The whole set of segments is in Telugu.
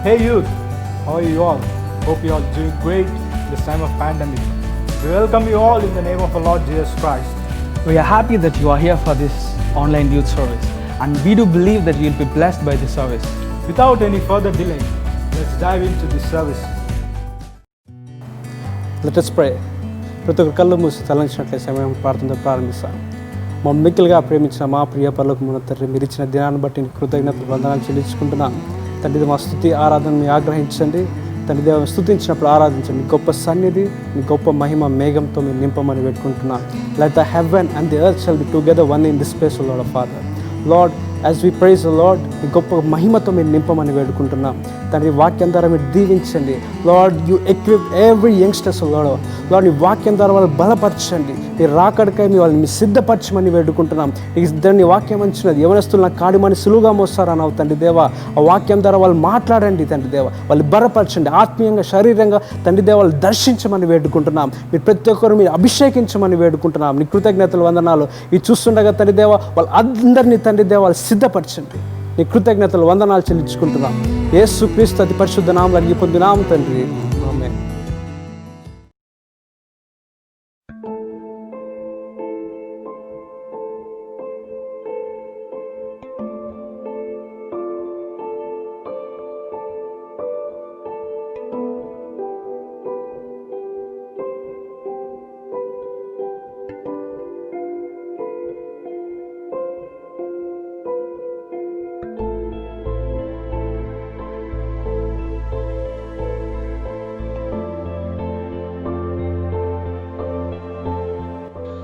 Hey youth, how are you all? Hope you all doing great this time of pandemic. We welcome you all in the name of our Lord Jesus Christ. We are happy that you are here for this online youth service, and we do believe that you will be blessed by this service. Without any further delay, let's dive into this service. Let us pray. ప్రతి ఒక్క కళ్ళు మూసి తలంచినట్లే సమయం ప్రార్థనతో ప్రారంభిస్తాను. మమ్మల్ని మిక్కిలిగా ప్రేమించిన మా ప్రియ పరలోకమున్న తండ్రి, మీరు ఇచ్చిన దినాన్ని బట్టి కృతజ్ఞతలు వందనాలు చెల్లించుకుంటున్నాను. తండ్రి, మా స్తుతి ఆరాధన మీ ఆగ్రహించండి. తండ్రి దేవ, స్తుతించినప్పుడు ఆరాధించండి. గొప్ప సన్నిధి, మీ గొప్ప మహిమ మేఘంతో మీరు నింపమని పెట్టుకుంటున్నాను. Let the heaven and the earth shall be together one in this place, O Lord of Father. Lord, as we praise the Lord, మీ గొప్ప మహిమతో మీరు నింపమని వేడుకుంటున్నాం. తండ్రి, వాక్యం ద్వారా మీరు దీవించండి. Lord, you equip every youngsters lord. Lord, ఈ వాక్యం ద్వారా వాళ్ళు బలపరచండి. ఈ రాకడకై మీ వాళ్ళని సిద్ధపరచమని వేడుకుంటున్నాం. దాన్ని వాక్యం అంచినది, యవనస్తులు నా కాడిమని సులువుగా మోస్తారని తండ్రి దేవ, ఆ వాక్యం ద్వారా వాళ్ళు మాట్లాడండి తండ్రి దేవ, వాళ్ళు బలపరచండి. ఆత్మీయంగా శరీరంగా తండ్రి దేవ వాళ్ళు దర్శించమని వేడుకుంటున్నాం. మీరు ప్రతి ఒక్కరు మీరు అభిషేకించమని వేడుకుంటున్నాం. నీ కృతజ్ఞతలు వందనాలు. ఇది చూస్తుండగా తండ్రి దేవ, వాళ్ళు అందరినీ తండ్రి దేవ వాళ్ళు సిద్ధపరచండి. నీ కృతజ్ఞతలు వందనాలు చెల్లించుకుంటున్నాం. యేసు క్రీస్తు అతి పరిశుద్ధ నామములో అడిగి పొందినాము తండ్రి, ఆమేన్.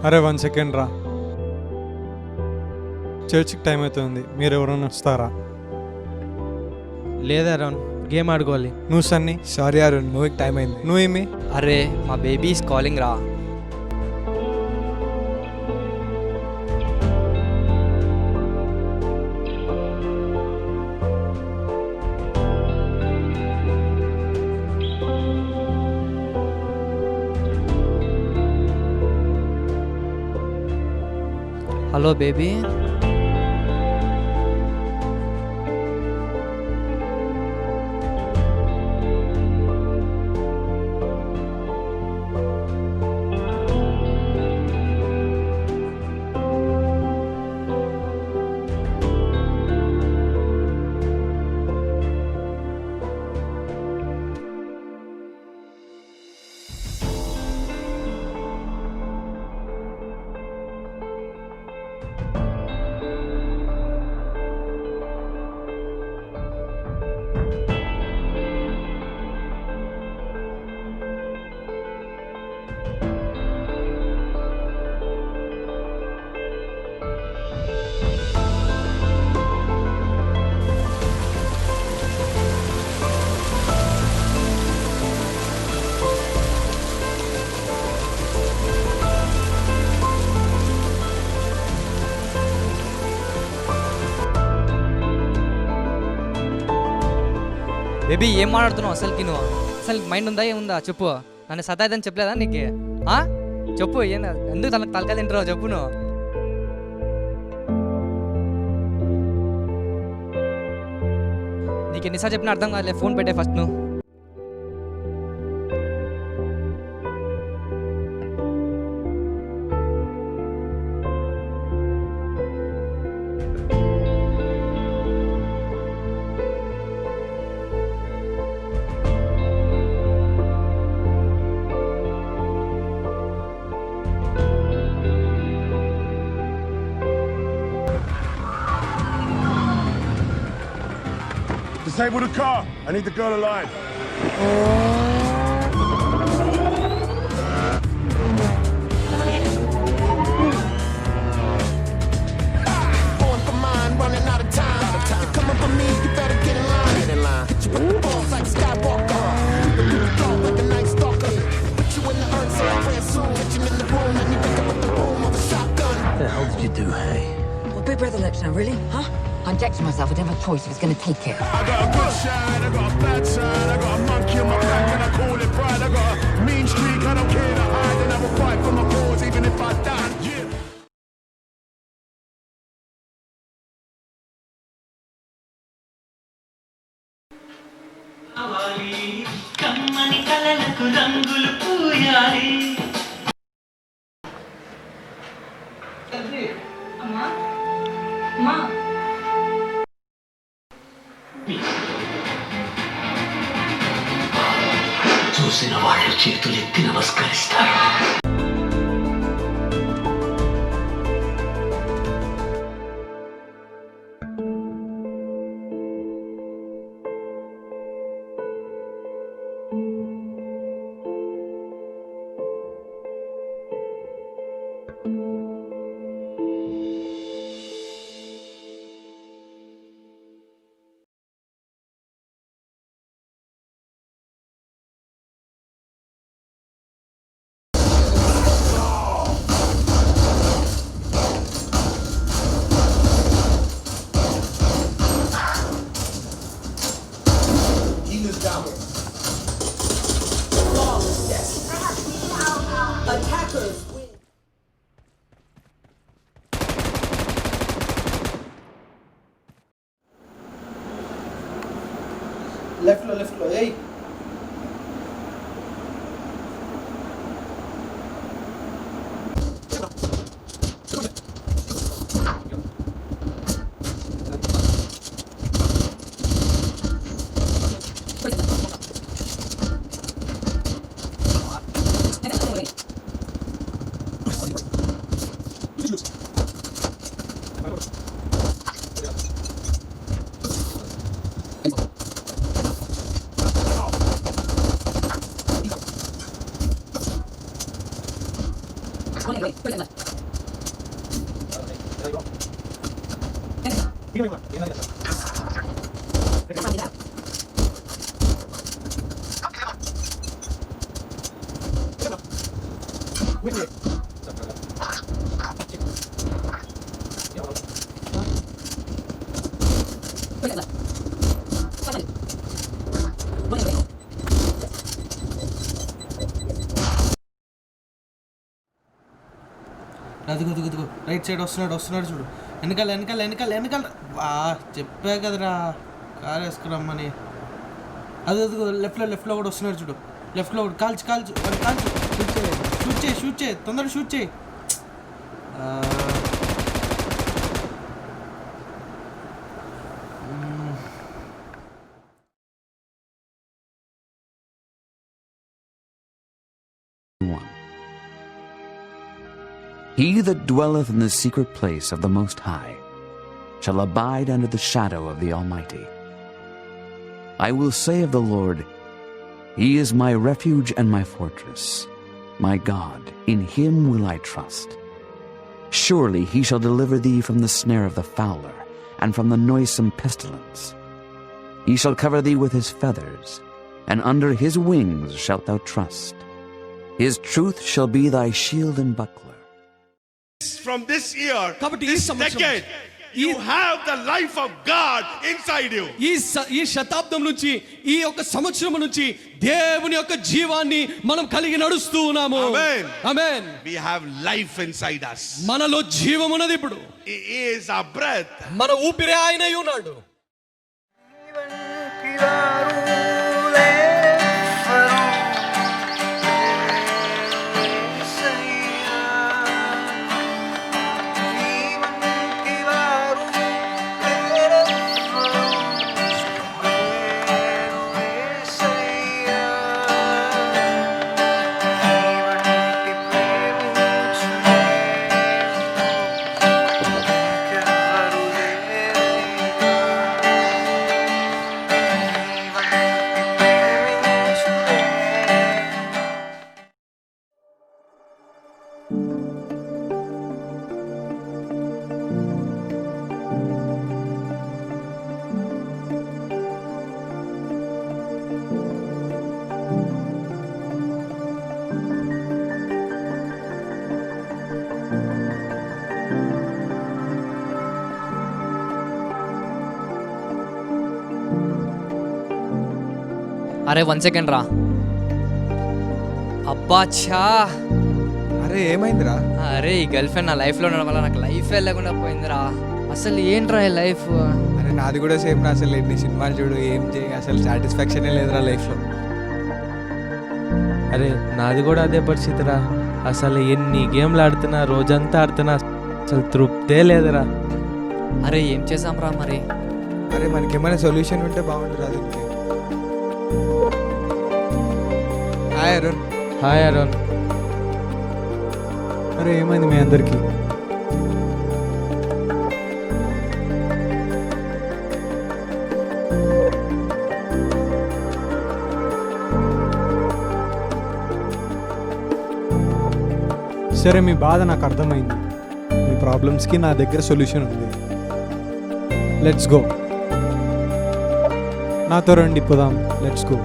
అరే 1 సెకండ్ రా, చర్చ్కి టైం అవుతుంది. మీరు ఎవరైనా వస్తారా? లేదా అరుణ్, గేమ్ ఆడుకోవాలి. నువ్వు సన్నీ? సారీ అరుణ్, మూవీకి టైం అయింది. నువ్వేమి? అరే మా బేబీ ఈస్ కాలింగ్ రా. Hello baby. బేబీ ఏం మాట్లాడుతున్నావు అసలుకి? నువ్వు అసలు మైండ్ ఉందా ఏముందా చెప్పు. నన్ను సతాయిదని చెప్పలేదా నీకు? చెప్పు, ఏందా ఎందుకు తలకాయ తింటున్నావు చెప్పు. నువ్వు నీకు ఎన్నిసార్లు చెప్పినా అర్థం కాదులే. ఫోన్ పెట్టే ఫస్ట్ నువ్వు. Disable the car. I need the girl alive. Going for mine, running out of time. You're coming for me, you better get in line. Get in line. Hit you with the balls like Skywalker. You the dog like a night stalker. Put you in the earth, so I pray soon. Hit you in the room, and you wake up with the boom of a shotgun. What the hell did you do, hey? Well, Big Brother left now, really? Huh? I injected myself. I didn't have a choice. He was going to take care. I got a good side, I got a bad side, I got a monkey on my back and I call it pride. I got a mean streak, I don't care to hide, and I will fight for my cause even if I die. Yeah. రావాలి కమ్మని కలలకు రంగులు పూయాలి. అమ్మా అమ్మా చూసిన వాళ్ళు చేతులెత్తి నమస్కరిస్తారు. లెఫ్ట్లో ఏయ్ అదిగో రైట్ సైడ్ వస్తున్నాడు చూడు. వెనకాల చెప్పా కదరా కారు వేసుకురమ్మని. అదిగో లెఫ్ట్లో కూడా వస్తున్నాడు చూడు. లెఫ్ట్లో కూడా కాల్చు షూట్ చేయి తొందరగా షూట్ చేయి. He that dwelleth in the secret place of the Most High shall abide under the shadow of the Almighty. I will say of the Lord, He is my refuge and my fortress. My God, in Him will I trust. Surely He shall deliver thee from the snare of the fowler, and from the noisome pestilence. He shall cover thee with His feathers, and under His wings shalt thou trust. His truth shall be thy shield and buckler. From this year, this decade, you have the life of God inside you. ఈ శతాబ్దం నుంచి ఈ యొక్క సంవత్సరం నుంచి దేవుని యొక్క జీవాన్ని మనం కలిగి నడుస్తూ ఉన్నాము. ఆమేన్. We have life inside us. మనలో జీవం ఉన్నది. ఇప్పుడు He is our breath. మన ఊపిరి ఆయనై ఉన్నాడు. అరే 1 సెకండ్ రా. అబ్బా ఛా. అరే ఏమైందిరా? అరే ఈ గర్ల్ ఫ్రెండ్ నా లైఫ్లో ఉండడం వల్ల నాకు లైఫ్ లేకుండా పోయిందిరా. అసలు ఏంట్రా ఈ లైఫ్? అరే నాది కూడా సేమ్ రా. అసలు ఎన్ని సినిమాలు చూడు, ఏం చేయి, అసలు సాటిస్ఫాక్షనే లేదురా లైఫ్లో. అరే నాది కూడా అదే పరిస్థితి రా. అసలు ఎన్ని గేమ్లు ఆడుతున్నా, రోజంతా ఆడుతున్నా, అసలు తృప్తే లేదురా. అరే ఏం చేసాం రా మరి? అరే మనకేమైనా సొల్యూషన్ ఉంటే బాగుంటుంది దీనికి. హాయ్ అరుణ్. హాయ్ అరుణ్. అరే ఏమైంది మీ అందరికీ? సరే, మీ బాధ నాకు అర్థమైంది. మీ ప్రాబ్లమ్స్కి నా దగ్గర సొల్యూషన్ ఉంది. Let's go. నాతో రండి, పోదాం. Let's go.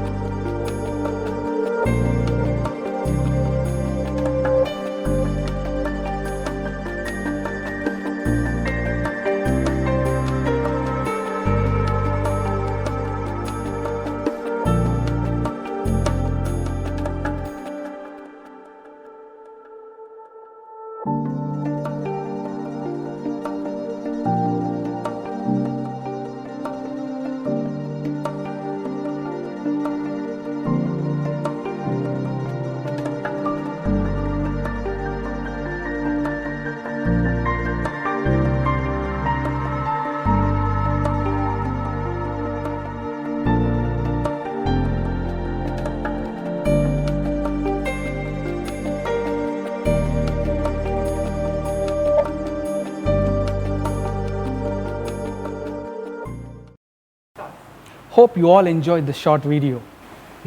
Hope you all enjoyed this short video.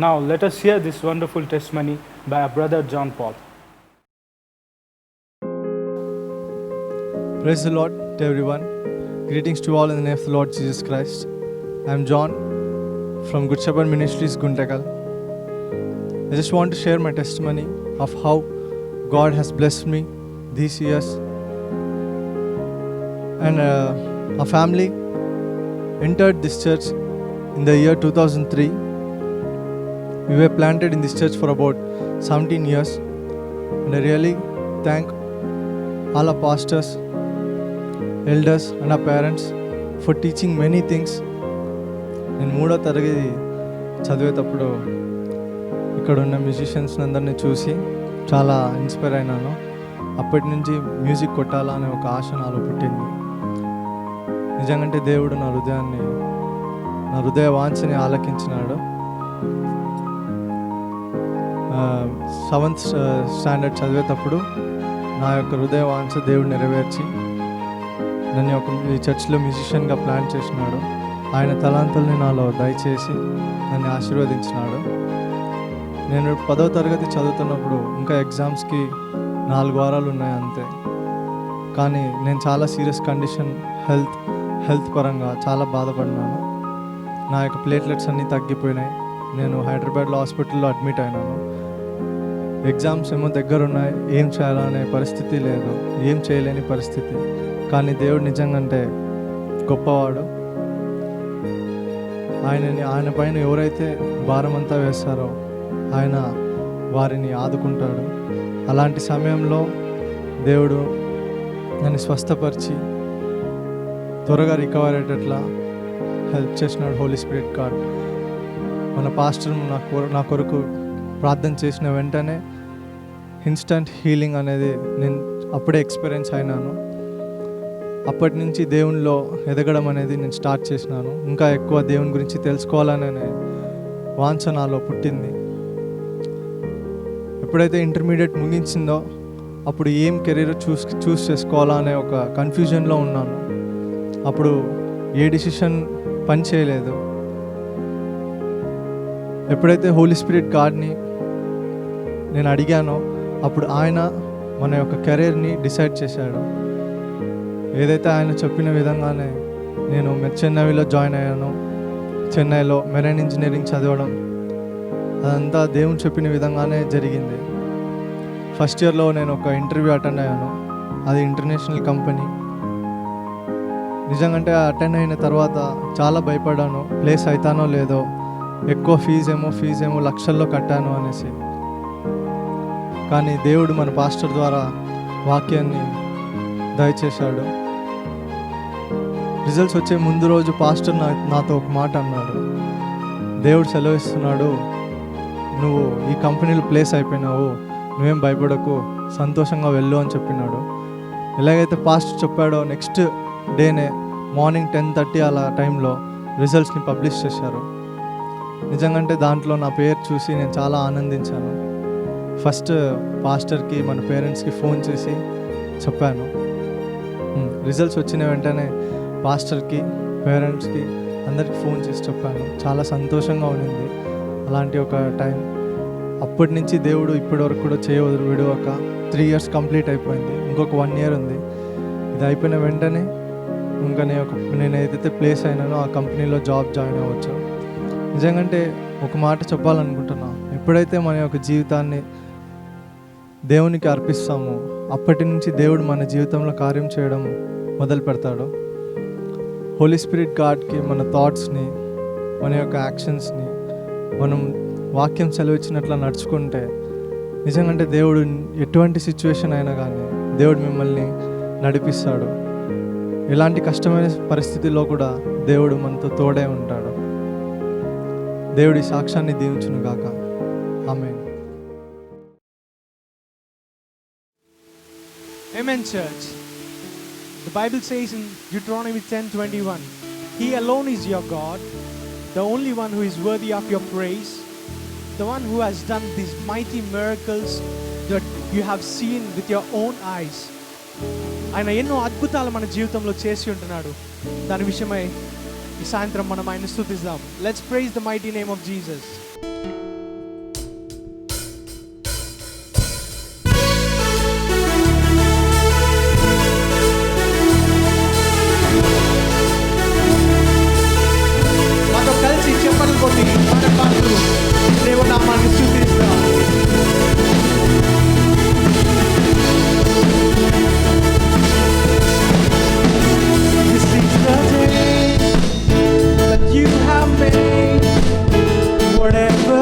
Now let us hear this wonderful testimony by our brother John Paul. Praise the Lord to everyone. Greetings to all in the name of the Lord Jesus Christ. I am John from Good Shepherd Ministries, Guntakal. I just want to share my testimony of how God has blessed me these years. And our family entered this church in the year 2003. We were planted in this church for about 17 years. And I really thank all our pastors, elders and our parents for teaching many things. నేను 3వ తరగతి చదివేటప్పుడు ఇక్కడ ఉన్న మ్యూజిషియన్స్ అందరినీ చూసి చాలా ఇన్స్పైర్ అయినాను. అప్పటి నుంచి మ్యూజిక్ కొట్టాలా అనే ఒక ఆశ నాలో పుట్టింది. నిజంగా దేవుడు నా హృదయ వాంఛని ఆలకించినాడు. 7th స్టాండర్డ్ చదివేటప్పుడు నా యొక్క హృదయ వాంఛ దేవుడు నెరవేర్చి నన్ను ఈ చర్చ్లో మ్యూజిషియన్గా ప్లాన్ చేసినాడు. ఆయన తలాంతుల్ని నాలో దయచేసి నన్ను ఆశీర్వదించినాడు. నేను 10వ తరగతి చదువుతున్నప్పుడు ఇంకా ఎగ్జామ్స్కి 4 వారాలు ఉన్నాయి అంతే. కానీ నేను చాలా సీరియస్ కండిషన్, హెల్త్ పరంగా చాలా బాధపడినాను. నా యొక్క ప్లేట్లెట్స్ అన్నీ తగ్గిపోయినాయి. నేను హైదరాబాద్లో హాస్పిటల్లో అడ్మిట్ అయినాను. ఎగ్జామ్స్ ఏమో దగ్గర ఉన్నాయి, ఏం చేయాలనే పరిస్థితి లేదు, ఏం చేయలేని పరిస్థితి. కానీ దేవుడు నిజంగా గొప్పవాడు. ఆయన పైన ఎవరైతే భారం అంతా వేస్తారో ఆయన వారిని ఆదుకుంటాడు. అలాంటి సమయంలో దేవుడు నన్ను స్వస్థపరిచి త్వరగా రికవర్ అయ్యేటట్లా హెల్ప్ చేసినాడు హోలీ స్పిరిట్ గాడ్. మన పాస్టర్ నా కొరకు ప్రార్థన చేసిన వెంటనే ఇన్స్టంట్ హీలింగ్ అనేది నేను అప్పుడే ఎక్స్పీరియన్స్ అయినాను. అప్పటి నుంచి దేవునిలో ఎదగడం అనేది నేను స్టార్ట్ చేసినాను. ఇంకా ఎక్కువ దేవుని గురించి తెలుసుకోవాలనే వాంఛ నాలో పుట్టింది. ఎప్పుడైతే ఇంటర్మీడియట్ ముగించిందో అప్పుడు ఏం కెరీర్ చూస్ చేసుకోవాలా అనే ఒక కన్ఫ్యూజన్లో ఉన్నాను. అప్పుడు ఏ డిసిషన్ పని చేయలేదు. ఎప్పుడైతే హోలీ స్పిరిట్ గాడ్ని నేను అడిగానో అప్పుడు ఆయన మన యొక్క కెరీర్ని డిసైడ్ చేశాడు. ఏదైతే ఆయన చెప్పిన విధంగానే నేను చెన్నైలో జాయిన్ అయ్యాను. చెన్నైలో మెరైన్ ఇంజనీరింగ్ చదవడం అదంతా దేవుని చెప్పిన విధంగానే జరిగింది. ఫస్ట్ ఇయర్లో నేను ఒక ఇంటర్వ్యూ అటెండ్ అయ్యాను. అది ఇంటర్నేషనల్ కంపెనీ. నిజంగా అటెండ్ అయిన తర్వాత చాలా భయపడ్డాను, ప్లేస్ అవుతానో లేదో, ఎక్కువ ఫీజేమో లక్షల్లో కట్టాను అనేసి. కానీ దేవుడు మన పాస్టర్ ద్వారా వాక్యాన్ని దయచేశాడు. రిజల్ట్స్ వచ్చే ముందు రోజు పాస్టర్ నాతో ఒక మాట అన్నాడు. దేవుడు సెలవిస్తున్నాడు, నువ్వు ఈ కంపెనీలో ప్లేస్ అయిపోయినావు, నువ్వేం భయపడకు, సంతోషంగా వెళ్ళు అని చెప్పినాడు. ఎలాగైతే పాస్టర్ చెప్పాడో నెక్స్ట్ డేనే మార్నింగ్ 10:30 అలా టైంలో రిజల్ట్స్ని పబ్లిష్ చేశారు. నిజంగా దాంట్లో నా పేరు చూసి నేను చాలా ఆనందించాను. ఫస్ట్ పాస్టర్కి మన పేరెంట్స్కి ఫోన్ చేసి చెప్పాను. రిజల్ట్స్ వచ్చిన వెంటనే పాస్టర్కి, పేరెంట్స్కి అందరికి ఫోన్ చేసి చెప్పాను. చాలా సంతోషంగా ఉండింది అలాంటి ఒక టైం. అప్పటి నుంచి దేవుడు ఇప్పటి వరకు కూడా విడవక 3 years కంప్లీట్ అయిపోయింది. ఇంకొక 1 year ఉంది. ఇది అయిపోయిన వెంటనే ఇంకా నేను ఏదైతే ప్లేస్ అయినానో ఆ కంపెనీలో జాబ్ జాయిన్ అవ్వచ్చు. నిజంగా ఒక మాట చెప్పాలనుకుంటున్నా, ఎప్పుడైతే మన యొక్క జీవితాన్ని దేవునికి అర్పిస్తామో అప్పటి నుంచి దేవుడు మన జీవితంలో కార్యం చేయడం మొదలు పెడతాడు. హోలీ స్పిరిట్ గాడ్కి మన థాట్స్ని, మన యొక్క యాక్షన్స్ని మనం వాక్యం సెలవిచ్చినట్లా నడుచుకుంటే నిజంగా దేవుడు ఎటువంటి సిచ్యువేషన్ అయినా కానీ దేవుడు మిమ్మల్ని నడిపిస్తాడు. ఎలాంటి కష్టమైన పరిస్థితుల్లో కూడా దేవుడు మనతో తోడే ఉంటాడు. దేవుడి సాక్ష్యాన్ని దీవించును గాక. ఆమేన్. Amen, church. The Bible says in Deuteronomy 10:21, He alone is your God, the only one who is worthy of your praise, the one who has done these mighty miracles that you have seen with your own eyes. ఆయన ఎన్నో అద్భుతాలు మన జీవితంలో చేసి ఉంటున్నాడు. దాని విషయమై ఈ సాయంత్రం మనం ఆయన స్తుతిద్దాం. Let's praise the mighty name of Jesus. మాతో కలిసి చెప్పలు కొట్టి పాటలు దేవుని నామాన్ని స్తుతిద్దాం. You have made whatever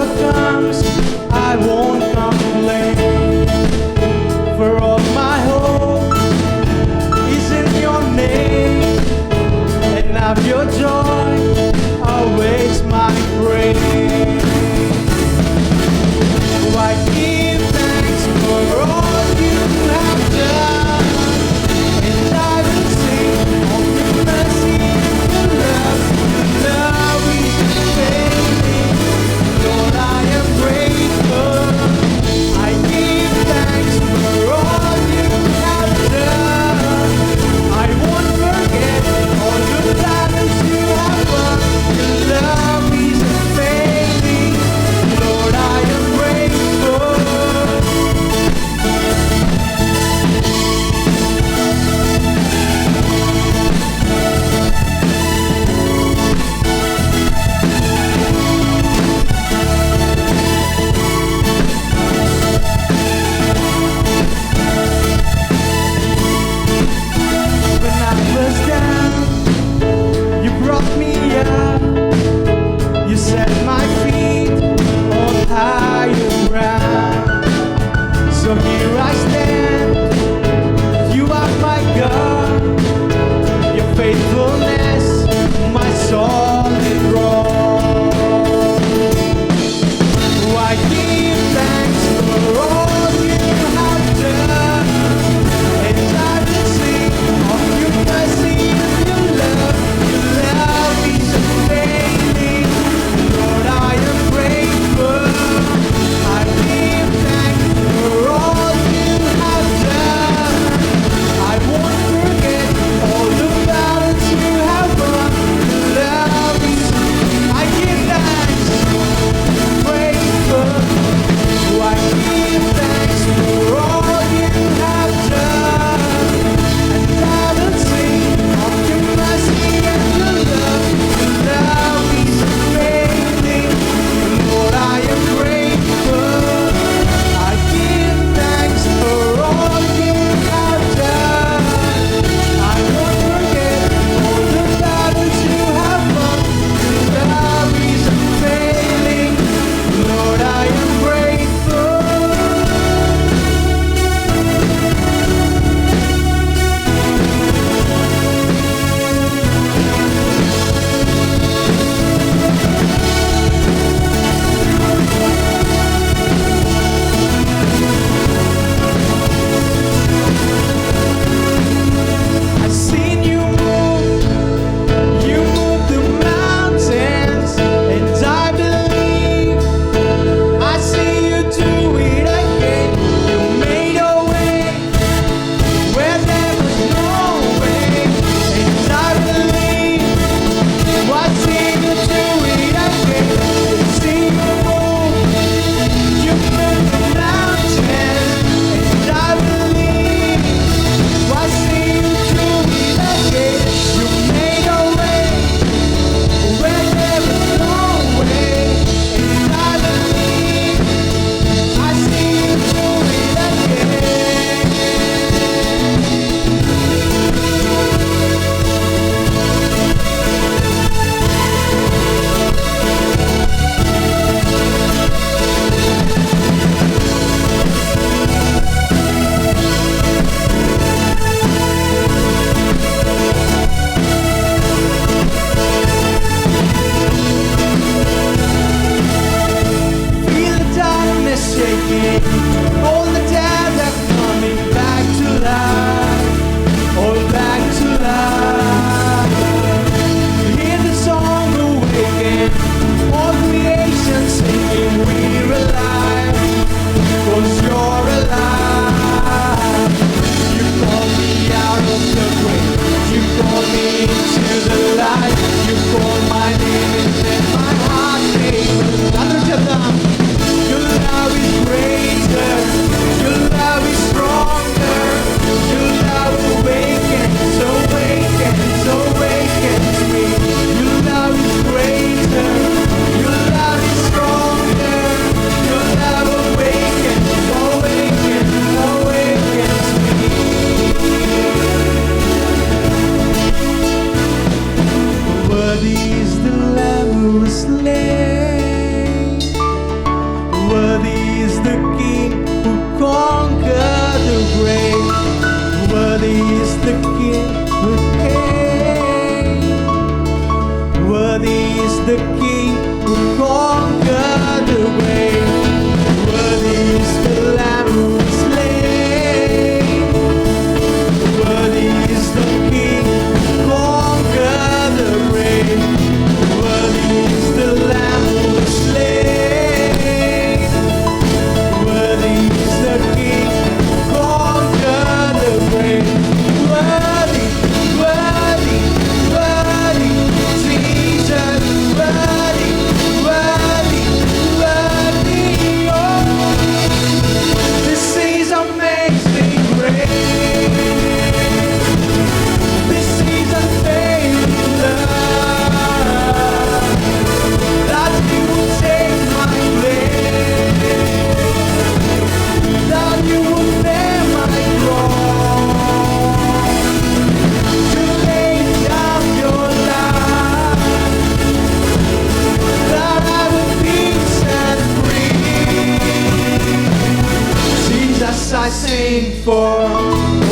waiting for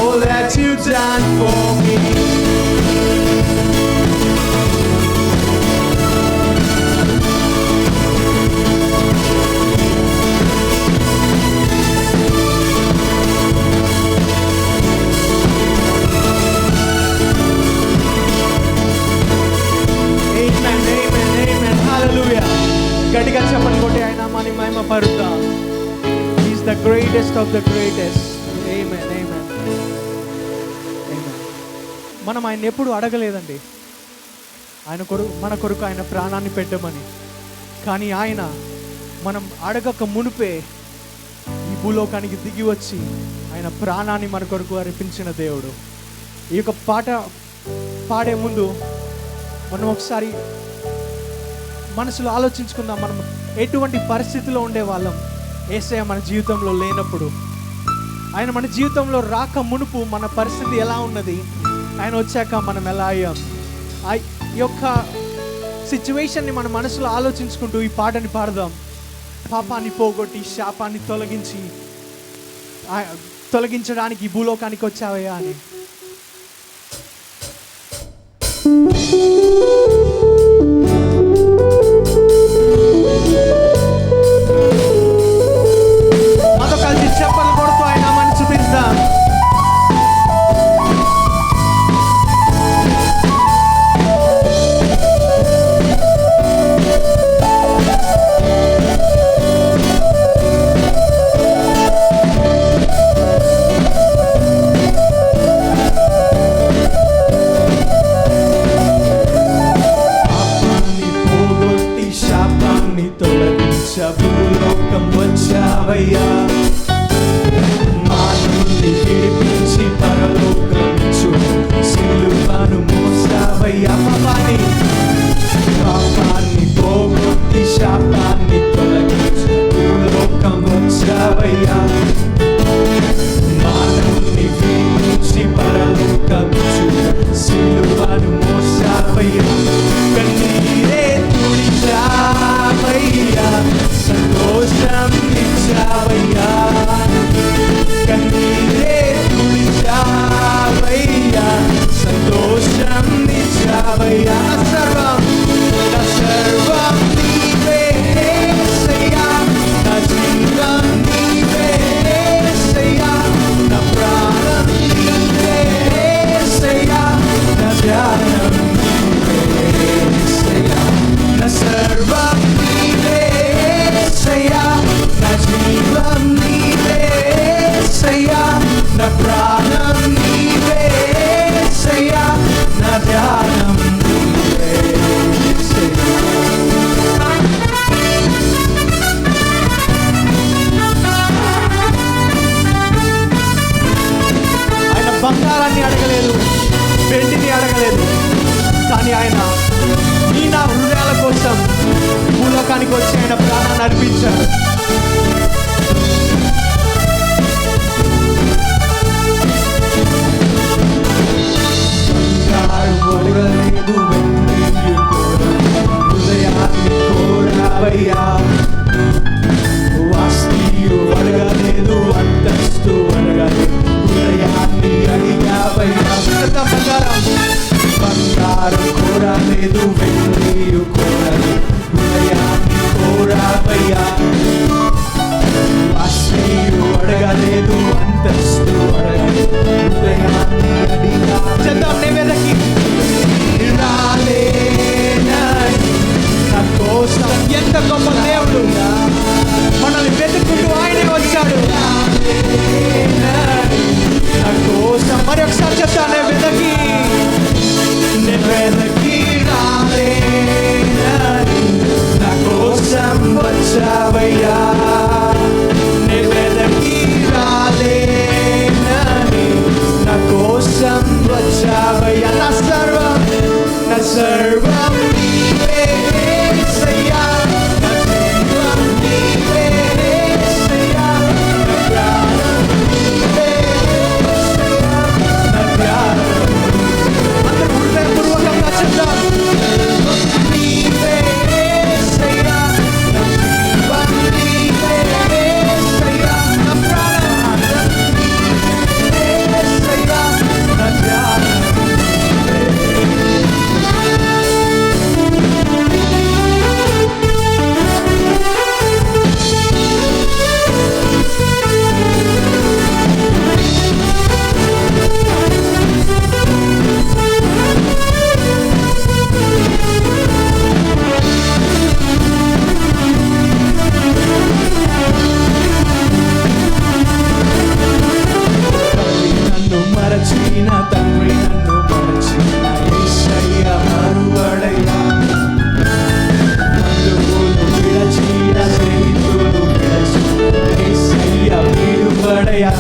all that you've done for me. గట్టిగా చెప్పండి కొట్టి ఆయన నామాన్ని మహిమ పరుద్దాం. Is the greatest of the greatest. ఆమేన్ ఆమేన్ ఆమేన్. మనం ఆయన ఎప్పుడు అడగలేదండి మన కొరకు ఆయన ప్రాణాన్ని పెట్టమని. కానీ ఆయన మనం అడగక మునిపే ఈ భూలోకానికి దిగి వచ్చి ఆయన ప్రాణాన్ని మన కొరకు అర్పించిన దేవుడు. ఈ యొక్క పాట పాడే ముందు మనం ఒకసారి మనసులో ఆలోచించుకుందాం. మనం ఎటువంటి పరిస్థితిలో ఉండేవాళ్ళం యేసయ్య మన జీవితంలో లేనప్పుడు. ఆయన మన జీవితంలో రాక మునుపు మన పరిస్థితి ఎలా ఉన్నది, ఆయన వచ్చాక మనం ఎలా అయ్యాం. ఈ యొక్క సిచ్యువేషన్ని మన మనసులో ఆలోచించుకుంటూ ఈ పాటని పాడదాం. పాపాన్ని పోగొట్టి శాపాన్ని తొలగించడానికి ఈ భూలోకానికి వచ్చావయ్యా అని. మాతో కలిసి చెప్పలు కొడుతూ ఆయన నామాన్ని చూపిద్దాం. భూలోకం వచ్చావయ్యా, మానవుని విడిపించి పరలోకం సిలువను మోసావయ్యా. పాపాన్ని పోగొట్టి శాపాన్ని తొలగించి భూలోకం వచ్చావయ్యా, మానవుని విడిపించి పరలోకం సిలువను మోసావయ్యా. కన్నీరే తుడిచావయ్యా, సంతోషం ఇచ్చావయ్యా. కన్నీరే తుడిచావయ్యా, సంతోషం ఇచ్చావయ్యా. నా సర్వం నీవే యేసయ్యా, నా జీవం నీవే యేసయ్యా, నా ప్రాణం నీవే యేసయ్యా, నా ధ్యానం నీవే యేసయ్యా. నా సర్వం నీవే యేసయ్యా, నా జీవం నీవే యేసయ్యా, నా ప్రాణం నీవే యేసయ్యా, నా ధ్యానం నీవే యేసయ్యా. ఆయన బంగారాన్ని అడగలేదు, వెండిని అడగలేదు, కానీ ఆయన నీ నా హృదయాల కోసం భూలోకానికి వచ్చి ఆయన ప్రాణాన్ని అర్పించాడు. అడగలేదు, వెండి హృదయాన్ని కోరావయ్యా. ఆస్తియు అడగలేదు, అంతస్తు అడగలేదు, హృదయాన్ని అడిగావయ్యా. బంగారం కోరలేదు, వెండియు కోరలేదు, హృదయాన్ని కోరావయ్యా. ఆస్తియు అడగలేదు, అంతస్తు అడగలేదు, హృదయాన్ని అడిగా. చెప్తాం నివేదకి నా కోసం ఎంత గొప్ప దేవుడు మనల్ని వెతుక్కుంటూ ఆయనే వచ్చాడు. నా కోసం మరి ఒకసారి చెప్తాను, వెదకి రాలేనని నా కోసం వచ్చావయ్యా. వెదకి రాలేనని నా కోసం వచ్చావయ్యా. నా సర్వం నీవే యేసయ్యా, నా జీవం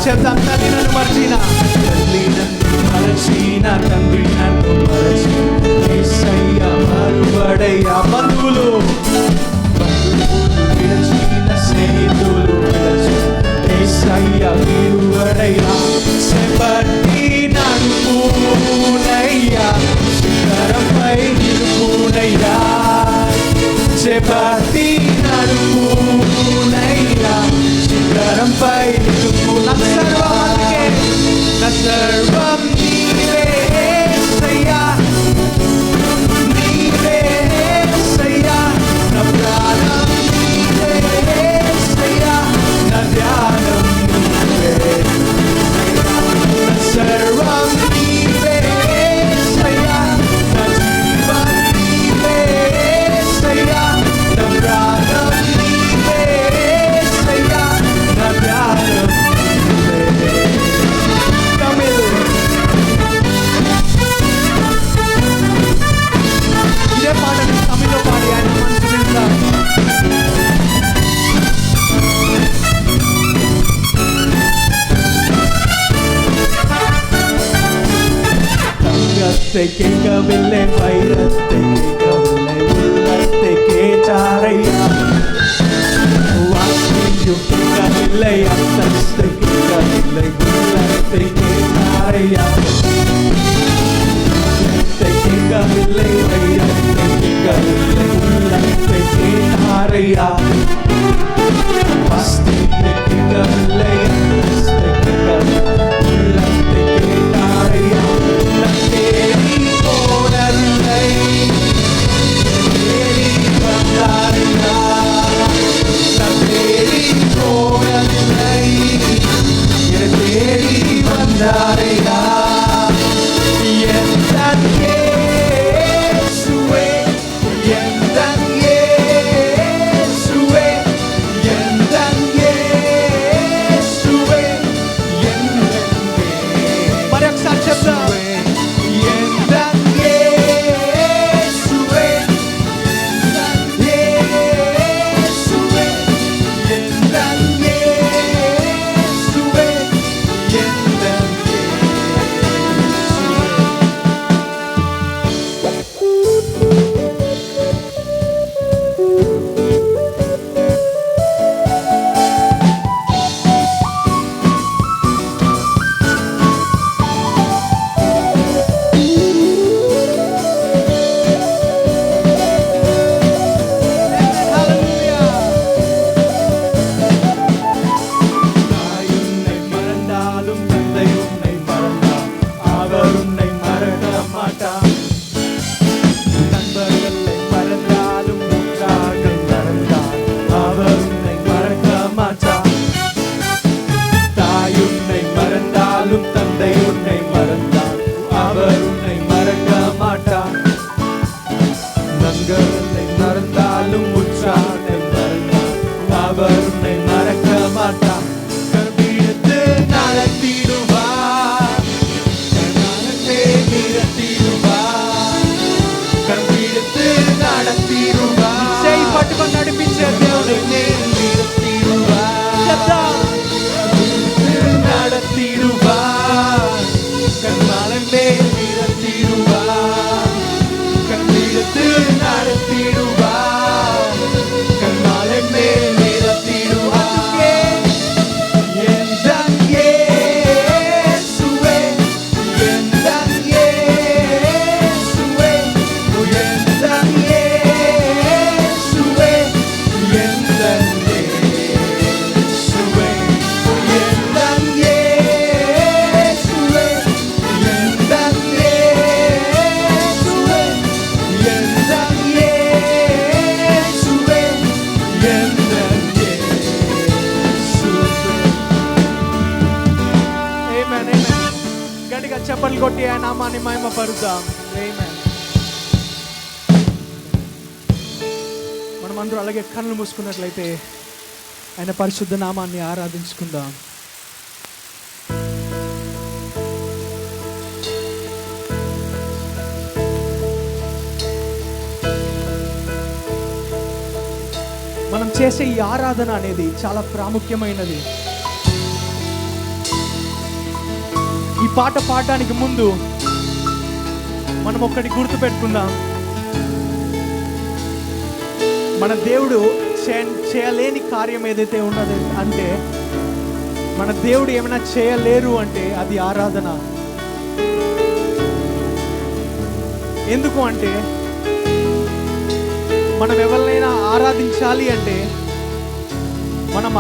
చెప్తాం. తల్లి నన్ను మర్చిన, తల్లి నన్ను మరచిన, తండ్రి నన్ను మరచిన, యేసయ్య మరువడయ్యా. బంధువులు విడచిన, స్నేహితులు విడచిన, యేసయ్య విడువడయ్యా. చేపట్టి నడుపునయ్యా, శిఖరంపై నిలుపునయ్యా. చేపట్టి నడుపునయ్యా, శిఖరంపై నిలుపు. నా సర్వం నీవే యేసయ్యా, నీవే యేసయ్యా. నా ప్రాణం నీవే యేసయ్యా, నా ధ్యానం నీవే. నా సర్వం నీవే యేసయ్యా, నా జీవం నీవే యేసయ్యా, నా ప్రాణం నీవే యేసయ్యా, నా ధ్యానం నీవే. తమిళ్ ఇదే పాటని తమిళ్లో పాడి ఆయన మనసు వింటారు. தங்கத்தை கேட்கவில்லை, வைரத்தை கேட்கவில்லை, உள்ளத்தை கேட்டாரையா. வாசியும் கேட்கவில்லை, அந்தஸ்தை கேட்கவில்லை, உள்ளத்தை கேட்டாரையா. உள்ளத்தை கேட்கவில்லை, வைரத்தை கேட்கவில்லை, உள்ளத்தை கேட்டாரையா. வாசியை கேட்கவில்லை, அந்தஸ்தை கேட்கவில்லை, உள்ளத்தை கேட்டாரையா. தேடி போனதில்லை, தேடி வந்தாரையா. தேடி போனதில்லை, தேடி வந்தாரையா. எந்தன் இயேசுவே, எந்தன் இயேசுவே, எந்தன் இயேசுவே, எந்தன் మరి ఒకసారి చెప్తాం. எந்தன் இயேசுவே, எந்தன் இயேசுவே, எந்தன் இயேசுவே, எந்தன் தாய் உன்னை மறந்தாலும் தந்தை உன்னை மறந்தால் அவர் உன்னை மறக்க மாட்டார். நண்பர்களை மறந்தாலும் ஒன்றாக நடந்தால் அவர் உன்னை மறக்க மாட்டார். தாய் உன்னை மறந்தாலும் தந்தை உன்னை மறந்தால் அவர் உன்னை மறக்க மாட்டார். நண்பர்களை மறந்தாலும் உற்றாக மறந்தால் அவர் உன்னை மறக்க மாட்டார். கற்பிடித்து நடத்திடுவார், கண்ணாலே நிறுத்திடுவார். கற்பிடித்து நடத்திடுவார், చేయి పట్టుకొని నడిపించే దేవుడు నిறுத்திடுவார், நடத்திடுவார். கண்ணாலே நிறுத்திடுவார், கற்பிடித்து நடத்திடுவார், கண்ணாலே நிறுத்திடுவார். எந்தன் இயேசுவே, எந்தன் இயேசுவே, எந்தன் இயேசுவே, எந்தன் இயேசுவே, எந்தன் இயேசுவே, எந்தன் இயேசுவே, எந்தன் இயேசுவே, எந்தன் இயேசுவே. Amen, amen. గట్టిగా చప్పట్లు కొట్టి ఆయన నామాన్ని మహిమపరుద్దాం. Amen. మనమందరూ అలాగే కళ్ళు మూసుకున్నట్లయితే ఆయన పరిశుద్ధ నామాన్ని ఆరాధించుకుందాం. మనం చేసే ఈ ఆరాధన అనేది చాలా ప్రాముఖ్యమైనది. ఈ పాట పాడడానికి ముందు మనం ఒక్కటి గుర్తుపెట్టుకుందాం. మన దేవుడు చేయలేని కార్యం ఏదైతే ఉన్నది అంటే, మన దేవుడు ఏమైనా చేయలేరు అంటే అది ఆరాధన. ఎందుకు అంటే, మనం ఎవరినైనా ఆరాధించాలి అంటే మనం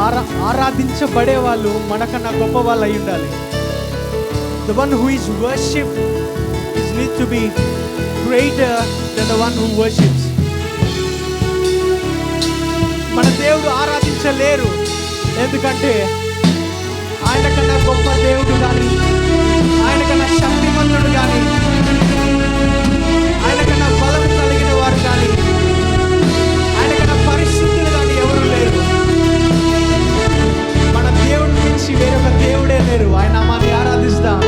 ఆరాధించబడే వాళ్ళు మనకన్నా గొప్ప వాళ్ళు అయి ఉండాలి. The one who is worshipped needs to be greater than the one who worships. మన దేవుడు ఆరాధించలేరు, ఎందుకంటే ఆయన కన్నా గొప్ప దేవుడు కానీ, ఆయన కన్నా శక్తిమంతుడు కానీ, ఆయన కన్నా బలం కలిగిన వారు కానీ, ఆయన కన్నా పరిశుద్ధులు కానీ ఎవరు లేరు. మన దేవుడి నుంచి వేరొక దేవుడే లేరు. ఆయన నామాన్ని ఆరాధిస్తాం.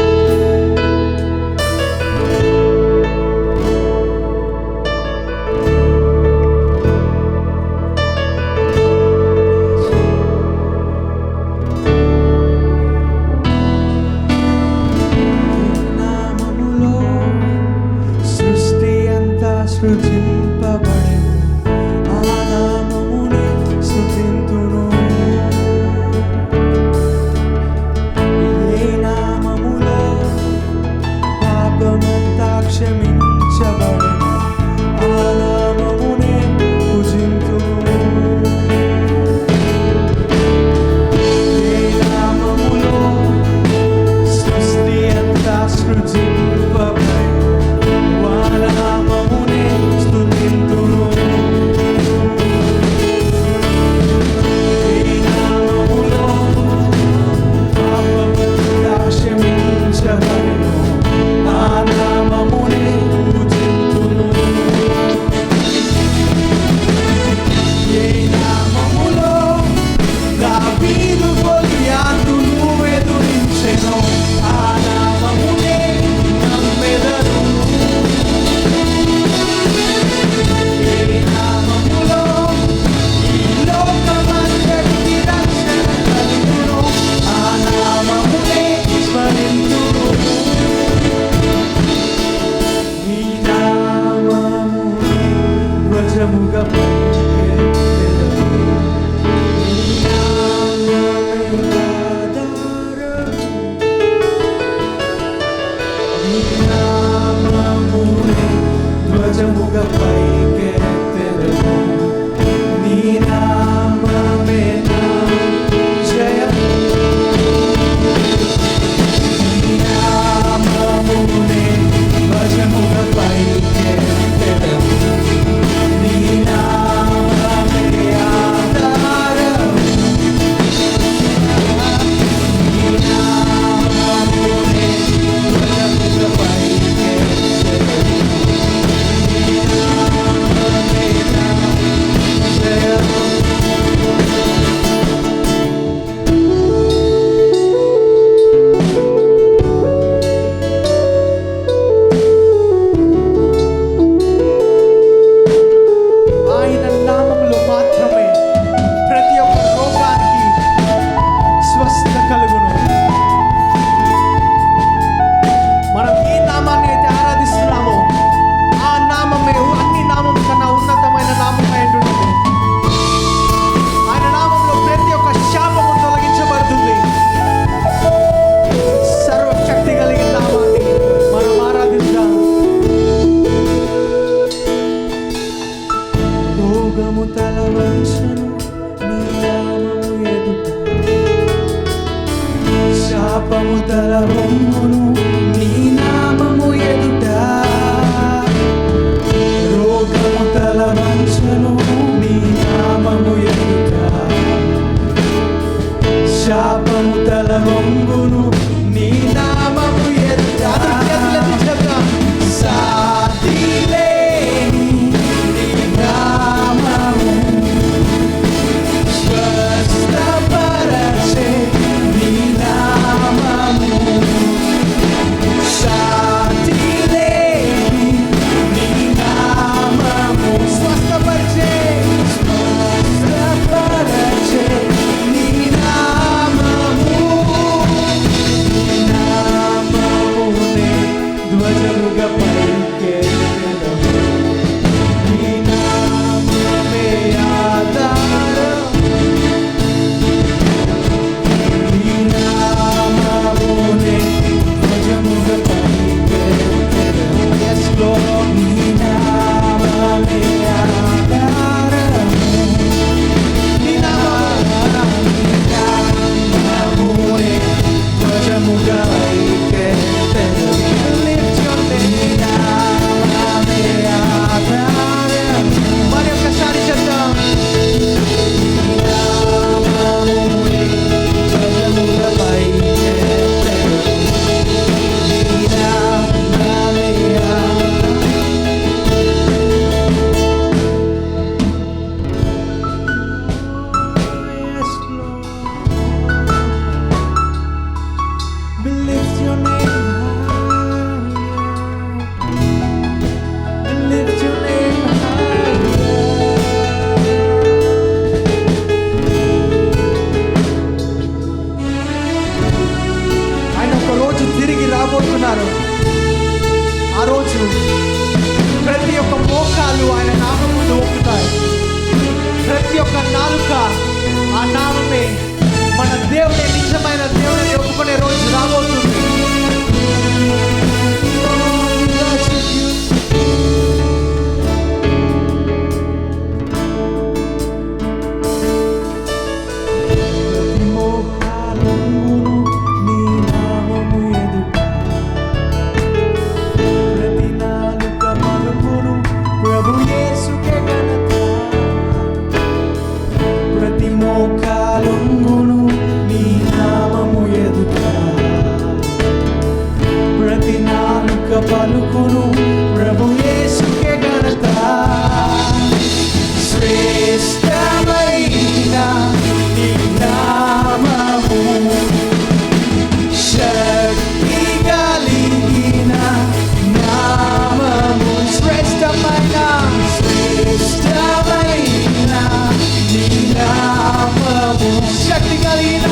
నాలుక ఆ నామమే మన దేవుడే నిజమైన దేవుడిని ఒప్పుకునే రోజు రాబోతుంది. పలుకును ప్రభు యేసుకే ఘనత. శ్రేష్టమైన నీ నామము శక్తి కలిగిన నామము. శ్రేష్టమైన నీ నామము శక్తి కలిగిన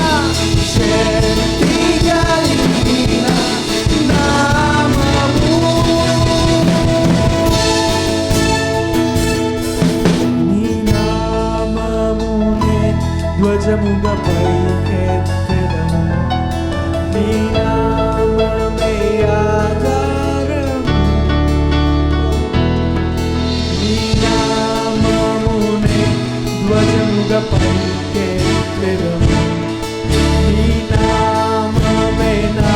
ధ్వజముగా పైకెత్తెదము. నీ నామమే ఆధారము. నీ నామమునే ధ్వజముగా పైకెత్తెదము. నీ నామమే నా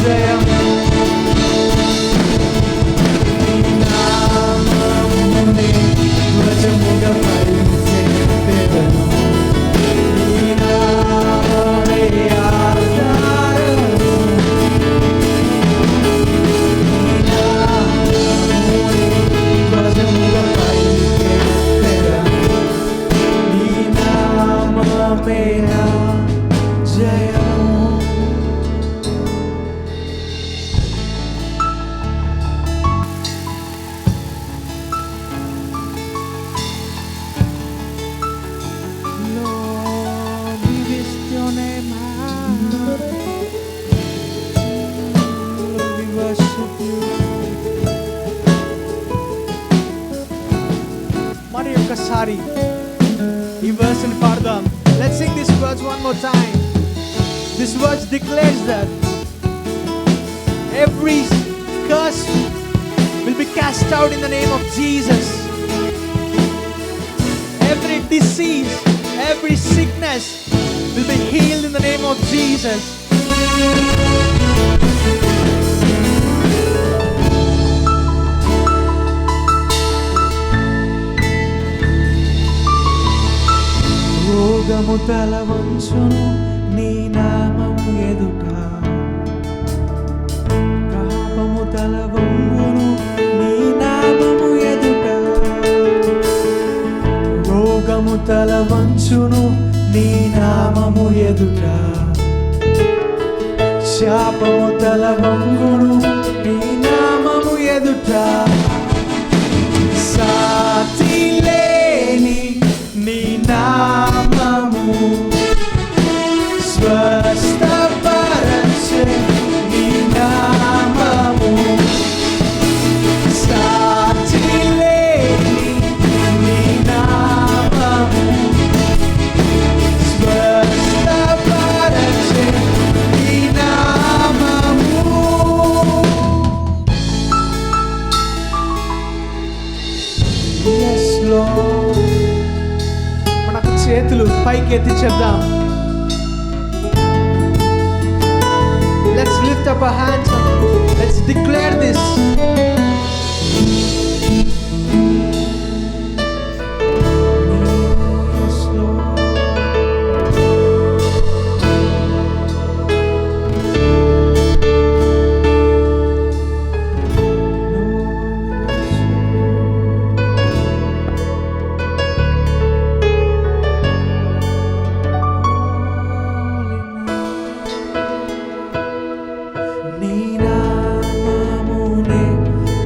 జయము. నీ నామమునే ధ్వజముగా పైకెత్తెదము. మరి ఒక్కసారి ఈ verse ని పాడదాం. Let's sing this verse one more time. This verse declares that every curse will be cast out in the name of Jesus. Every disease, every sickness will be healed in the name of Jesus. రోగము తల వంచును నీ నామము ఎదుట. పాపము తల వంగును నీ నామము ఎదుట. రోగము తల వంచును నీ నామము ఎదుట. శాపము తల వంగును నీ నామము ఎదుట. సాటి లేని నీ నామము స్వస్థపరచే నీ నామము. సాటి లేని నీ నామము స్వస్థపరచే నీ నామము. Yes, Lord. మనకు చేతులు పైకి ఎత్తి చెప్దాం. Let's lift up our hands and let's declare this. Yes, Lord.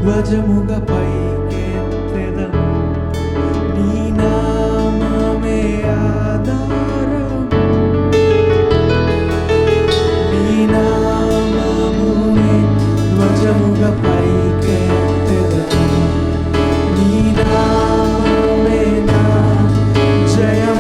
ధ్వజముగా పైకెత్తెదము. నీ నామమే ఆధారము. నీ నామమునే ధ్వజముగా పైకెత్తెదము. నీ నామమే నా జయము.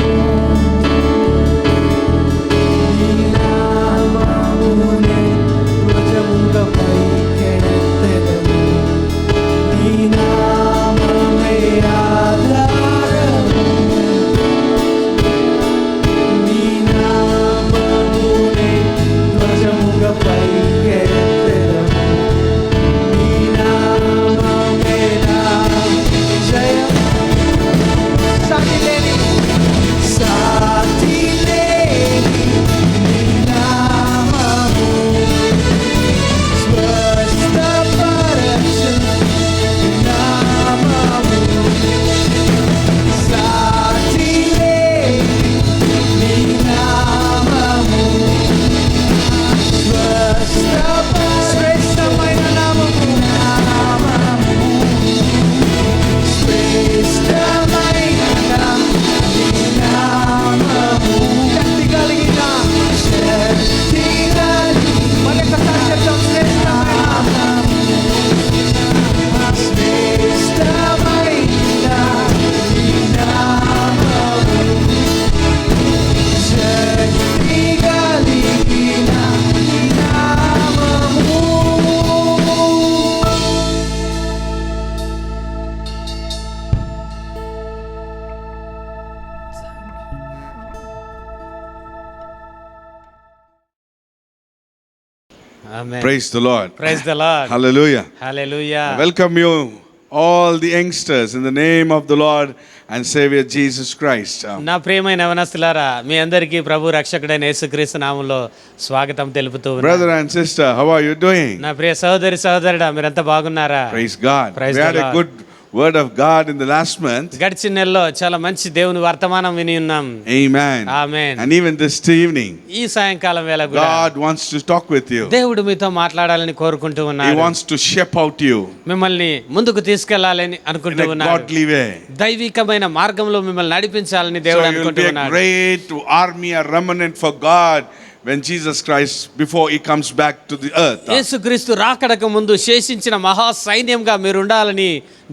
Amen. Praise the Lord. Praise the Lord. Hallelujah. Hallelujah. Welcome you, all the youngsters, in the name of the Lord and Savior Jesus Christ. నా ప్రియమైన యవనస్తులారా మీ అందరికీ ప్రభు రక్షకుడైన యేసుక్రీస్తు నామములో స్వాగతం తెలుపుతూ ఉన్నాను. Brother and sister, how are you doing? నా ప్రియ సహోదరుడా మీరంతా బాగున్నారా? Praise God. Praise we the had Lord. a good word of God in the last month. గడిచిన నెలలో చాలా మంచి దేవుని వర్తమానం విని ఉన్నాం. Amen. Amen. And even this evening, ఈ సాయంకాలం వేళ కూడా God wants to talk with you. దేవుడు మీతో మాట్లాడాలని కోరుకుంటూ He ఉన్నాడు. wants to shape out you మిమ్మల్ని ముందుకు తీసుకెళ్లాలని అనుకుంటూ in a ఉన్నాడు. godly way. దైవికమైన మార్గంలో మిమ్మల్ని నడిపించాలని So దేవుడు you will అనుకుంటూ be a ఉన్నాడు. great army, a remnant for God when Jesus Christ, before he comes back to the earth. యేసుక్రీస్తు రాకడకు ముందు శేషించిన మహా సైన్యంగా మీరు ఉండాలని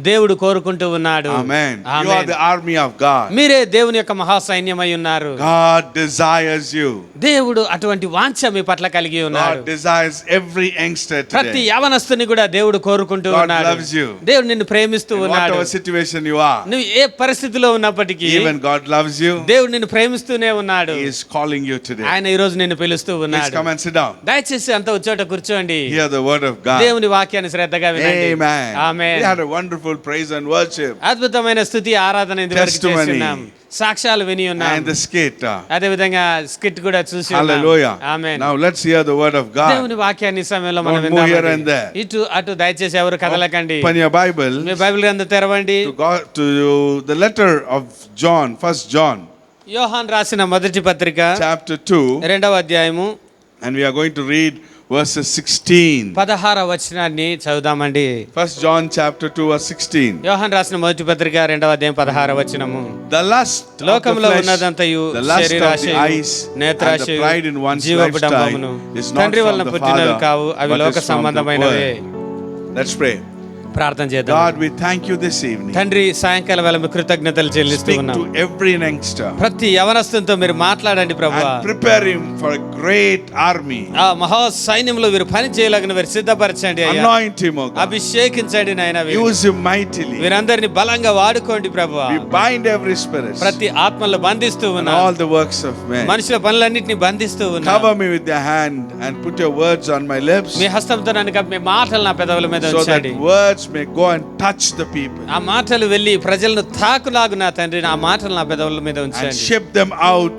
దేవుడు కోరుకుంటూ ఉన్నాడు. Amen. You are the army of God. మీరే దేవుని యొక్క మహా సైన్యమై ఉన్నారు. God desires you. దేవుడు అటువంటి వాంఛ మీ పట్ల కలిగి ఉన్నాడు. God desires every youngster ప్రతి today. యవనస్తుని కూడా దేవుడు కోరుకుంటూ God ఉన్నాడు. loves you. దేవుడు నిన్ను ప్రేమిస్తూ In ఉన్నాడు. whatever situation you are, నువ్వు ఏ పరిస్థితిలో ఉన్నప్పటికీ even God loves you. దేవుడు నిన్ను ప్రేమిస్తూనే ఉన్నాడు. He is calling you today. ఆయన ఈ రోజు నిన్ను పిలుస్తూ Please ఉన్నాడు. come and sit down. దయచేసి అంత ఉచ్చోట కూర్చోండి. Hear the word of God. దేవుని వాక్యాన్ని శ్రద్ధగా వినండి. Amen. Amen. We had a wonderful praise and worship. అద్భుతమైన స్తుతి ఆరాధన ఇంతవరకు Testimony. చేస్తున్నాం. సాక్ష్యాలు విని ఉన్నాం. And the skit. అదే విధంగా స్కిట్ కూడా చూసి ఉన్నాం. Hallelujah. Amen. Now let's hear the word of God. దేవుని వాక్యాన్ని ఈ సమయంలో మనం Don't move here and విందాం. there. ఇటు అటు దయచేసి ఎవరు కదలకండి. Open your Bible me Bible గ్రంథం తెరవండి. to the letter of John, 1 John. యోహాన్ రాసిన మొదటి పత్రిక chapter 2. రెండవ అధ్యాయము. And we are going to read verses 16. 16వ వచనాన్ని చదువుదామండి. 1 John chapter 2 verse 16. యోహాన్ రాసిన మొదటి పత్రిక రెండవ అధ్యాయం 16వ వచనము. The lust లోకములో of the ఉన్నదంతయు flesh, the lust of the శరీరాశయు, eyes, and the నేత్రాశయు, pride in one's జీవపు డంబమును lifestyle is not తండ్రి వలన from the పుట్టినవి కావు, Father, అవి but లోక is from the సంబంధమైనవే. world. Let's pray. ప్రార్థన చేద్దాం. God, we thank you this evening. తండ్రి సాయంకాలం వేళ మీ కృతజ్ఞతలు చెల్లిస్తూ Speak ఉన్నాం. to every youngster ప్రతి యవనస్తునితో మీరు మాట్లాడండి ప్రభువా. and prepare him for a great army. ఆ మహా సైన్యంలో వీరు పని చేయలాగిన వీరు సిద్ధపరచండి అయ్యా. Anoint him, O God. అభిషేకించండి నాయనా. Use him mightily. వీరందరిని బలంగా వాడుకోండి ప్రభువా. We bind every spirit ప్రతి ఆత్మలను బంధిస్తూ and ఉన్నాం. all the works of men. మనుషుల పనులన్నిటిని బంధిస్తూ ఉన్నాం. Cover me with your hand and put your words on my lips, మీ హస్తంతో నన్ను కప్పి మీ మాటలు నా పెదవుల మీద so that ఉంచండి. words may go and touch the people ఆ మాటలు వెళ్ళి ప్రజలను తాకులాగు నా తండ్రి ఆ మాటలు నా పెదవుల మీద and ఉంచండి. shape them out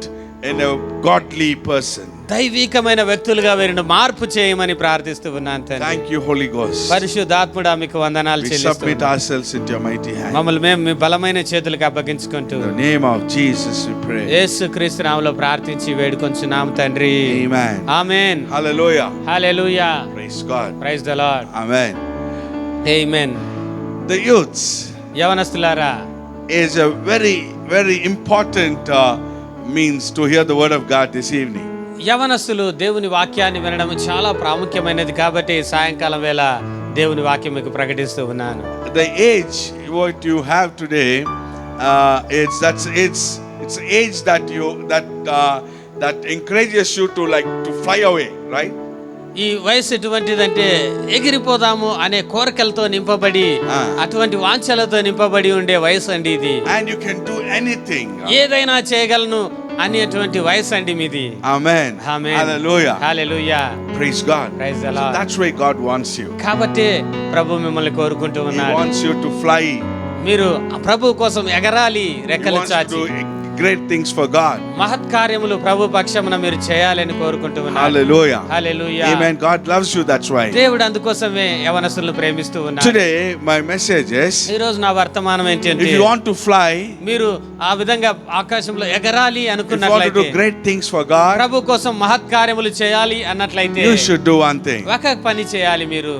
in a godly person. దైవికమైన వ్యక్తులుగా వీరిని మార్పు చేయమని ప్రార్థిస్తూ ఉన్నాను తండ్రి. Thank you, Holy Ghost. పరిశుద్ధాత్ముడా మీకు వందనాలు We చెల్లిస్తూ submit ourselves into your mighty hand. మమ్మల్ని మేము మీ బలమైన చేతులకు అప్పగించుకుంటూ In the name of Jesus we pray. యేసుక్రీస్తు నామములో ప్రార్థించి వేడుకొంచున్నాం తండ్రి. Amen. ఆమేన్. Hallelujah. హల్లెలూయా. Praise God. Praise the lord. Amen. ఆమేన్. The youths యవనస్తులారా, is a very, very important means to hear the word of God this evening. యవనస్తులు దేవుని వాక్యాన్ని వినడం చాలా ప్రాముఖ్యమైనది కాబట్టి సాయంకాలం వేళ దేవుని వాక్యం మీకు ప్రకటిస్తూ ఉన్నాను. The age what you have today, it's age that encourages you to fly away, right? ఈ వయసు ఎటువంటిదంటే ఎగిరిపోదాము అనే కోరికలతో నింపబడి అటువంటి వాంఛలతో నింపబడి ఉండే వయసు అండి ఇది. And you can do anything. ఏదైనా చేయగలను అనేటువంటి వయసు అండి మీది. Amen. Amen. Hallelujah. Hallelujah. Praise God. Praise the Lord. So that's why God wants you. కాబట్టి ప్రభు మిమ్మల్ని కోరుకుంటూ He ఉన్నాడు. wants you to fly. మీరు ప్రభు కోసం ఎగరాలి, He రెక్కలు wants to చాచి do great things for God. మహత్కార్యములు ప్రభు పక్షమున మీరు చేయాలని కోరుకుంటూ ఉన్నారు. Hallelujah. Hallelujah. Amen. God loves you, that's why. దేవుడు అందుకోసమే యవనస్తులను ప్రేమిస్తూ ఉన్నారు. Today my message is, ఈ రోజు నా వర్తమానం ఏంటంటే, if you want to fly, మీరు ఆ విధంగా ఆకాశంలో ఎగరాలి if you want to అనుకున్నట్లయితే, do great things for God, ప్రభు కోసం మహత్కార్యములు చేయాలి అన్నట్లయితే you should do one thing. ఒక పని చేయాలి. మీరు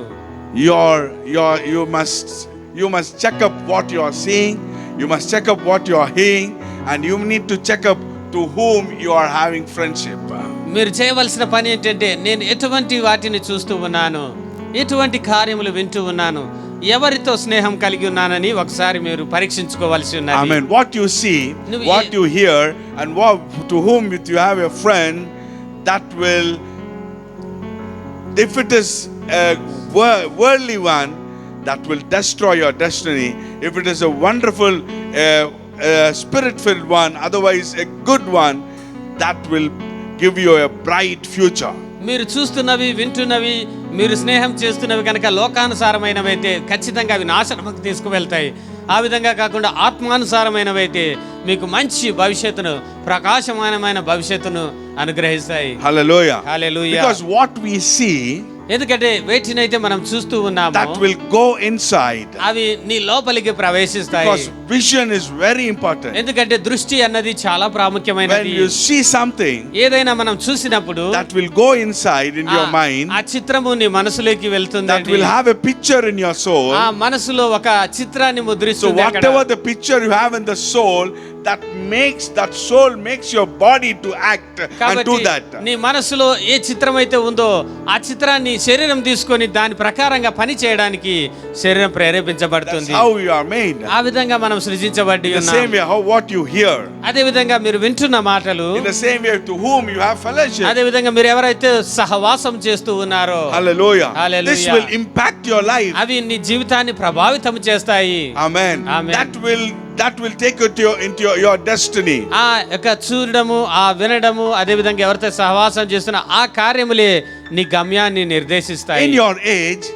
you must check up what you are seeing, you must check up what you are hearing, and you need to check up to whom you are having friendship. మీరు చేయవలసిన పని ఏంటంటే, నేను ఎటువంటి వాటిని చూస్తూ ఉన్నాను, ఎటువంటి కార్యములు వింటూ ఉన్నాను, ఎవరితో స్నేహం కలిగి ఉన్నానని ఒకసారి మీరు పరీక్షించుకోవాల్సి ఉన్నది. Amen. What you see, what you hear, and to whom you have a friend, that will, if it is a worldly one, that will destroy your destiny. If it is a wonderful spirit-filled one, otherwise a good one, that will give you a bright future. మీరు చూస్తున్నవి, వింటున్నవి, మీరు స్నేహం చేస్తున్నవి కనుక లోకానుసారమైనవైతే ఖచ్చితంగా అవి నాశనముకు తీసుకువెళ్తాయి. ఆ విధంగా కాకుండా ఆత్మానుసారమైనవైతే మీకు మంచి భవిష్యత్తును, ప్రకాశమానమైన భవిష్యత్తును అనుగ్రహిస్తాయి. Hallelujah. Hallelujah. Because what we see, ఎందుకంటే వేటినైతే మనం చూస్తూ ఉన్నాము, that will go inside. అవి నీ లోపలికి ప్రవేశిస్తాయి. Because vision is very important. ఎందుకంటే దృష్టి అన్నది చాలా ప్రాముఖ్యమైనది. When you see something, ఏదైనా మనం చూసినప్పుడు that will go inside in your mind. ఆ చిత్రము నీ మనసులోకి వెళ్తుంది. That will have a picture in your soul. ఆ మనసులో ఒక చిత్రాన్ని So ముద్రిస్తుంది. whatever the picture you have in the soul, that soul makes your body to act and do that. నీ మనసులో ఏ చిత్రం అయితే ఉందో ఆ చిత్రాన్ని శరీరం తీసుకొని దాని ప్రకారంగా పని చేయడానికి శరీరం ప్రేరేపించబడుతుంది. That's how you are made. ఆ విధంగా మనం సృజించబడి In the same way, what you hear. అదే విధంగా మీరు వింటున్న మాటలు, In the same way, to whom you have fellowship. అదే విధంగా మీరు ఎవరైతే సహవాసం చేస్తూ ఉన్నారో, Hallelujah. Hallelujah. This will impact your life. అవి నీ జీవితాన్ని ప్రభావితం చేస్తాయి. Amen. Amen. That will take you into your destiny. ఆ యొక్క చూడడము, ఆ వినడము, అదే విధంగా ఎవరితో సహవాసం చేస్తున్న ఆ కార్యములే నీ గమ్యాన్ని నిర్దేశిస్తాయి. In your age,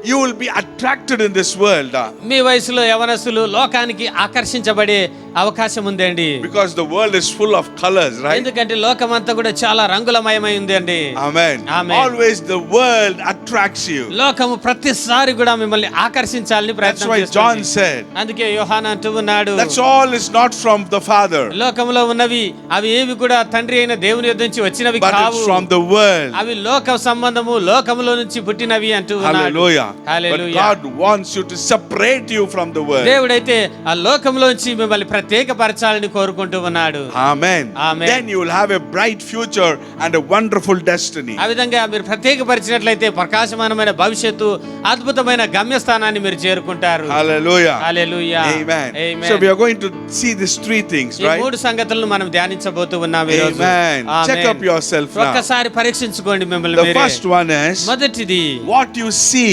you will be attracted in this world. మీ వయసులో యవనస్తులు లోకానికి ఆకర్షించబడే అవకాశం ఉందండి. Because the world is full of colors, right? ఎందుకంటే లోకమంతా కూడా చాలా రంగులమయమై ఉందండి. Amen. Amen. Always the world attracts you. లోకము ప్రతిసారి కూడా మిమ్మల్ని ఆకర్షించాలని That's ప్రయత్నం why చేస్తుంది. John said, అందుకే యోహాను అంటూ ఉన్నాడు, that's all is not from the Father, లోకములో ఉన్నవి అవి ఏవి కూడా తండ్రి అయిన దేవుని యొద్ద నుంచి వచ్చినవి but కావు, it's from the world. అవి లోక సంబంధము, లోకములో నుంచి పుట్టినవి అంటూ ఉన్నాడు. Hallelujah. But hallelujah. God wants you to separate you from the world. దేవుడైతే ఆ లోకంలోంచి మిమ్మల్ని ప్రత్యేకపరచాలని కోరుకుంటూ ఉన్నాడు. Amen. Amen. Then you will have a bright future and a wonderful destiny. ఆ విధంగా మీరు ప్రత్యేకపరిచినట్లయితే ప్రకాశమానమైన భవిష్యత్తు, అద్భుతమైన గమ్యస్థానాన్ని మీరు చేరుకుంటారు. Hallelujah. Hallelujah. Amen. Amen. So we are going to see these three things, ఈ right? మూడు సంగతులను మనం ధ్యానించబోతూ ఉన్నాం ఈ రోజు. Amen. Amen. Check up yourself now. ఒక్కసారి పరీక్షించుకోండి మిమ్మల్ని The మీరే. first one is, మొదటిది, what you see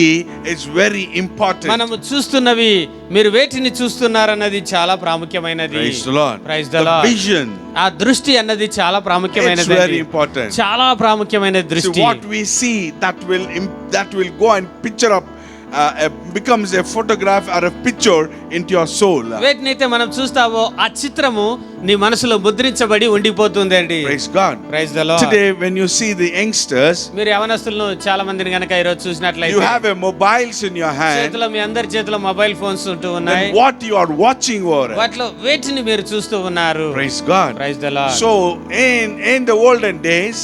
is very important. మనము చూస్తున్నవి, మీరు వేటిని చూస్తున్నారన్నది చాలా ప్రాముఖ్యమైనది. Praise the Lord. Praise the The Lord. vision. ఆ దృష్టి అన్నది చాలా It's ప్రాముఖ్యమైనది. very important. చాలా ప్రాముఖ్యమైన So దృష్టి. what we see, that will go and picture up, becomes a photograph or a picture into your soul. వేటినైతే మనం చూస్తావో ఆ చిత్రము నీ మనసులో ముద్రించబడి ఉండిపోతుందండి. Praise God. Praise the Lord. Today when you see the youngsters, మీరు యవనస్తులను చాలా మందిని గనక ఈ రోజు you చూసినట్లయితే have a mobiles in your hand. చేతిలో, మీ అందరి చేతిలో మొబైల్ ఫోన్స్ ఉంటూ ఉన్నాయి. Then what you are watching over it. వాటిలో వేటిని మీరు చూస్తూ ఉన్నారు. Praise God. Praise the Lord. So in the olden days,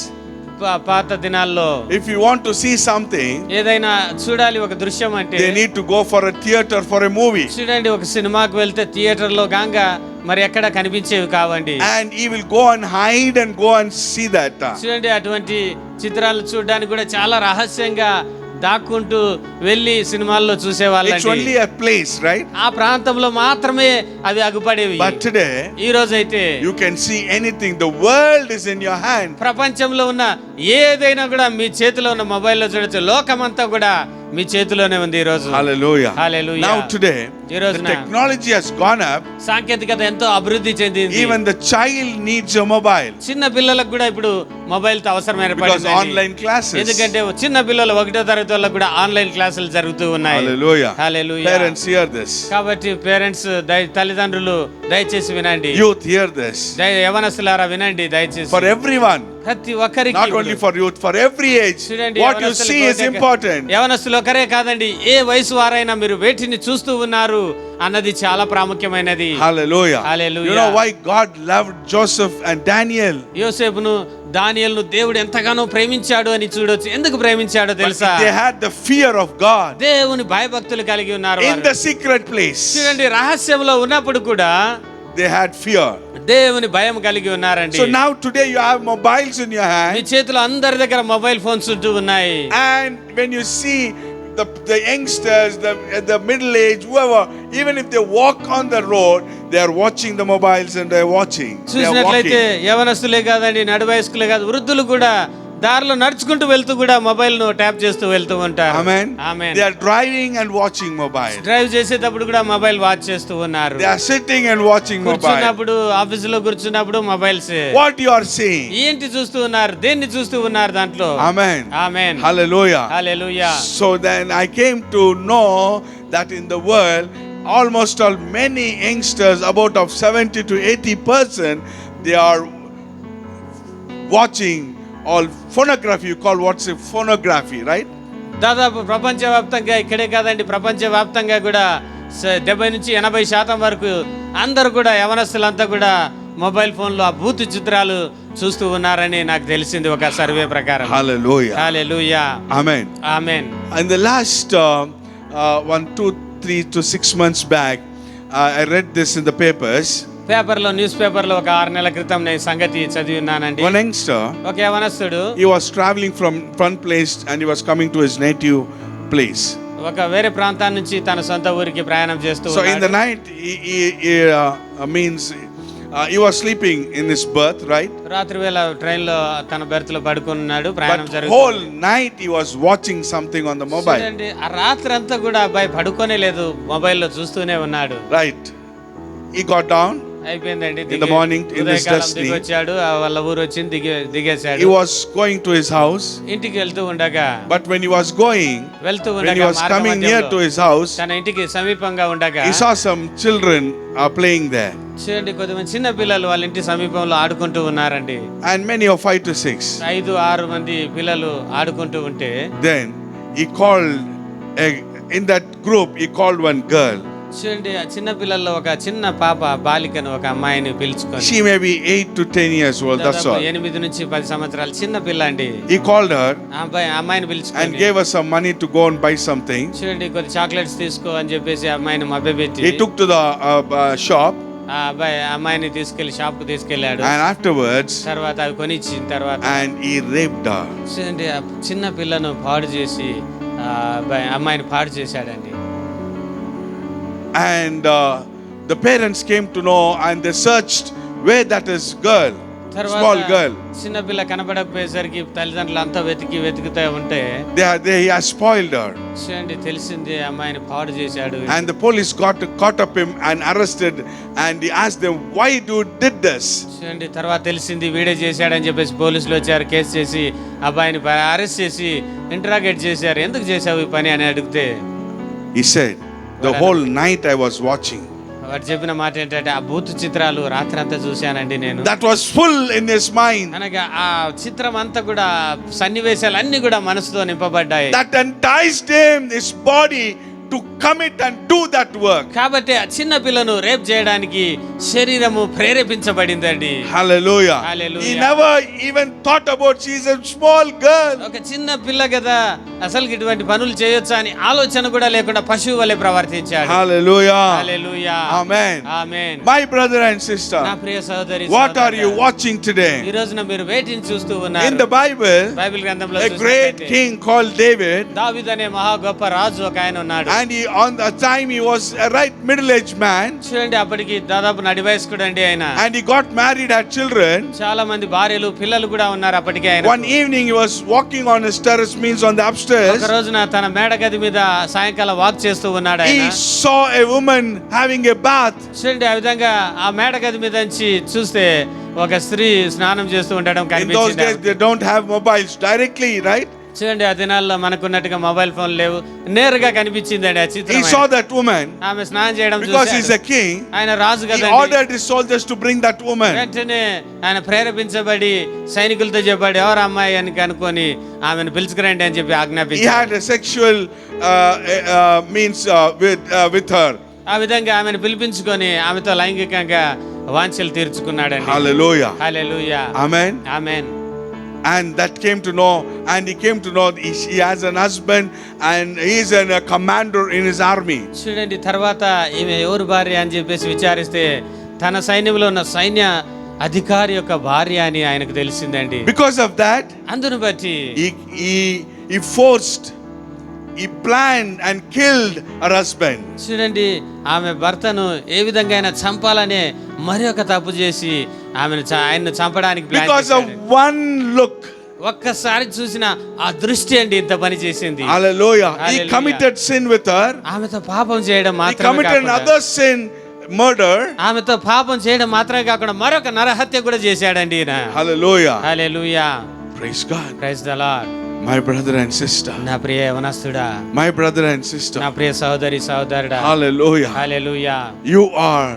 పాత దినాల్లో if you want to see something, ఏదైనా చూడాలి ఒక దృశ్యం అంటే they need to go for a theater for a movie. చూడండి, ఒక సినిమాకి వెళ్తే థియేటర్ లో గాంగా మరి ఎక్కడ కనిపించేవి కావండి. And he will go and hide and go and see that. చూడండి, అటువంటి చిత్రాలు చూడడానికి కూడా చాలా రహస్యంగా దాక్కుంటూ వెళ్ళి సినిమాల్లో It's చూసేవాళ్ళండి. only a place, right? ఆ ప్రాంతంలో మాత్రమే అవి అగుపడేవి. But today, ఈ రోజైతే you can see anything. The world is in your hand. ప్రపంచంలో ఉన్న ఏదైనా కూడా మీ చేతిలో ఉన్న మొబైల్లో చూడొచ్చు. లోకమంతా కూడా మీ చేతిలోనే ఉంది ఈ రోజు. Hallelujah. Hallelujah. Now today, ఈ రోజున the technology has gone up. సాంకేతికత ఎంతో అభివృద్ధి చెందింది. Even the child needs a mobile. చిన్న పిల్లలకు కూడా ఇప్పుడు మొబైల్ తో అవసరం Because online classes. ఎందుకంటే చిన్న పిల్లలు 1వ తరగతి వాళ్ళకు కూడా ఆన్లైన్ క్లాసులు జరుగుతూ ఉన్నాయి. Hallelujah. Hallelujah. Parents hear this. కాబట్టి పేరెంట్స్ తల్లిదండ్రులు దయచేసి వినండి. Youth hear this. యవనస్తులారా వినండి దయచేసి. For everyone. ప్రతి ఒక్కరికి, Not only for youth, for every age. చూడండి, What you see is important. యవనస్తులు ఒకరే కాదండి, ఏ వయసు వారైనా మీరు వేటిని చూస్తూ ఉన్నారు అన్నది చాలా ప్రాముఖ్యమైనది. Hallelujah. Hallelujah. You know why God loved Joseph and Daniel? యోసేపును, దానియేలును దేవుడు ఎంతగానో ప్రేమించాడు అని చూడొచ్చు. ఎందుకు ప్రేమించాడో తెలుసా? But they had the fear of God. దేవుని భయభక్తులు కలిగి ఉన్నారు. In the secret place, చూడండి, రహస్యంలో ఉన్నప్పుడు కూడా they had fear. దేవుని భయం కలిగి ఉన్నారండి. So now today you have mobiles in your me hand, చేతిలో అందరి దగ్గర మొబైల్ ఫోన్స్ ఉంటూ ఉన్నాయి. and when you see the youngsters, the middle age, whoever, even if they walk on the road, they are watching the mobiles and they are watching. They are చూసినట్లయితే walking. యవనస్తులే కాదండి, నడు వయస్కులే కాదు, వృద్ధులు కూడా దారిలో నడుచుకుంటూ వెళ్తూ కూడా మొబైల్ ను ట్యాప్ చేస్తూ వెళ్తూ ఉంటారు. Amen. Amen. They are driving and watching mobile. Drive చేసేటప్పుడు కూడా మొబైల్ వాచ్ చేస్తూ ఉన్నారు. They are sitting and watching mobile. కూర్చున్నప్పుడు ఆఫీసులో కూర్చున్నప్పుడు mobiles. What you are seeing? ఏంటి చూస్తూ ఉన్నారు? దేన్ని చూస్తూ ఉన్నారు దాంట్లో? Amen. ఆమేన్. Hallelujah. Hallelujah. So then I came to know that in the world almost all many youngsters, about of 70 to 80%, they are watching all phonography. You call what's a phonography, right? దాదాపు ప్రపంచవ్యాప్తంగా ఇక్కడే కాదండి, ప్రపంచవ్యాప్తంగా కూడా 70 నుంచి 80% వరకు అందరూ కూడా యవనస్తులంతా కూడా మొబైల్ ఫోన్లో ఆ బూత్ చిత్రాలు చూస్తూ ఉన్నారని నాకు తెలిసింది ఒక సర్వే ప్రకారం. Hallelujah. Hallelujah. Amen. Amen. In the last 1, 2, 3 to 6 months back, I read this in the papers. పేపర్లో న్యూస్ పేపర్లో ఒక 6 నెలల క్రితం నేను సంగతి చదివి ఉన్నానండి. One youngster, ఒక యవనస్తుడు he was traveling from one place and he was coming to his native place. ఒక వేరే ప్రాంతం నుంచి తన సొంత ఊరికి ప్రయాణం చేస్తూ So in the night he was sleeping in his berth, right? రాత్రి వేళ ట్రైన్ లో తన బెర్త్ లో పడుకున్నాడు. ప్రయాణం But జరుగుతుంది. whole night he was watching something on the mobile. చూడండి, ఆ రాత్రి అంతా కూడా అబ్బాయి పడుకోనే లేదు, మొబైల్లో చూస్తూనే ఉన్నాడు. Right. He got down. అయిపోయిందండి. In the morning, in his destiny, దిగొచ్చాడు, వాళ్ళ ఊరు వచ్చింది, దిగేశాడు. he was going to his house. ఇంటికి వెళ్తూ ఉండగా, But when he was going, వెళ్తూ when he ఉండగా was coming near to his house, తన ఇంటికి సమీపంగా ఉండగా he saw some children playing there. చూడండి, కొద్దిమంది చిన్న పిల్లలు వాళ్ళ ఇంటి సమీపంలో ఆడుకుంటూ ఉన్నారండి. And many of 5 to 6. 5-6 మంది పిల్లలు ఆడుకుంటూ ఉంటే, Then he called in that group. He called one girl. చూడండి, ఆ చిన్న పిల్లల్లో ఒక చిన్న పాప బాలికను, ఒక అమ్మాయిని పిలుచుకొని, She may be 8 to 10 years old. That's all. 8 నుంచి 10 సంవత్సరాల చిన్న పిల్ల అండి. He called her అమ్మాయిని and పిలుచుకొని gave her some money to go and buy something. చూడండి, కొద్ది చాక్లెట్స్ తీసుకో అని చెప్పేసి అమ్మాయిని మభ్యపెట్టి, He took to the shop. ఆ అమ్మాయిని తీసుకెళ్లి షాప్ కు తీసుకెళ్లాడు. And afterwards, తర్వాత అవి కొనిచ్చిన తర్వాత and he raped her. చూడండి, ఆ చిన్న పిల్లను పాడు చేసి అమ్మాయిని పాడు చేశాడండి. And the parents came to know and they searched where that is girl, small girl. చిన్న పిల్ల కనపడకపోయేసరికి తల్లిదండ్రులు అంతా వెతుకుతూ ఉంటే, he has spoiled her. చూడండి, తెలిసింది అమ్మాయిని పాడు చేశాడు. And the police caught up him and arrested, and he asked them, why you did this? చూడండి, తర్వాత తెలిసింది వీడే చేశాడని చెప్పేసి పోలీసులు వచ్చారు, కేసు చేసి అబ్బాయిని అరెస్ట్ చేసి ఇంటరాగేట్ చేశారు. ఎందుకు చేశావు ఈ పని అని అడిగితే, He said, the whole night I was watching. వాడు చెప్పిన మాట ఏంటంటే, ఆ బూత్ చిత్రాలు రాత్రి అంతా చూశానండి నేను. That was full in his mind. అనగా ఆ చిత్రం అంతా కూడా, సన్నివేశాలు అన్ని కూడా మనసుతో నింపబడ్డాయి. That enticed him, his body, to commit and do that work. కాబట్టి ఆ చిన్న పిల్లను రేప్ చేయడానికి శరీరము ప్రేరేపించబడిందండి. Hallelujah. Hallelujah. He never even thought about she is a small girl. ఒక చిన్న పిల్ల కదా, అసలు ఇటువంటి పనులు చేయొచ్చా అని ఆలోచన కూడా లేకుండా పశువు వలె ప్రవర్తించాడు. Hallelujah. Hallelujah. Amen. Amen. My brother and sister, నా ప్రియ సహోదరి, what are you watching today? ఈ రోజున మీరు వేటిని చూస్తూ ఉన్నారు? In the Bible, బైబిల్ గ్రంథంలో a great king called David, దావీదు అనే మహా గొప్ప రాజు ఒక ఆయన ఉన్నాడు. and on the time he was a right middle-aged man. చూడండి, అప్పటికి దాదాపు నడి వయస్కుడు అండి ఆయన. And he got married, had children. చాలా మంది భార్యలు పిల్లలు కూడా ఉన్నారు అప్పటికే ఆయన. One evening he was walking on his terrace, means on the upstairs. ఒక రోజున తన మేడ గది మీద సాయంకాలం వాక్ చేస్తూ ఉన్నాడు ఆయన. He saw a woman having a bath. చూడండి, ఆ విధంగా ఆ మేడ గది మీద నుంచి చూస్తే ఒక స్త్రీ స్నానం చేస్తూ ఉండడం In those days కనిపించింది. they don't have mobiles directly, right? చూడండి, ఆ దినాల్లో మనకున్నట్టుగా మొబైల్ ఫోన్ లేవు, నేరుగా కనిపించిందండి ఆ చిత్రం. He saw that woman. ఆమె స్నానం చేయడం Because చూశాడు. he's a king, ఆయన రాజు he కదండి. ordered his soldiers to bring that woman. వెంటనే ఆయన ప్రేరేపించబడి సైనికులతో చెప్పాడు, ఎవరు అమ్మాయి అని కనుక్కొని ఆమెను పిలుచుకురండి అని చెప్పి He ఆజ్ఞాపించాడు. had a sexual with her. ఆ విధంగా ఆమెను పిలిపించుకొని ఆమెతో లైంగికంగా వాంఛలు తీర్చుకున్నాడండి. Hallelujah. Hallelujah. Amen. Amen. And that came to know, and he came to know he has an husband and he is a commander in his army. చూడండి, తర్వాత ఈమె ఎవరు భార్య అని చెప్పేసి విచారిస్తే తన సైన్యంలో ఉన్న సైన్య అధికారి యొక్క భార్య అని ఆయనకు తెలిసిందండి. Because of that, అందును బట్టి he forced, he planned and killed her husband. చూడండి, ఆమె భర్తను ఏ విధంగా అయినా చంపాలనే మరి ఒక తప్పు చేసి ఆయన్ను చంపడానికి ప్లాన్ Because of చేశాడు. one look, ఒక్కసారి చూసిన ఆ దృష్టి అండి ఇంత పని చేసింది. Hallelujah. He committed sin with her. ఆమెతో పాపం చేయడం He మాత్రమే committed కాకుండా another sin, murder. ఆమెతో పాపం చేయడం మాత్రమే కాకుండా మరొక నరహత్య కూడా చేశాడండి ఈయన. Hallelujah. హల్లెలూయా. Praise God. Praise the lord. My brother and sister. నా ప్రియ యవనస్తుడా, My brother and sister. నా ప్రియ సహోదరి సహోదరుడా, Hallelujah. Hallelujah. You are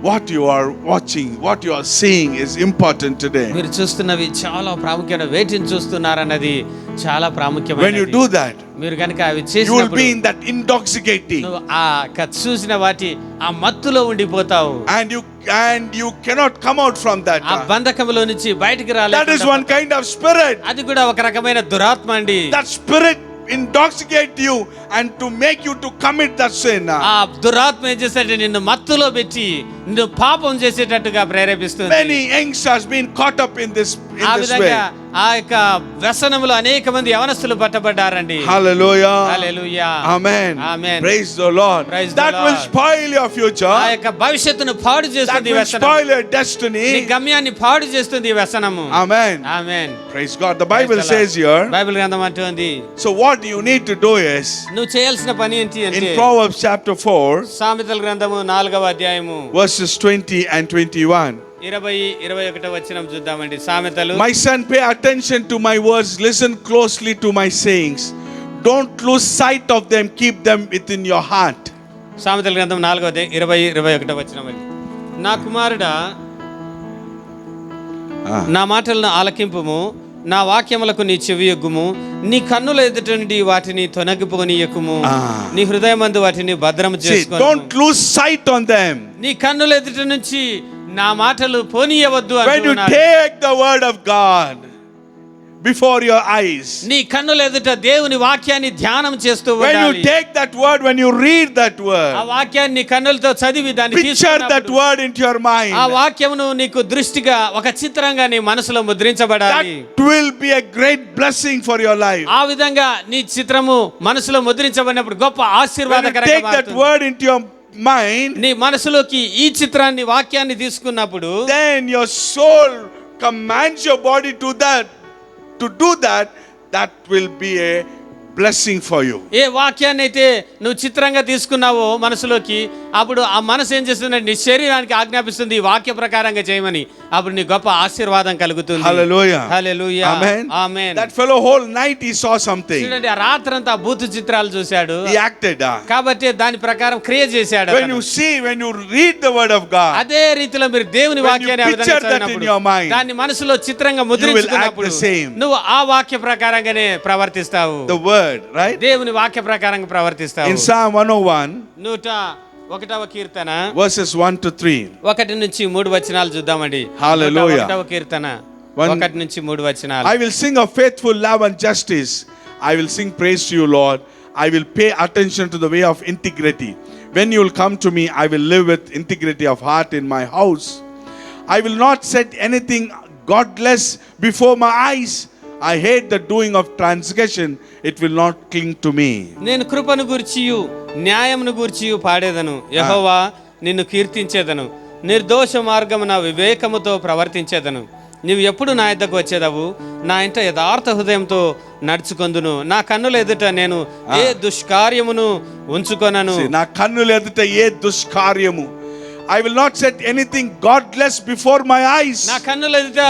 what you are watching, what you are seeing is important today. మీరు చూస్తున్నవి చాలా ప్రాముఖ్యమైన, వేటిని చూస్తున్నారన్నది చాలా ప్రాముఖ్యమైనది. When you do that, మీరు కనుక అవి you will చేసినప్పుడు be in that intoxicating. నువ్వు ఆ చూసిన వాటి ఆ మత్తులో ఉండిపోతావు. And you cannot come out from that. ఆ బంధకములో నుంచి బయటికి రాలేవు. That is one kind of spirit. అది కూడా ఒక రకమైన దురాత్మ అండి. That spirit intoxicate you and to make you to commit that sin. ఆ దురాత్మ ఏం చేస్తాడంటే నిన్ను మత్తులో పెట్టి నిన్ను పాపం చేసేటట్టుగా ప్రేరేపిస్తుంది. Many youngsters been caught up in this way. ఆ యొక్క వ్యసనములో అనేక మంది యవనస్తులు పట్టబడ్డారండి. Hallelujah. Hallelujah. Amen. Amen. Praise the Lord. Praise the That Lord. will spoil your future. ఆ యొక్క భవిష్యత్తును పాడు That చేస్తుంది will వ్యసనం. spoil your destiny. నీ గమ్యాన్ని పాడు చేస్తుంది వ్యసనము. Amen. Amen. Praise God. The Bible says here. Bible గ్రంథం అంటుంది. So what you need to do is, నువ్వు చేయాల్సిన పని ఏంటి అంటే, in Proverbs chapter 4, సామెతల గ్రంథము 4వ అధ్యాయము verses 20 and 21. 20-21 వచనం చూద్దామండి. సామెతలు. My son, pay attention to my words, listen closely to my sayings. Don't lose sight of them, keep them within your heart. సామెతల గ్రంథం 4వ అధ్యాయం 20-21 వచనం అండి. నా కుమారుడా, నా మాటలను ఆలకింపుము, నా వాక్యములకు నీ చెవియొగ్గుము, నీ కన్నుల ఎదుట నుండి వాటిని తొలగిపోనీయకుము, నీ హృదయమందు వాటిని భద్రము చేసుకో. Don't lose sight on them. నీ కన్నుల ఎదుట నుంచి నా మాటలు పోనీయవద్దు When you అంటున్నాడు. take the word of God before your eyes, నీ కన్నుల ఎదుట దేవుని వాక్యాన్ని ధ్యానం చేస్తూ when you ఉండాలి. take that word, when you read that ఆ word, వాక్యాన్ని నీ కన్నులతో చదివి దాన్ని picture that తీసుకున్నప్పుడు word into your mind. ఆ వాక్యమును నీకు దృష్టిగా ఒక చిత్రంగా నీ మనసులో ముద్రించబడాలి. That will be a great blessing for your life. ఆ విధంగా నీ చిత్రము మనసులో ముద్రించబడినప్పుడు గొప్ప When you ఆశీర్వాదకరంగా take that మారుతుంది. word into your mind, నీ మనసులోకి ఈ చిత్రాన్ని వాక్యాన్ని తీసుకున్నప్పుడు then your soul commands your body to do that. That will be a blessing for you. ఏ వాక్యాన్ని అయితే నువ్వు చిత్రంగా తీసుకున్నావో మనసులోకి, అప్పుడు ఆ మనసు ఏం చేస్తుందంటే నీ శరీరానికి ఆజ్ఞాపిస్తుంది ఈ వాక్య ప్రకారంగా చేయమని. అప్పుడు నీ గొప్ప ఆశీర్వాదం కలుగుతుంది. Hallelujah. Hallelujah. Amen. Amen. That fellow whole night he saw something. చూడండి, ఆ రాత్రంతా భూత చిత్రాలు చూశాడు. He acted. కాబట్టి దాని ప్రకారం క్రియ చేశాడు. When you see, when you read the word of God, అదే రీతిలో మీరు దేవుని when you వాక్యాన్ని ఆ విధంగా picture that in చదివినప్పుడు, your mind, దాన్ని మనసులో చిత్రంగా you will act ముద్రించుకున్నప్పుడు the same. నువ్వు ఆ వాక్య ప్రకారంగానే ప్రవర్తిస్తావు. The word, right? దేవుని వాక్య ప్రకారంగా ప్రవర్తిస్తావు. In Psalm 101, 101వ Keerthana verses 1 to 3. 1 నుంచి 3 వచనాలు చూద్దామండి. Hallelujah. 1వ కీర్తన 1 నుంచి 3 వచనాలు. I will sing of faithful love and justice. I will sing praise to you, Lord. I will pay attention to the way of integrity. When you will come to me, I will live with integrity of heart in my house. I will not set anything godless before my eyes. I hate the doing of transgression. It will not cling to me. నేను కృపను గూర్చియు న్యాయమును గూర్చియు పాడేదను. యెహోవా, నిన్ను కీర్తించేదను. నిర్దోష మార్గమున వివేకముతో ప్రవర్తించేదను. నీవు ఎప్పుడు నా యొద్దకు వచ్చేదవు? నా ఇంట యథార్థ హృదయంతో నడుచుకొందును. నా కన్నుల ఎదుట నేను ఏ దుష్కార్యమును ఉంచుకొనను. నా కన్నుల ఎదుట ఏ దుష్కార్యము. I will not set anything godless before my eyes. నా కన్నుల ఎదుట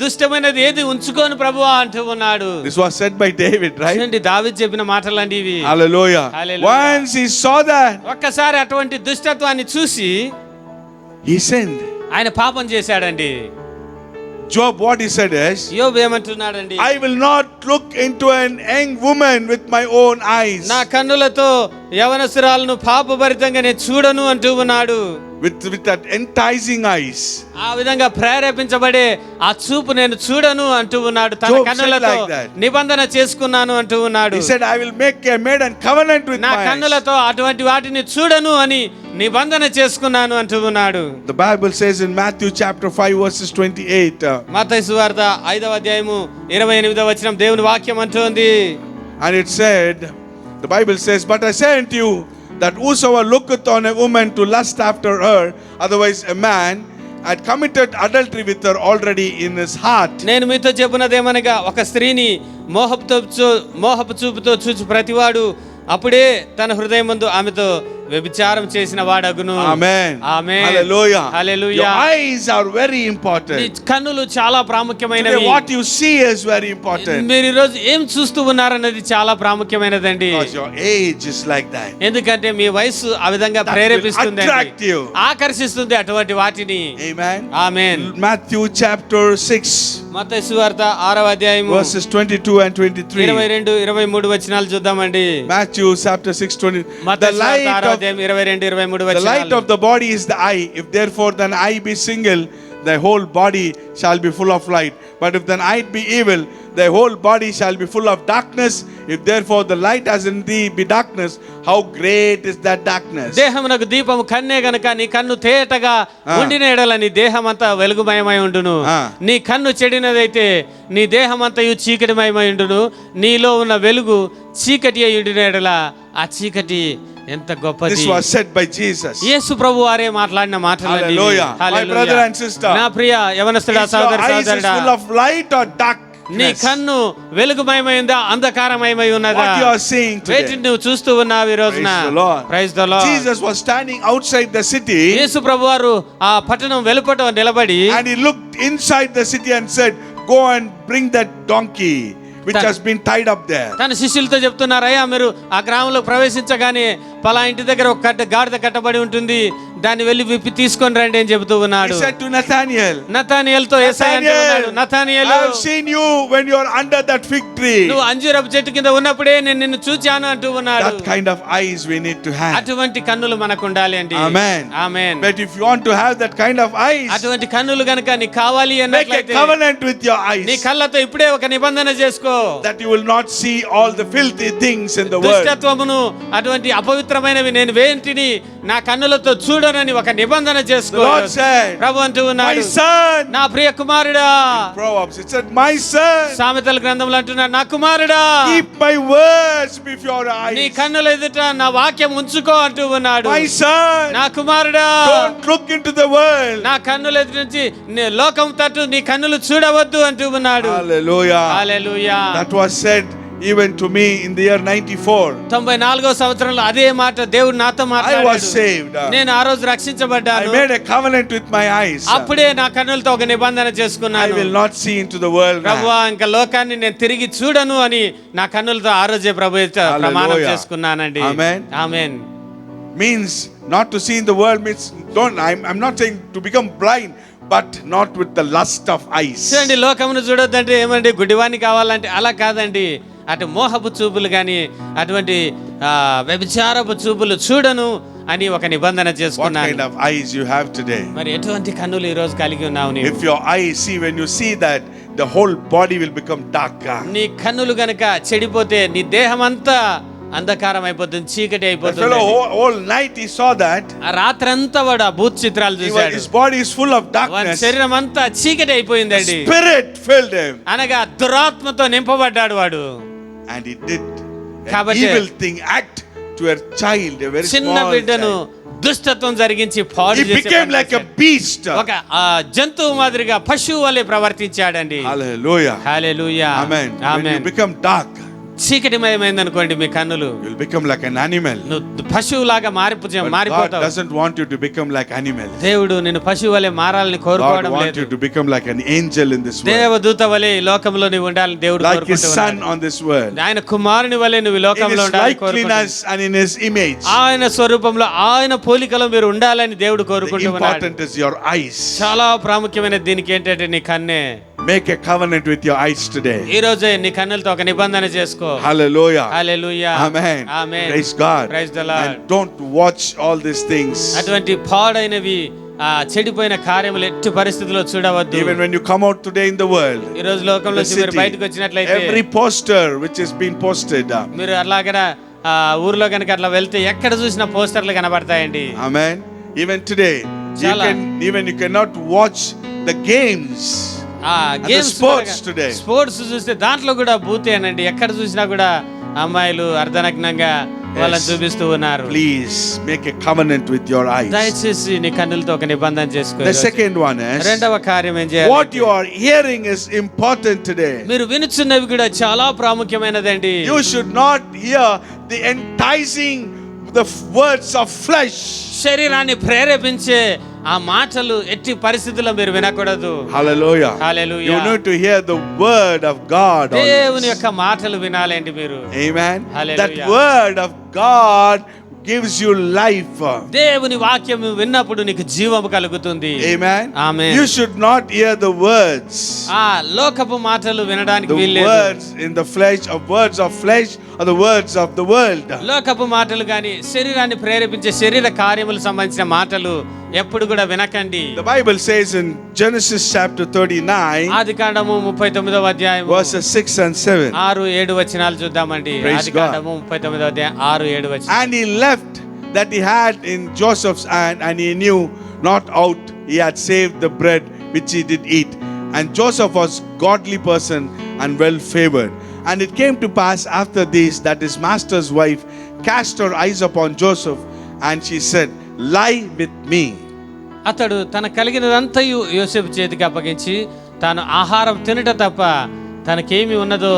దుష్టమైనది ఏది ఉంచుకోను ప్రభువా అంటూ ఉన్నాడు. This was said by David, right? దావీదు చెప్పిన మాటలండి ఇవి. Hallelujah. Once he saw that, ఒక్కసారి అటువంటి దుష్టత్వాన్ని చూసి he sinned. ఆయన పాపం చేశాడండి. Job, what he said is, యోబు ఏమంటున్నాడండి? I will not look into an young woman with my own eyes. నా కన్నులతో యవనసురాలను పాపభరితంగా నేను చూడను అంటూ ఉన్నాడు. With that enticing eyes. ఆ విధంగా ప్రేరేపించబడే ఆ చూపు నేను చూడను అంటూ ఉన్నాడు. తన కన్నులతో నిబంధన చేసుకున్నాను అంటూ ఉన్నాడు. He said, I will make a maiden covenant with నా my eyes. కన్నులతో అటువంటి వాటిని చూడను అని నిబంధన చేసుకున్నాను అంటూ ఉన్నాడు. The Bible says in Matthew chapter 5 verses 28. మత్తయి సువార్త 5వ అధ్యాయము 28వ వచనం దేవుని వాక్యం అంటోంది. And it said, the Bible says, but I say unto you that whosoever looketh on a woman to lust after her, otherwise a man, had committed adultery with her already in his heart. నేను మీతో చెప్పున్నదేమనగా ఒక స్త్రీని మోహపు చూపుతో చూచి ప్రతివాడు అప్పుడే తన హృదయమందు ఆమెతో వ్యభిచారం చేసిన వాడగును. Amen. ఆమేన్. Hallelujah. Hallelujah. Your eyes are very important. నీ కన్నులు చాలా ప్రాముఖ్యమైనవి. Today what you see is very important. మీరు ఈ రోజు ఏం చూస్తూ ఉన్నారన్నది చాలా ప్రాముఖ్యమైనదండి. Because your age is like that. ఎందుకంటే మీ వయసు ఆ విధంగా ప్రేరేపిస్తుంది, ఆకర్షిస్తుంది అటువంటి వాటిని. Amen. ఆమేన్. Matthew chapter 6 మత్తయి సువార్త 6వ అధ్యాయము verses 22 and 23. 22 23 వచనాలు చూద్దామండి. Matthew chapter 6:20. మత్తయి సువార్త 6వ అధ్యాయం 22 23 వచనాలు. The light of the body is the eye. If therefore thine eye be single, thy whole body shall be full of light. But if thine eye be evil, thy whole body shall be full of darkness. If therefore the light as in thee be darkness, how great is that darkness? దేహమునకు దీపము కన్నే గనుక నీ కన్ను తేటగా ఉండిన ఎడల నీ దేహమంతా వెలుగుమయమై ఉండును. నీ కన్ను చెడినదైతే నీ దేహమంతయు చీకటిమయమై ఉండును. నీలో ఉన్న వెలుగు చీకటి అయి ఉండిన ఎడల ఆ చీకటి ఎంత గొప్పది. This was said by Jesus. యేసు ప్రభు వారే మాట్లాడిన మాటలండి. Hallelujah. My brother and sister, నా ప్రియ యవనస్తుడా సోదర సోదరుడా, full of light or darkness? నీ కన్ను వెలుగుమయమై ఉందా అంధకారమయమై ఉన్నదా? What you are seeing today? వేటిని నువ్వు చూస్తూ ఉన్నావు ఈ రోజున? Praise the lord. Jesus was standing outside the city. యేసు ప్రభువారు ఆ పట్టణం వెలుపట నిలబడి and he looked inside the city and said, go and bring that donkey which has been tied up there. తన శిష్యులతో చెప్తున్నారయ్యా, మీరు ఆ గ్రామంలో ప్రవేశించగానే పలా ఇంటి దగ్గర ఒక గాడిద కట్టబడి ఉంటుంది, దాన్ని వెళ్ళి విప్పి తీసుకొని రండి అని చెబుతూ ఉన్నాడు. He said to Nathaniel, నతానియేలుతో యేసయ్య అంటున్నాడు, Nathanael, I have seen you when you are under that fig tree. నువ్వు అంజూరపు చెట్టు కింద ఉన్నప్పుడే నేను నిన్ను చూచాను అంటూ ఉన్నాడు. That kind of eyes we need to have. అటువంటి కన్నులు మనకు ఉండాలి అండి. Amen. Amen. But if you want to have that kind of eyes, అటువంటి కన్నులు గనుక నీకు కావాలి అన్నట్లయితే make a covenant with your eyes. నీ కళ్ళతో ఇప్పుడే ఒక నిబంధన చేసుకో. That you will not see all the filthy things in the world. దుష్టత్వమును అటువంటి అపవిత్రమైనవి నేను వేంటిని నా కన్నులతో చూడనని ఒక నిబంధన చేసుకో. ప్రభు అంటూ ఉన్నాడు, నా ప్రియ కుమారుడా. Proverbs it said, my son, సామెతల గ్రంథంలో అంటున్నాడు, నా కుమారుడా, keep my words before your eyes. నీ కన్నుల ఎదుట నా వాక్యం ఉంచుకో అంటూ ఉన్నాడు. My son, నా కుమారుడా, don't look into the world. నా కన్నుల ఎదుట నుంచి లోకం తట్టు నీ కన్నులు చూడవద్దు అంటూ ఉన్నాడు. Hallelujah. Hallelujah. That was said even to me in the year 94. 94వ సంవత్సరంలో అదే మాట దేవుడు నాతో మాట్లాడాడు. I was saved. నేను ఆ రోజు రక్షించబడ్డాను. I made a covenant with my eyes. అప్పుడే నా కన్నులతో ఒక నిబంధన చేసుకున్నాను. I will not see into the world. ప్రభువా, ఇంకా లోకాన్ని నేను తిరిగి చూడను అని నా కన్నులతో ఆ రోజే ప్రభువుతో ప్రమాణం చేసుకున్నానండి. ఆమేన్. ఆమేన్. Means not to see in the world means I'm not saying to become blind, but not with the lust of eyes. చూడండి, లోకమును చూడొద్దంటే ఏమండి గుడ్డివాణ్ణి కావాలంటే అలా కాదండి. అటు మోహపు చూపులు కానీ అటువంటి వ్యభిచారపు చూపులు చూడను అని ఒక నిబంధన చేసుకున్నాను. What kind of eyes you have today? మరి ఎటువంటి కన్నులు ఈ రోజు కలిగి ఉన్నావు నీవు? If your eyes see, when you see that, the whole body will become darker. నీ కన్నులు గనుక చెడిపోతే నీ దేహం అంతా అంధకారం అయిపోతుంది, చీకటి అయిపోతుంది. All night he saw that. ఆ రాత్రంతా వాడు ఆ భూత చిత్రాలు చూశాడు. His body is full of darkness. శరీరం అంతా చీకటి అయిపోయిందండి. Spirit filled him. అనగా దురాత్మతో నింపబడ్డాడు వాడు. And he did an evil thing, act to a child, a very చిన్న small బిడ్డను child. దుష్టత్వం జరిగించి పాడు He became like a beast. ఒక జంతువు మాదిరిగా పశువు వలె ప్రవర్తించాడండి. Hallelujah. Hallelujah. Amen. When you become dark, చీకటిమయమైంది అనుకోండి మీ కన్నులు, you'll become like an animal. నువ్వు పశువులాగా మారిపోతావు. God doesn't want you to become like animals. దేవుడు నిన్ను పశువు వలె మారాలని కోరుకోవడం God wants లేదు. you to become like an angel in this world. దేవదూత వలె ఈ లోకంలో నీవు ఉండాలని దేవుడు Like his కోరుకుంటున్నాడు. son on this world. ఆయన కుమారుని వలె నువ్వు ఈ In లోకంలో his ఉండాలని కోరుకుంటున్నాడు. likeness and in his image. ఆయన స్వరూపంలో ఆయన పోలికలో మీరు ఉండాలని దేవుడు The కోరుకుంటున్నాడు. important is your eyes. చాలా ప్రాముఖ్యమైన దీనికి ఏంటంటే నీ కన్నే. Make a covenant with your eyes today. ఈ రోజే నీ కన్నులతో ఒక నిబంధన చేసుకో. Hallelujah. Hallelujah. Amen. Amen. Praise God. Praise the Lord. And don't watch all these things. అటువంటి పాడైనవి చెడిపోయిన కార్యములు ఎట్టి పరిస్థితుల్లో చూడవద్దు. Even when you come out today in the world, ఈ రోజు లోకంలో మీరు బయటకు వచ్చినట్లయితే every poster which has been posted, మీరు అలాగనే ఊర్లో కనుక అట్లా వెళ్తే ఎక్కడ చూసినా పోస్టర్లు కనబడతాయండి. Amen. Even today, you cannot watch the games. Sports చూస్తే దాంట్లో కూడా బూతేనండి. ఎక్కడ చూసినా కూడా అమ్మాయిలు అర్ధనగ్నంగా వాళ్ళని చూపిస్తూ ఉన్నారు. Please make a covenant with your eyes. దయచేసి నీ కన్నులతో ఒక నిబంధన చేసుకో. The second one is, రెండవ కార్యం ఏం చేయాలి? what you are hearing is important today. మీరు వినుచున్నవి కూడా చాలా ప్రాముఖ్యమైనదండి. You should not hear the enticing the words of flesh. శరీరాన్ని ప్రేరేపించే ఆ మాటలు ఎట్టి పరిస్థితుల్లో మీరు వినకూడదు. Hallelujah. Hallelujah. You need to hear the word of God. దేవుని యొక్క మాటలు వినాలండి మీరు. Amen. Hallelujah. That word of God gives you life. దేవుని వాక్యం విన్నప్పుడు నీకు జీవము కలుగుతుంది. Amen. Amen. You should not hear the words. ఆ లోకపు మాటలు వినడానికి The వీల్లేదు. words in the flesh, of words of flesh, or the words of the world. లోకపు మాటలు గాని శరీరాన్ని ప్రేరేపించే శరీర కార్యములకు సంబంధించిన మాటలు ఎప్పుడు కూడా వినకండి. The Bible says in Genesis chapter 39, ఆదికాండము 39వ అధ్యాయం verses 6 and 7. 6-7 వచనాలు చూద్దామండి. Praise ఆదికాండము 39వ అధ్యాయం 6-7 వచనాలు. And he left that he had in Joseph's hand, and he knew not out he had saved the bread which he did eat. And Joseph was godly person and well favored. And it came to pass after this that his master's wife cast her eyes upon Joseph, and she said, lie with me. అతడు తన కలిగినదంతయు యోసేపు చేతికి అప్పగించి తాను ఆహారం తినట తప్ప తనకేమి ఉన్నదో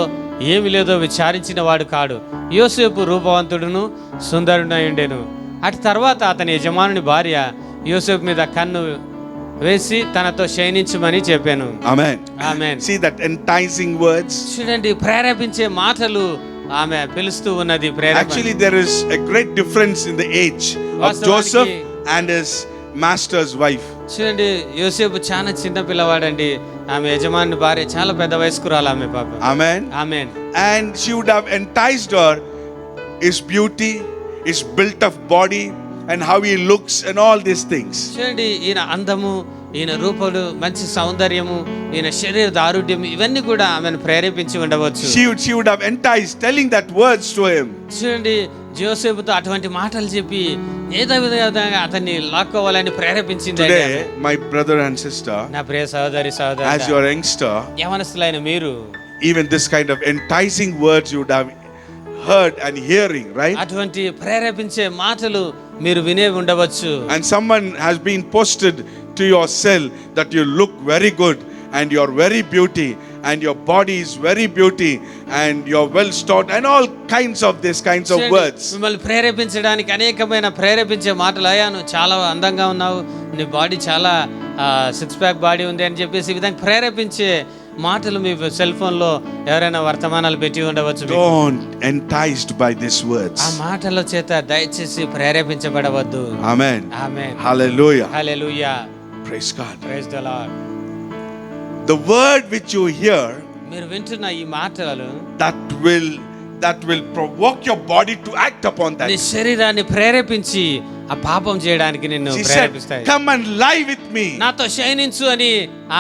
ఏమి లేదో విచారించిన వాడు కాడు. యోసేపు రూపవంతుడును సుందరుడై ఉండెను. అటు తర్వాత అతని యజమానుని భార్య యోసేపు మీద కన్ను వేసి తనతో శయనించమని చెప్పాను. Amen. Amen. See that enticing words? చూడండి, ప్రేరేపించే మాటలు ఆమె పిలుస్తూ ఉన్నది. Actually, there is a great difference in the age of Joseph and his master's wife. చూడండి, యోసేపు చాలా చిన్న పిల్లవాడండి. ఆమె యజమాని భార్య చాలా పెద్ద వయస్కురాలు ఆమె పాప. Amen. Amen. And she would have enticed her, his beauty, his built up body, and how he looks and all these things. చూడండి, ఈయన అందము, ఈయన రూపములు, మంచి సౌందర్యము, ఈయన శరీర దారుఢ్యం, ఇవన్నీ కూడా ఆమెను ప్రేరేపించి ఉండవచ్చు. She would have enticed, telling that words to him. చూడండి, యోసేపుతో అటువంటి మాటలు చెప్పి ఏదో విధంగా అతన్ని లాక్కోవాలని ప్రేరేపించింది. Today, my brother and sister, నా ప్రియ సహోదరి సహోదరు, as your youngster, యవనస్తులైన మీరు even this kind of enticing words you would have heard and hearing, right? అటువంటి ప్రేరేపించే మాటలు మీరు వినే ఉండవచ్చు. And someone has been posted to your cell that you look very good and you're very beauty and your body is very beauty and you're well stored and all kinds of these kinds of words. మిమ్మల్ని ప్రేరేపించడానికి అనేకమైన ప్రేరేపించే మాటలు. అయ్యా, నువ్వు చాలా అందంగా ఉన్నావు, నీ బాడీ చాలా 6 ప్యాక్ బాడీ ఉంది అని చెప్పేసి ఈ విధంగా ప్రేరేపించే మాటలు మీ సెల్ ఫోన్ లో ఎవరైనా వర్తమానాలు పెట్టి ఉండవచ్చు. Don't enticed by these words. ఆ మాటల చేత దయచేసి ప్రేరేపించబడవద్దు. Amen. Amen. Hallelujah. Hallelujah. Praise God. Praise the Lord. The word which you hear, మీరు వింటున్న ఈ మాటలు that will provoke your body to act upon that. నీ శరీరాన్ని ప్రేరేపించి ఆ పాపం చేయడానికి నిన్ను She ప్రేరేపిస్తాయి. said, come and lie with me. నాతో శయనించు అని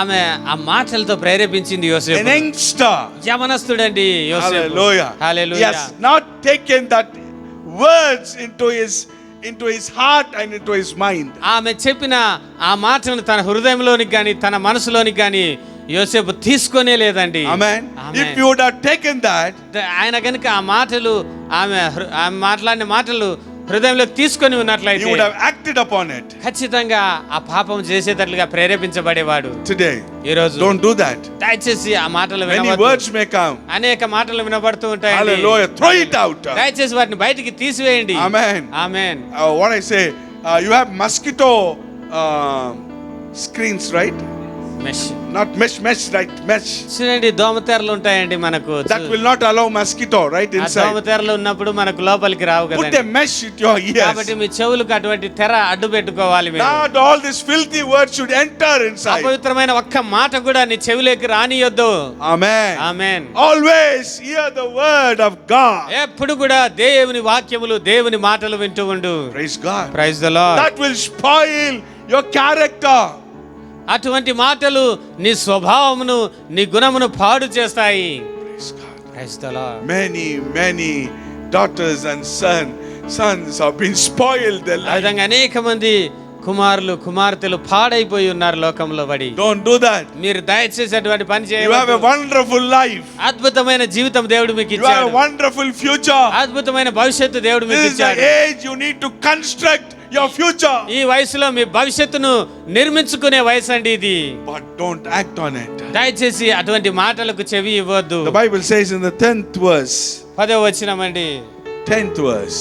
ఆమె ఆ మాటలతో ప్రేరేపించింది యోసేపు. An youngster. యవనస్తుడండి యోసేపు. Hallelujah. Hallelujah. He has not taken that words into his heart and into his mind. ఆమె చెప్పిన ఆ మాటను తన హృదయంలోనికి గాని తన మనసులోనికి గాని యోసేపు తీసుకొనే లేదండి. Amen. If you would have taken that, ఆయన కనుక ఆ మాటలు ఆమె మాట్లాడిన మాటలు హృదయంలోకి తీసుకొని ఉన్నట్లయితే he would have acted upon it. ఖచ్చితంగా ఆ పాపం చేసేటట్లుగా ప్రేరేపించబడేవాడు. Today, ఈ రోజు don't do that. దయచేసి ఆ మాటలు Many వినవద్దు. words may come. అనేక మాటలు వినబడుతూ ఉంటాయి. Hallelujah. Throw it out. దయచేసి వాటిని బయటికి తీసివేయండి. Amen. Amen. What I say, you have mosquito screens, right? Mesh. Not mesh, right? Mesh. చూడండి, దోమతెరలు ఉంటాయండి మనకు. That will not allow mosquito right ఆ inside. దోమతెరలు ఉన్నప్పుడు మనకు లోపలికి రావు Put కదండి. a mesh with your ears. కాబట్టి మీ చెవులకు అటువంటి తెర అడ్డు పెట్టుకోవాలి మీరు. Not all these filthy words should enter inside. అపవిత్రమైన ఒక్క మాట కూడా నీ చెవులోకి రానియొద్దు. Amen. Amen. Always hear the word of God. ఎప్పుడు కూడా దేవుని వాక్యములు, దేవుని మాటలు వింటూ ఉండు. Praise God. Praise the Lord. That will spoil your character. అటువంటి మాటలు నీ స్వభావమును, నీ గుణమును పాడు చేస్తాయి. Praise the Lord. Many daughters and sons have been spoiled their life. ఆ విధంగా అనేక మంది కుమారులు కుమార్తెలు పాడైపోయి ఉన్నారు లోకంలో పడి. Don't do that. మీరు దయచేసి అటువంటి పని You have a చేయవద్దు. wonderful life. అద్భుతమైన జీవితం దేవుడు మీకు You have a ఇచ్చాడు. wonderful future. అద్భుతమైన భవిష్యత్తు దేవుడు మీకు This is the ఇచ్చాడు. age you need to construct your future. ఈ వయసులో మీ భవిష్యత్తును నిర్మించుకునే వయసు అండి ఇది. But don't act on it. దయచేసి అటువంటి మాటలకు చెవి ఇవ్వద్దు. The Bible says in the 10th verse. 10వ వచనమండి. 10th verse.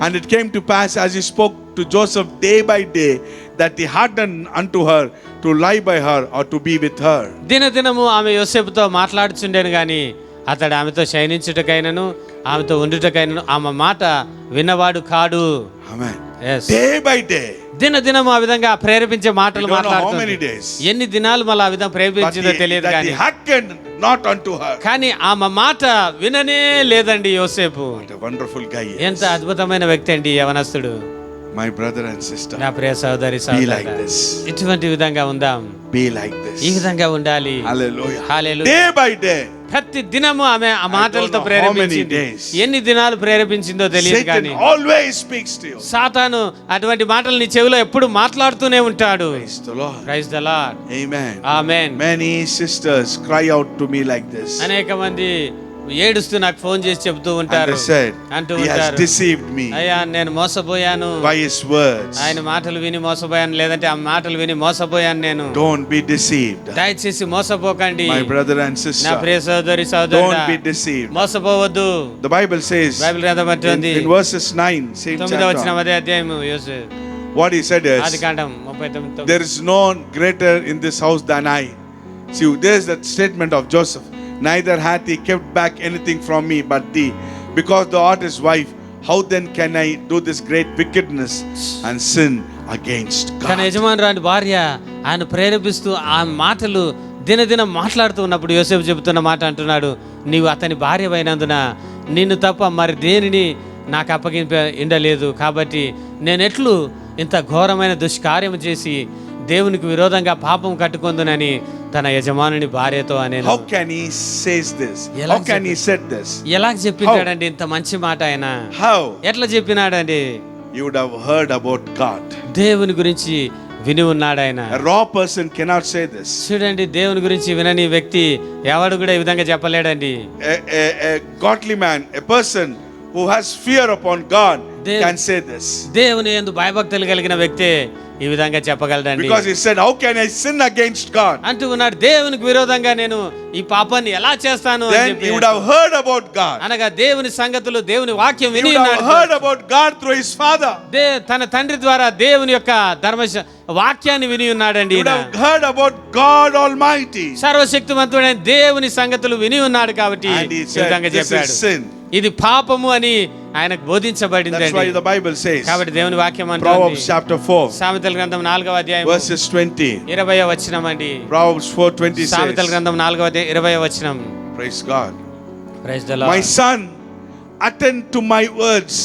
And it came to pass as he spoke to Joseph day by day that he hardened unto her to lie by her or to be with her. దినదినము ఆమె యోసేపుతో మాట్లాడుచుండెను గాని అతడు ఆమెతో శయనించుటకైనను ఆమెతో ఉండుటకైనను ఆమె మాట విన్నవాడు కాడు. Amen. Yes. Day by day. దినదినము ఆ విధంగా ప్రేరేపించే మాటలు We don't know how many మాట్లాడుతుంది. days. ఎన్ని దినాలు మళ్ళీ ఆ విధంగా ప్రేరేపించిందో తెలియదు That కానీ he hearkened not unto her. కానీ ఆమె మాట విననే లేదండి యోసేపు. What a wonderful guy he ఎంత is. అద్భుతమైన వ్యక్తి అండి యవనస్తుడు. My brother and sister. నా ప్రియ సోదరి Be like సోదరుడా, this. ఇటువంటి విధంగా ఉందాం. Be like this. ఈ విధంగా ఉండాలి. Hallelujah. Hallelujah. Day by day. ప్రతి దినము ఆమె ఆ మాటలతో know how ప్రేరేపించింది. many days. ఎన్ని దినాలు ప్రేరేపించిందో తెలియదు Satan కానీ always speaks to you. సాతాను అటువంటి మాటలు నీ చెవిలో ఎప్పుడు మాట్లాడుతూనే ఉంటాడు. Praise the Lord. Praise the lord. Amen. ఆమేన్. Many sisters cry out to me like this. అనేక మంది ఏడుస్తూ నాకు ఫోన్ చేసి చెప్తూ And ఉంటారు, they said, అంటూ he has ఉంటారు, deceived me అయ్యా నేను మోసపోయాను, by his words. ఆయన మాటలు విని మోసపోయాను, లేదంటే ఆ మాటలు విని మోసపోయాను నేను. Don't be deceived. దయచేసి మోసపోకండి. My brother and నా sister. ప్రియ సోదరి సోదరుడా, Don't be deceived. మోసపోవద్దు. The Bible says Bible గ్రంథం in, అంటుంది in verses 9, same 9వ వచనం chapter, అదే అధ్యాయము యోసేపు what he said is, Adikandam 39. there is no greater in this house than I. See, there's that statement of Joseph. Neither hath he kept back anything from me but thee. Because thou art his wife, how then can I do this great wickedness and sin against తన God? యజమానురాని భార్య ఆయన ప్రేరేపిస్తూ ఆ మాటలు దినదినం మాట్లాడుతూ ఉన్నప్పుడు యోసేపు చెబుతున్న మాట అంటున్నాడు, నీవు అతని భార్య అయినందున నిన్ను తప్ప మరి దేనిని నాకు అప్పగింపలేదు. కాబట్టి నేను ఎట్లు ఇంత ఘోరమైన దుష్కార్యం చేసి దేవునికి విరోధంగా పాపం కట్టుకుందునని తన యజమానుని భార్యతో అనేను. How can he says this? How can he said this? ఎలా చెప్పింటాడండి ఇంత మంచి మాట ఆయన? How? ఎట్లా చెప్పినాడండి? You would have heard about God. దేవుని గురించి విని ఉన్నాడు ఆయన. A raw person cannot say this. చూడండి, దేవుని గురించి వినని వ్యక్తి ఎవడు కూడా ఈ విధంగా చెప్పలేడండి. A godly man, a person who has fear upon God can say this. దేవుని యందు భయభక్తులు కలిగిన వ్యక్తి ఈ విధంగా చెప్పగలడండి. Because he said, how can I sin against God? అంటూ ఉన్నాడు, దేవునికి విరోధంగా నేను ఈ పాపాన్ని ఎలా చేస్తాను అని Then చెప్పి. he would have heard about God. అనగా దేవుని సంగతులు, దేవుని వాక్యం He విని would have ఉన్నాడు. heard about God through his father. తన తండ్రి ద్వారా దేవుని యొక్క వాక్యాన్ని విని ఉన్నాడండి. He would have heard about God Almighty. సర్వశక్తిమంతుడైన దేవుని సంగతులు విని ఉన్నాడు కాబట్టి And he ఈ said, విధంగా this చెప్పాడు. is sin. ఇది పాపము అని ఆయనకు బోధించబడింది. That's why the Bible says, కాబట్టి దేవుని వాక్యం Proverbs అంటుంది, chapter 4, సామెతల గ్రంథం 4వ అధ్యాయం verses 20. 20వ వచనం అండి. Proverbs 4:20 సామెతల says, గ్రంథం 4వ అధ్యాయం 20వ వచనం. praise God. Praise the My lord. son, attend to my words,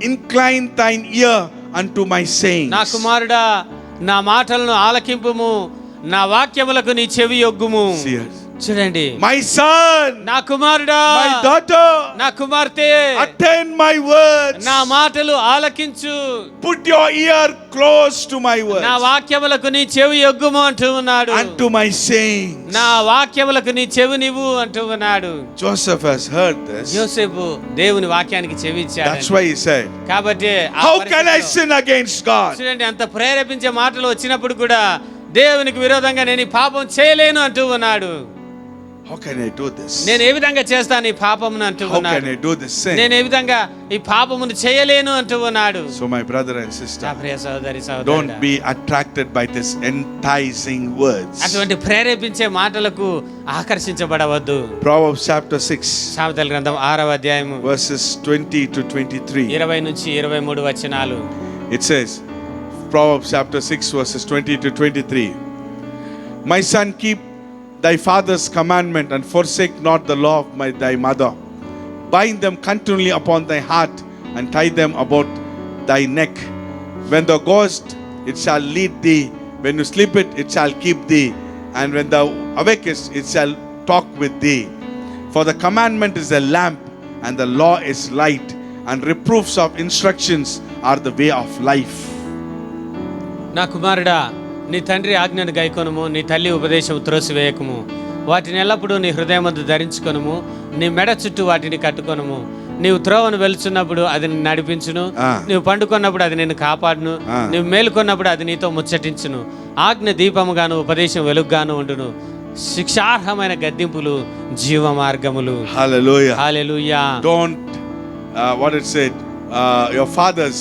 incline thine ear unto my sayings. నా కుమారుడా, నా మాటలను ఆలకింపుము, నా వాక్యములకు నీ చెవి యొగ్గుము. చూడండి, My son, నా కుమారుడా, my daughter, నా కుమార్తె, attend my words. నా మాటలు ఆలకించు. Put your ear close to my words. నా వాక్యములకు నీ చెవి యొగ్గుము అంటూ ఉన్నాడు. Unto my sayings. నా వాక్యములకు నీ చెవి నీవు అంటూ ఉన్నాడు. Joseph has heard this. యోసేపు దేవుని వాక్యానికి చెవి ఇచ్చాడు. That's why he said, కాబట్టి how can I sin against God? చూడండి, అంత ప్రేరేపించే మాటలు వచ్చినప్పుడు కూడా దేవునికి విరోధంగా నేను ఈ పాపం చేయలేను అంటూ ఉన్నాడు. How can I do this? నేను ఏ విధంగా చేస్తాను ఈ పాపమును అంటూ How ఉన్నాడు. can I do this sin? నేను ఏ విధంగా ఈ పాపమును చేయలేను అంటూ ఉన్నాడు. So my brother and sister, నా ప్రియ సోదరి don't సోదరుడా, be attracted by this enticing words. అటువంటి ప్రేరేపించే మాటలకు ఆకర్షించబడవద్దు. Proverbs chapter 6, సామెతల గ్రంథం 6వ అధ్యాయము verses 20 to 23. 20 నుంచి 23 వచనాలు. It says, Proverbs chapter 6, verses 20 to 23. My son, keep thy father's commandment and forsake not the law of thy mother. Bind them continually upon thy heart and tie them about thy neck. When thou goest, it shall lead thee. When you sleep it shall keep thee. And when thou awakest, it shall talk with thee. For the commandment is a lamp, and the law is light, and reproofs of instructions are the way of life. నా కుమారుడా, నీ తండ్రి ఆజ్ఞను గైకొనుము, నీ తల్లి ఉపదేశం త్రోసివేయకము. వాటిని ఎల్లప్పుడూ నీ హృదయమందు ధరించుకొనుము, నీ మెడ చుట్టూ వాటిని కట్టుకొనుము. నీవు త్రోవను వెళ్తున్నప్పుడు అది నిన్ను నడిపించును, నీవు పండుకొన్నప్పుడు అది నిన్ను కాపాడును, నీవు మేలుకొన్నప్పుడు అది నీతో ముచ్చటించును. ఆజ్ఞ దీపముగాను ఉపదేశం వెలుగుగాను ఉండును. శిక్షార్హమైన గద్దింపులు జీవ మార్గములు. Hallelujah. Hallelujah. Don't what it said, your fathers,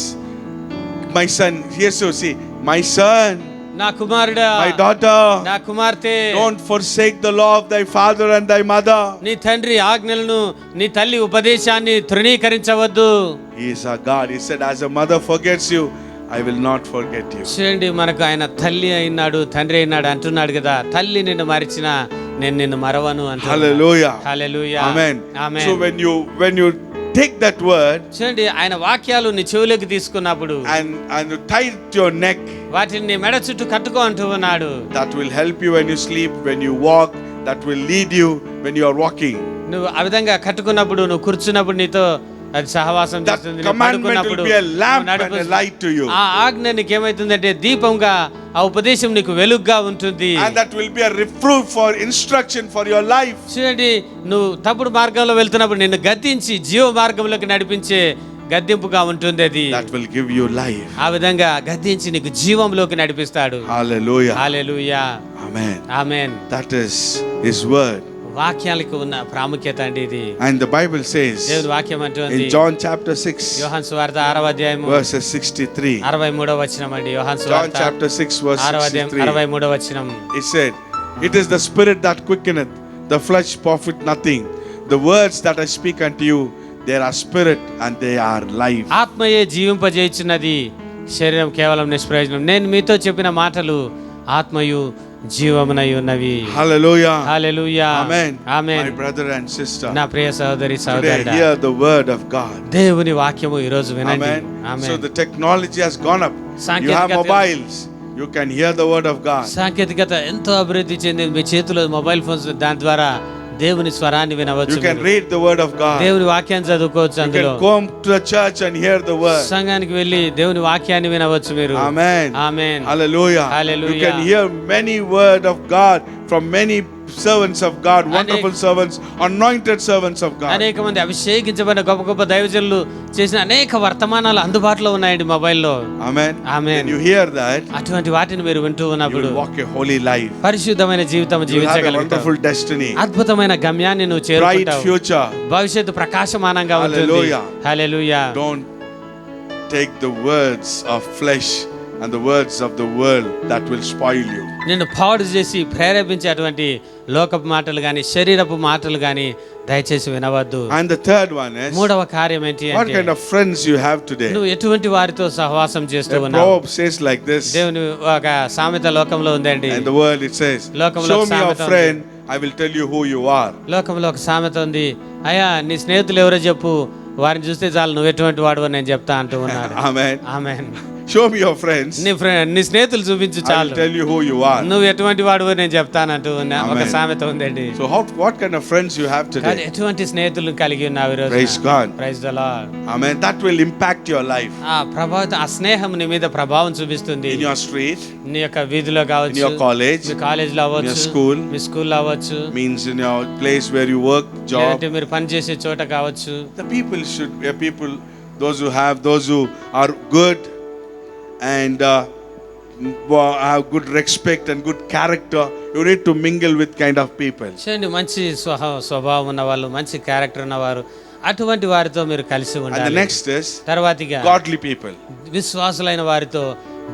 my son, here's you see, my son, నా కుమారుడా, my daughter, నా కుమార్తె, don't forsake the law of thy father and thy mother. నీ తండ్రి ఆజ్ఞలను, నీ తల్లి ఉపదేశాన్ని తృణీకరించవద్దు. He is our God. He said, as a mother forgets you, I will not forget you. చూడండి, మనకు ఆయన తల్లి అయినాడు, తండ్రి అయినాడు అంటున్నాడు కదా. తల్లి నిన్ను మరిచినా నేను నిన్ను మరవను అంటున్నాడు. Hallelujah. Hallelujah. Amen. Amen. So when you take that word చూడండి, ఆయన వాక్యాలు నీ చెవులోకి తీసుకున్నప్పుడు and you tie it to your neck, వాటిని నీ మెడ చుట్టూ కట్టుకో అంటూ ఉన్నాడు. that will help you when you sleep, when you walk, that will lead you when you are walking. నువ్వు ఆ విధంగా కట్టుకున్నప్పుడు, నువ్వు కూర్చున్నప్పుడు నీతో అది సహవాసం చేస్తుంది. నువ్వు Commandment పడుకున్నప్పుడు will be a lamp నువ్వు and a light to you. ఆ ఆజ్ఞ నీకు ఏమైతుందంటే దీపంగా, ఆ ఉపదేశం నీకు వెలుగుగా ఉంటుంది. And that will be a reproof for instruction for your life. చూడండి, నువ్వు తప్పుడు మార్గంలో వెళ్తున్నప్పుడు నిన్ను గద్దించి జీవ మార్గంలోకి నడిపించే గద్దింపుగా ఉంటుంది అది. That will give you life. ఆ విధంగా గద్దించి నీకు జీవంలోకి నడిపిస్తాడు. Hallelujah. Hallelujah. Amen. Amen. That is his word. వాక్యాలకు ఉన్న ప్రాముఖ్యత అండి ఇది. And the Bible says దేవుని వాక్యం అంటుంది in John chapter 6 యోహాను సువార్త 6వ అధ్యాయము verses 63. 63వ వచనం అండి. యోహాను John సువార్త chapter 6 verse 6వ అధ్యాయం 63. 63వ వచనం. He said, it is the spirit that quickeneth, the flesh profit nothing. The words that I speak unto you, they are spirit and they are life. ఆత్మయే జీవింపజేయుచున్నది, శరీరం కేవలం నిష్ప్రయోజనం. నేను మీతో చెప్పిన మాటలు ఆత్మయు జీవమునై ఉన్నవి. Hallelujah. Hallelujah. Amen. Amen. My brother and sister, నా ప్రియ సహోదరి today సహోదరుడా, hear the word of God. దేవుని వాక్యము ఈ రోజు వినండి. Amen. Amen. So the technology has gone up. You have సాంకేతికత- mobiles. You can hear the word of God. సాంకేతికత ఎంతో అభివృద్ధి చెందింది. మీ చేతిలో మొబైల్ ఫోన్స్, దాని ద్వారా దేవుని స్వరాన్ని వినవచ్చు. You can read the word of God. దేవుని వాక్యాన్ని చదువుకోవచ్చు. You అందులో can come to the church and hear the word. సంఘానికి వెళ్ళి దేవుని వాక్యాన్ని వినవచ్చు మీరు. Amen. ఆమేన్. Hallelujah. Hallelujah. You can hear many word of God from many servants of God, wonderful servants, anointed servants of God. అనేక మంది అభిషేకించబడిన గొప్ప గొప్ప దైవజనులు చేసిన అనేక వర్తమానాలు అందుబాటులో ఉన్నాయండి మొబైల్లో. Amen. Amen. When you hear that, అటువంటి వాటిని మీరు వింటూ you ఉన్నప్పుడు will walk a holy life. పరిశుద్ధమైన జీవితం You will have a జీవించగలుగుతావు. wonderful destiny. అద్భుతమైన గమ్యాన్ని నువ్వు Bright చేరుకుంటావు. future. భవిష్యత్తు ప్రకాశమానంగా ఉంటుంది. Hallelujah. Hallelujah. Don't take the words of flesh and the words of the world that will spoil you. నిన్ను పాడు చేసి ప్రేరేపించేటువంటి లోకపు మాటలు గాని, శరీరపు మాటలు గాని దయచేసి వినవద్దు. And the third one is, మూడవ కార్యం ఏంటి what అంటే, kind of friends you have today? నువ్వు ఎటువంటి వారితో సహవాసం చేస్తూ The ఉన్నావు. proverb says like this. దేవుని ఒక సామెత లోకంలో ఉందండి. In the world it says, లోకంలో show ఒక me your సామెత friend, I will tell you who you are. లోకంలో ఒక సామెత ఉంది, అయ్యా నీ స్నేహితులు ఎవరో చెప్పు, వారిని చూస్తే చాలు నువ్వు ఎటువంటి వాడు నేను చెప్తా అంటూ ఉన్నాడు. Amen. Amen. Show me your friends, నీ స్నేహితులు చూపించు I will చాలు, tell you who you are. నువ్వు ఎటువంటి వాడు నేను చెప్తానంటూ ఉన్న ఒక Amen. సామెత ఉందండి. So what kind of friends you have కానీ today? ఎటువంటి స్నేహితులు కలిగి ఉన్నావు ఈ రోజు? Praise God. Praise the lord. Amen. That will impact your life. ఆ స్నేహం నీ మీద ప్రభావం చూపిస్తుంది. In your street, నీ యొక్క వీధిలో కావచ్చు, in your college, మీ కాలేజీలో in అవ్వచ్చు, your school, మీ స్కూల్లో అవ్వచ్చు, means in your place where you work, job. లేదంటే మీరు పని చేసే చోట కావచ్చు. The people should be people, those who are good and have good respect and good character. You need to mingle with kind of people. చూడండి, మంచి స్వభావం ఉన్న వాళ్ళు, మంచి క్యారెక్టర్ ఉన్నవారు, అటువంటి వారితో మీరు కలిసి And the ఉండాలి. next is తర్వాతిగా godly people. విశ్వాసులైన వారితో,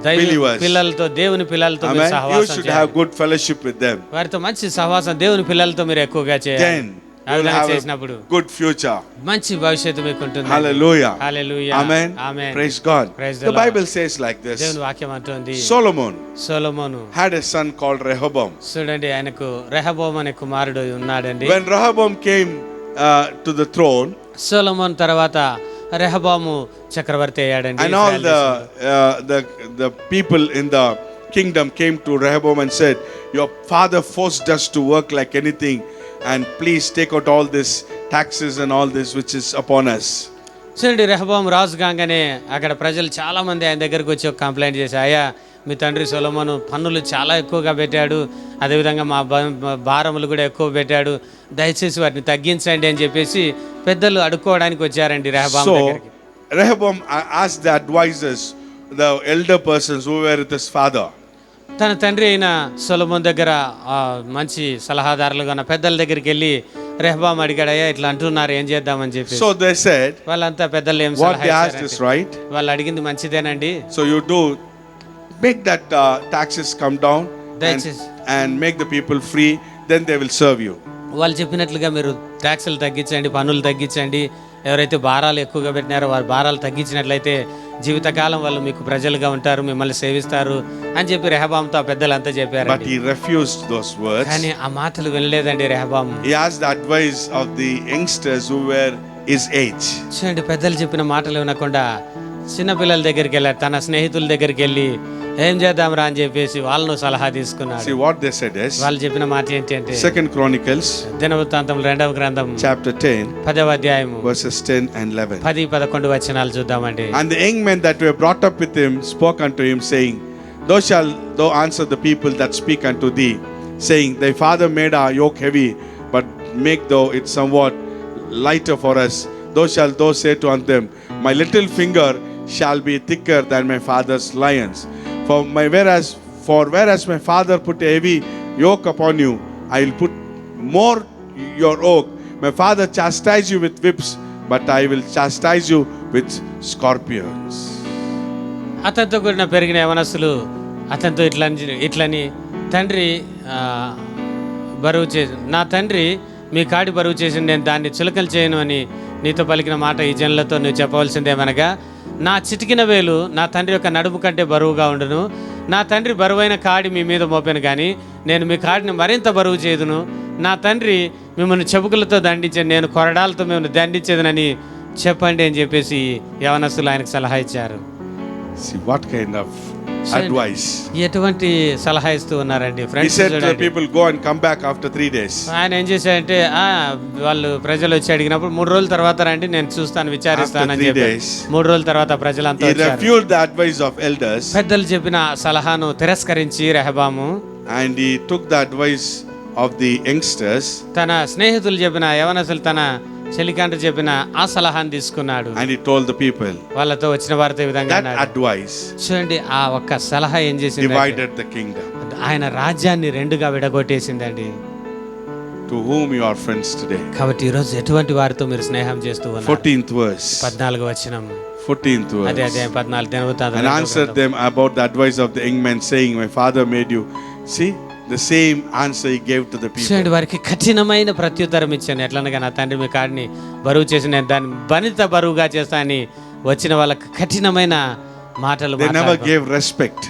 Believers. పిల్లలతో, దేవుని పిల్లలతో మీరు Amen. You సహవాసం should చేయాలి. have good fellowship with them. వారితో మంచి సహవాసం, దేవుని పిల్లలతో మీరు ఎక్కువగా చేయాలి. Then ఆ you will విధంగా have చేసినప్పుడు a good future. మంచి భవిష్యత్తు మీకు ఉంటుంది. Hallelujah. Hallelujah. Amen. Amen. Praise God. Praise the The Lord. Bible says like this. దేవుని వాక్యం అంటుంది, Solomon had a son called Rehoboam. చూడండి, ఆయనకు రెహబోము అనే కుమారుడు ఉన్నాడండి. When Rehoboam came to the throne, సొలొమోను తర్వాత రెహబాము చక్రవర్తి అయ్యాడండి. and all the people in the kingdom came to Rehoboam and said, your father forced us to work like anything, and please take out all this taxes and all this which is upon us. చూడండి, రెహబాము రాజు కాగానే అక్కడ ప్రజలు చాలా మంది ఆయన దగ్గరకు వచ్చి ఒక కంప్లైంట్ చేశారు, అయ్యా మీ తండ్రి సొలొమోను పన్నులు చాలా ఎక్కువగా పెట్టాడు, అదేవిధంగా మా భారములు కూడా ఎక్కువ పెట్టాడు, దయచేసి వాటిని తగ్గించండి అని చెప్పేసి పెద్దలు అడుక్కోవడానికి వచ్చారండి రెహబాము దగ్గరికి. Rehoboam asked the advisors, the elder persons who were with his father. తన తండ్రి అయిన సొలొమోను దగ్గర మంచి సలహాదారులుగా ఉన్న పెద్దల దగ్గరికి వెళ్ళి రెహబాము అడిగాడయ్యా ఇట్లా అంటున్నారు ఏం చేద్దామని చెప్పి. So they said, వాళ్ళంతా పెద్దలు ఏం what they asked is right. వాళ్ళు అడిగింది మంచిదేనండి. So you do make that taxes come down and make the people free, then they will serve you. వాళ్ళు చెప్పినట్లుగా మీరు ట్యాక్సులు తగ్గించండి, పన్నులు తగ్గించండి, ఎవరైతే భారాలు ఎక్కువగా పెట్టినారో వారి భారాలు తగ్గించినట్లయితే జీవితకాలం వాళ్ళు మీకు ప్రజలుగా ఉంటారు, మిమ్మల్ని సేవిస్తారు అని చెప్పి రెహబాముతో ఆ పెద్దలంతా చెప్పారు. But he refused those words. కానీ ఆ మాటలు వినలేదండి రెహబాము. He asked the advice of the youngsters who were his age. చూడండి, పెద్దలు చెప్పిన మాటలు వినకుండా చిన్నపిల్లల దగ్గరికి వెళ్ళాడు, తన స్నేహితుల దగ్గరికి వెళ్ళి ఏం చేద్దాం రా అని చెప్పేసి వాళ్ళను సలహా తీసుకున్నాడు. See what they said is, వాళ్ళు చెప్పిన మాట ఏంటంటే Second Chronicles దినవృత్తాంతం 2వ గ్రంథం chapter 10 10వ అధ్యాయము verses 10 and 11. 10-11 వచనాలు చూద్దామండి. And the young men that were brought up with him spoke unto him, saying, Thou shalt thou answer the people that speak unto thee, saying, Thy father made our yoke heavy, but make thou it somewhat lighter for us. Thou shalt thou say to unto them, My little finger shall be thicker than my father's lions. Whereas my father put a heavy yoke upon you, I will put more your yoke. My father chastised you with whips, but I will chastise you with scorpions. అతనితో కూడిన పెరిగిన యవనస్తులు అతనితో ఇట్లని తండ్రి బరువు చేసి నా తండ్రి మీ కాడి బరువు చేసి నేను దాన్ని చులకలు చేయను అని నీతో పలికిన మాట ఈ జనులతో నువ్వు చెప్పవలసిందేమనగా, నా చిటికిన వేలు నా తండ్రి యొక్క నడుము కంటే బరువుగా ఉండును, నా తండ్రి బరువైన కాడి మీ మీద మోపాను కానీ నేను మీ కాడిని మరింత బరువు చేయదును, నా తండ్రి మిమ్మల్ని చెప్పుకులతో దండించాను, నేను కొరడాలతో మిమ్మల్ని దండించేదనని చెప్పండి అని చెప్పేసి యవనస్తులు ఆయనకు సలహా ఇచ్చారు. See what kind of advice. ఎటువంటి సలహా ఇస్తూ ఉన్నారండి. He said to the people, go and come back after 3 days. ఆయన ఏం చేశాడంటే వాళ్ళు ప్రజలు వచ్చి అడిగినప్పుడు 3 రోజుల తర్వాత రండి నేను చూస్తాను విచారిస్తానని చెప్పి 3 రోజుల తర్వాత ప్రజలంతా వచ్చారు. He refused the advice of elders. పెద్దలు చెప్పిన సలహాను తిరస్కరించి రెహబాము and he took the advice of the youngsters. తన స్నేహితులు చెప్పిన యవనస్తులు తన చెలికాండ్రు చెప్పిన ఆ సలహాను తీసుకున్నాడు. And he told the people. వాళ్ళతో వచ్చిన వారితో ఈ విధంగా that advice చూడండి, ఆ ఒక్క సలహా ఏం చేసింది, divided the kingdom. ఆయన రాజ్యాన్ని రెండుగా విడగొట్టేసిందండి. To whom you are friends today. కాబట్టి ఈ రోజు ఎటువంటి వారితో మీరు స్నేహం చేస్తూ ఉన్నారు? 14th verse. 14వ వచనం. 14th verse. అదే 14 దినవృత్తాంతం. And answered them about the advice of the young men, saying, My father made you. See the same answer he gave to the people. చూడండి, వారికి కఠినమైన ప్రత్యుత్తరం ఇచ్చాను. ఎట్లనగా నా తండ్రి మీ కాడిని బరువు చేసి నేను దాన్ని మరింత బరువుగా చేస్తా అని వచ్చిన వాళ్ళకి కఠినమైన మాటలు They never gave respect.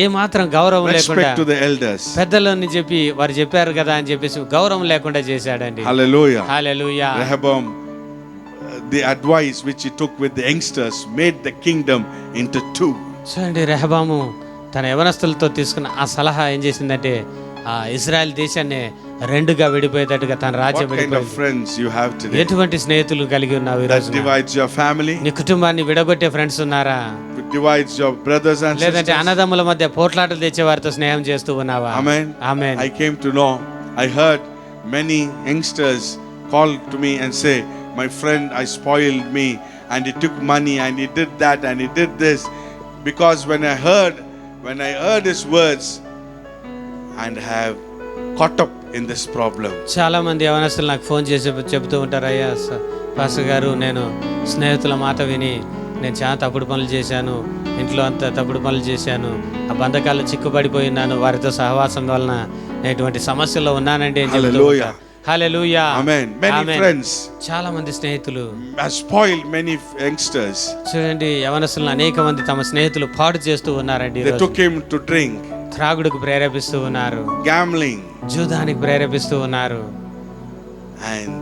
ఏ మాత్రం గౌరవం లేకుండా Respect to the elders. పెద్దలని చెప్పి వారు చెప్పారు కదా అని చెప్పేసి గౌరవం లేకుండా చేశాడండి. Hallelujah. Hallelujah. Rehoboam, the advice which he took with the youngsters made the kingdom into two. చూడండి, రెహబాము తన యవనస్తులతో తీసుకున్న ఆ సలహా ఏం చేసిందంటే ఆ ఇజ్రాయెల్ దేశాన్ని రెండుగా విడిపోయేటట్టుగా తన రాజ్యం విడిపోయింది. ఎటువంటి స్నేహితులు కలిగి ఉన్నావు ఈ రోజు? Divides your family. నీ కుటుంబాన్ని విడగొట్టే ఫ్రెండ్స్ ఉన్నారా? Divides your brothers and sisters. లేదంటే అన్నదమ్ముల మధ్య పోట్లాటలు తెచ్చే వారితో స్నేహం చేస్తూ ఉన్నావా? Amen. Amen. I came to know, I heard many youngsters call to me and say, my friend, I spoiled me and he took money and he did that and he did this, because when I heard his words and have caught up in this problem. చాలా మంది యవనస్తులు నాకు ఫోన్ చేసి చెబుతూ ఉంటారు, అయ్యా పాస్టర్ గారు, నేను స్నేహితుల మాట విని నేను చాలా తప్పుడు పనులు చేశాను, ఇంట్లో అంతా తప్పుడు పనులు చేశాను, ఆ బంధకాల్లో చిక్కుపడిపోయినాను, వారితో సహవాసం వలన నేను ఇటువంటి సమస్యల్లో ఉన్నానండి అని చెబుతూ ఉంటారు. Hallelujah. Amen. Many friends. చాలా మంది స్నేహితులు have spoiled many youngsters. చూడండి, యవనస్తులను అనేక మంది తమ స్నేహితులు పాడు చేస్తూ ఉన్నారండి. They took him to drink. త్రాగుడుకు ప్రేరేపిస్తూ ఉన్నారు. Gambling. జూదానికి ప్రేరేపిస్తూ ఉన్నారు. And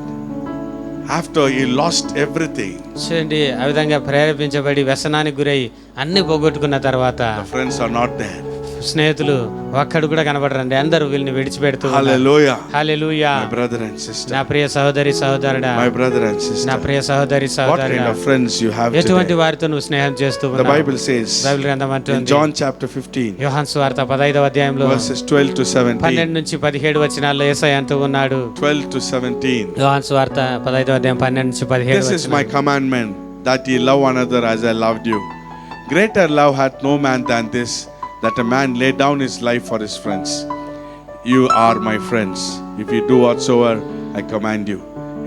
after he lost everything. చూడండి, ఆ విధంగా ప్రేరేపించబడి వ్యసనానికి గురై అన్ని పోగొట్టుకున్న తర్వాత the friends are not there. స్నేహితులు ఒక్కడు కూడా కనబడరండి, అందరూ వీళ్ళని విడిచిపెడుతూ ఉన్నారు. Hallelujah. Hallelujah. My brother and sister. నా ప్రియ సహోదరి సహోదరుడా, My brother and sister. నా ప్రియ సహోదరి What kind సహోదరుడా, of friends you have ఎటువంటి today? వారితో నువ్వు స్నేహం చేస్తూ The ఉన్నావు? Bible says బైబిల్ గ్రంథం in అంటుంది, John chapter 15 యోహాను సువార్త 15వ అధ్యాయంలో verses 12 to 12 17. నుంచి 17 వచనాల్లో యేసయ్య అంటూ ఉన్నాడు. 12 to 17. యోహాను సువార్త 15వ అధ్యాయం 12 నుంచి 17 This is my వచనాలు. commandment, that ye love one another as I loved you. Greater love hath no man than this, that a man lay down his life for his friends. You are my friends, if you do whatsoever I command you.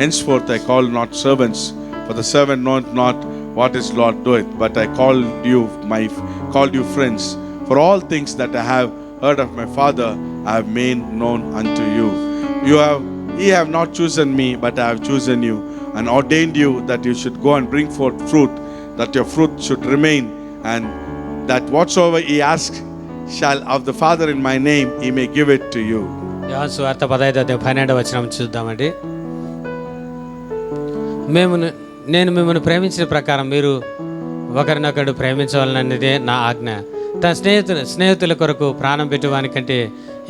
Henceforth I call not servants, for the servant knoweth not what his Lord doeth, but I called you friends. For all things that I have heard of my Father I have made known unto you. Ye have not chosen me, but I have chosen you, and ordained you that you should go and bring forth fruit, that your fruit should remain, and that whatsoever ye ask shall of the Father in my name, he may give it to you. యోహాను సువార్త 15వ అధ్యాయం 12వ వచనం చూద్దామండి. నేను మిమ్మల్ని ప్రేమించిన ప్రకారం మీరు ఒకరినొకరు ప్రేమించవాలన్నదే నా ఆజ్ఞ. తన స్నేహితుల కొరకు ప్రాణం పెట్టువానికంటే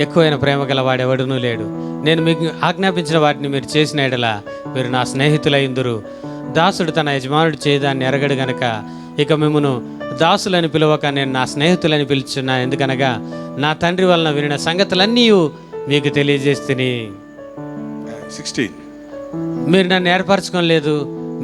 ఎక్కువైన ప్రేమ గల వాడెవడునూ లేడు. నేను మీకు ఆజ్ఞాపించిన వాటిని మీరు చేసిన ఎడల మీరు నా స్నేహితులైందురు. దాసుడు తన యజమానుడు చేయదాన్ని ఎరగడు గనక ఇక మిమ్మును దాసులని పిలవక నేను నా స్నేహితులని పిలుచున్నా. ఎందుకనగా నా తండ్రి వలన వినిన సంగతులన్నీ మీకు తెలియజేస్తుని. 16. మీరు నన్ను ఏర్పరచుకోలేదు,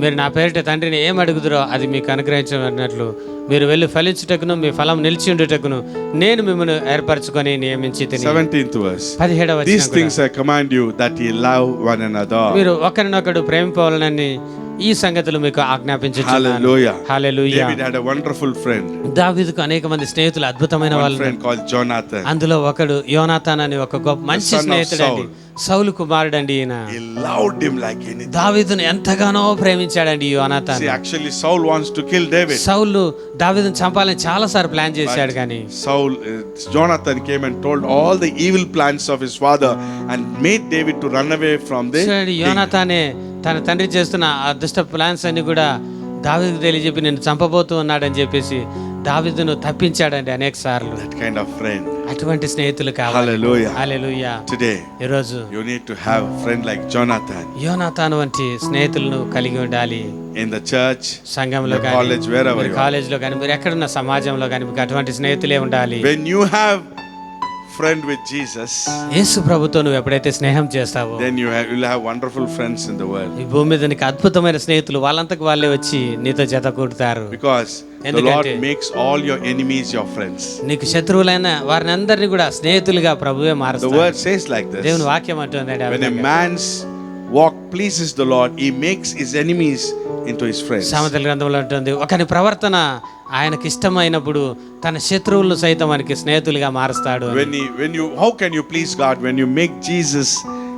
మీరు నా పేరిట తండ్రిని ఏం అడుగుదురో అది మీకు అనుగ్రహించబడినట్లు మీరు వెళ్ళి ఫలించుటకును మీ ఫలం నిలిచి ఉండుటకును నేను మిమ్మల్ని ఏర్పరచుకొని నియమించి 17th verse. 17వ వచనం These things I command you, that ye love one another. మీరు ఒకరినొకడు ప్రేమింపవాలనని ఈ సంగతులు మీకు ఆజ్ఞాపించుచున్నాను. Hallelujah. Hallelujah. David had a wonderful friend. దావీదుకు అనేక మంది స్నేహితులు, అద్భుతమైన One వాళ్ళు. friend called Jonathan. అందులో ఒకడు యోనాతాన్ అని ఒక గొప్ప మంచి స్నేహితుడండి, సౌలు కుమారుడండి. ఈయన He loved him like anything. దావీదును ఎంతగానో ప్రేమించాడండి యోనాతాన్. See, actually Saul wants to kill David. సౌలు దావీదును చంపాలని చాలా సార్లు ప్లాన్ చేశాడు, కానీ Jonathan came and told all the evil plans of his father and made David to run away from the king. యోనాతానే తన తండ్రి చేస్తున్న ఆ దుష్ట ప్లాన్స్ అన్ని కూడా దావీదుకు తెలియజెప్పి నేను చంపబోతూ ఉన్నాడని చెప్పేసి దావీదును తప్పించాడండి అనేక సార్లు. That kind of friend. అటువంటి స్నేహితులు కావాలి. Hallelujah. హల్లెలూయా. Today ఈరోజు you need to have a friend like Jonathan. యోనాతాను వంటి స్నేహితులను కలిగి ఉండాలి. In the church, సంఘంలో in the college, wherever you are. కాలేజీలో కానీ మీరు ఎక్కడున్న సమాజంలో కానీ మీకు అటువంటి స్నేహితులే ఉండాలి. When you have friend with Jesus, యేసు ప్రభుతో నువ్వు ఎప్పుడైతే స్నేహం చేస్తావో then you'll have wonderful friends in the world. ఈ భూమి మీద నీకు అద్భుతమైన స్నేహితులు వాళ్ళంతకు వాళ్ళే వచ్చి నీతో జత కూడతారు. Because the Lord makes all your enemies your friends. నీకు శత్రువులైన వారిని అందరినీ కూడా స్నేహితులుగా ప్రభువే మారుస్తాడు. The word says like this. దేవుని వాక్యం అంటుంది, when a man's walk pleases the Lord, he makes his enemies into his friends. సామెతల గ్రంథంలో ఉంటుంది, ఒకని ప్రవర్తన ఆయనకి ఇష్టమైనప్పుడు తన శత్రువులను సైతం ఆయనకి స్నేహితులుగా మారుస్తాడు. How can you please God when you make Jesus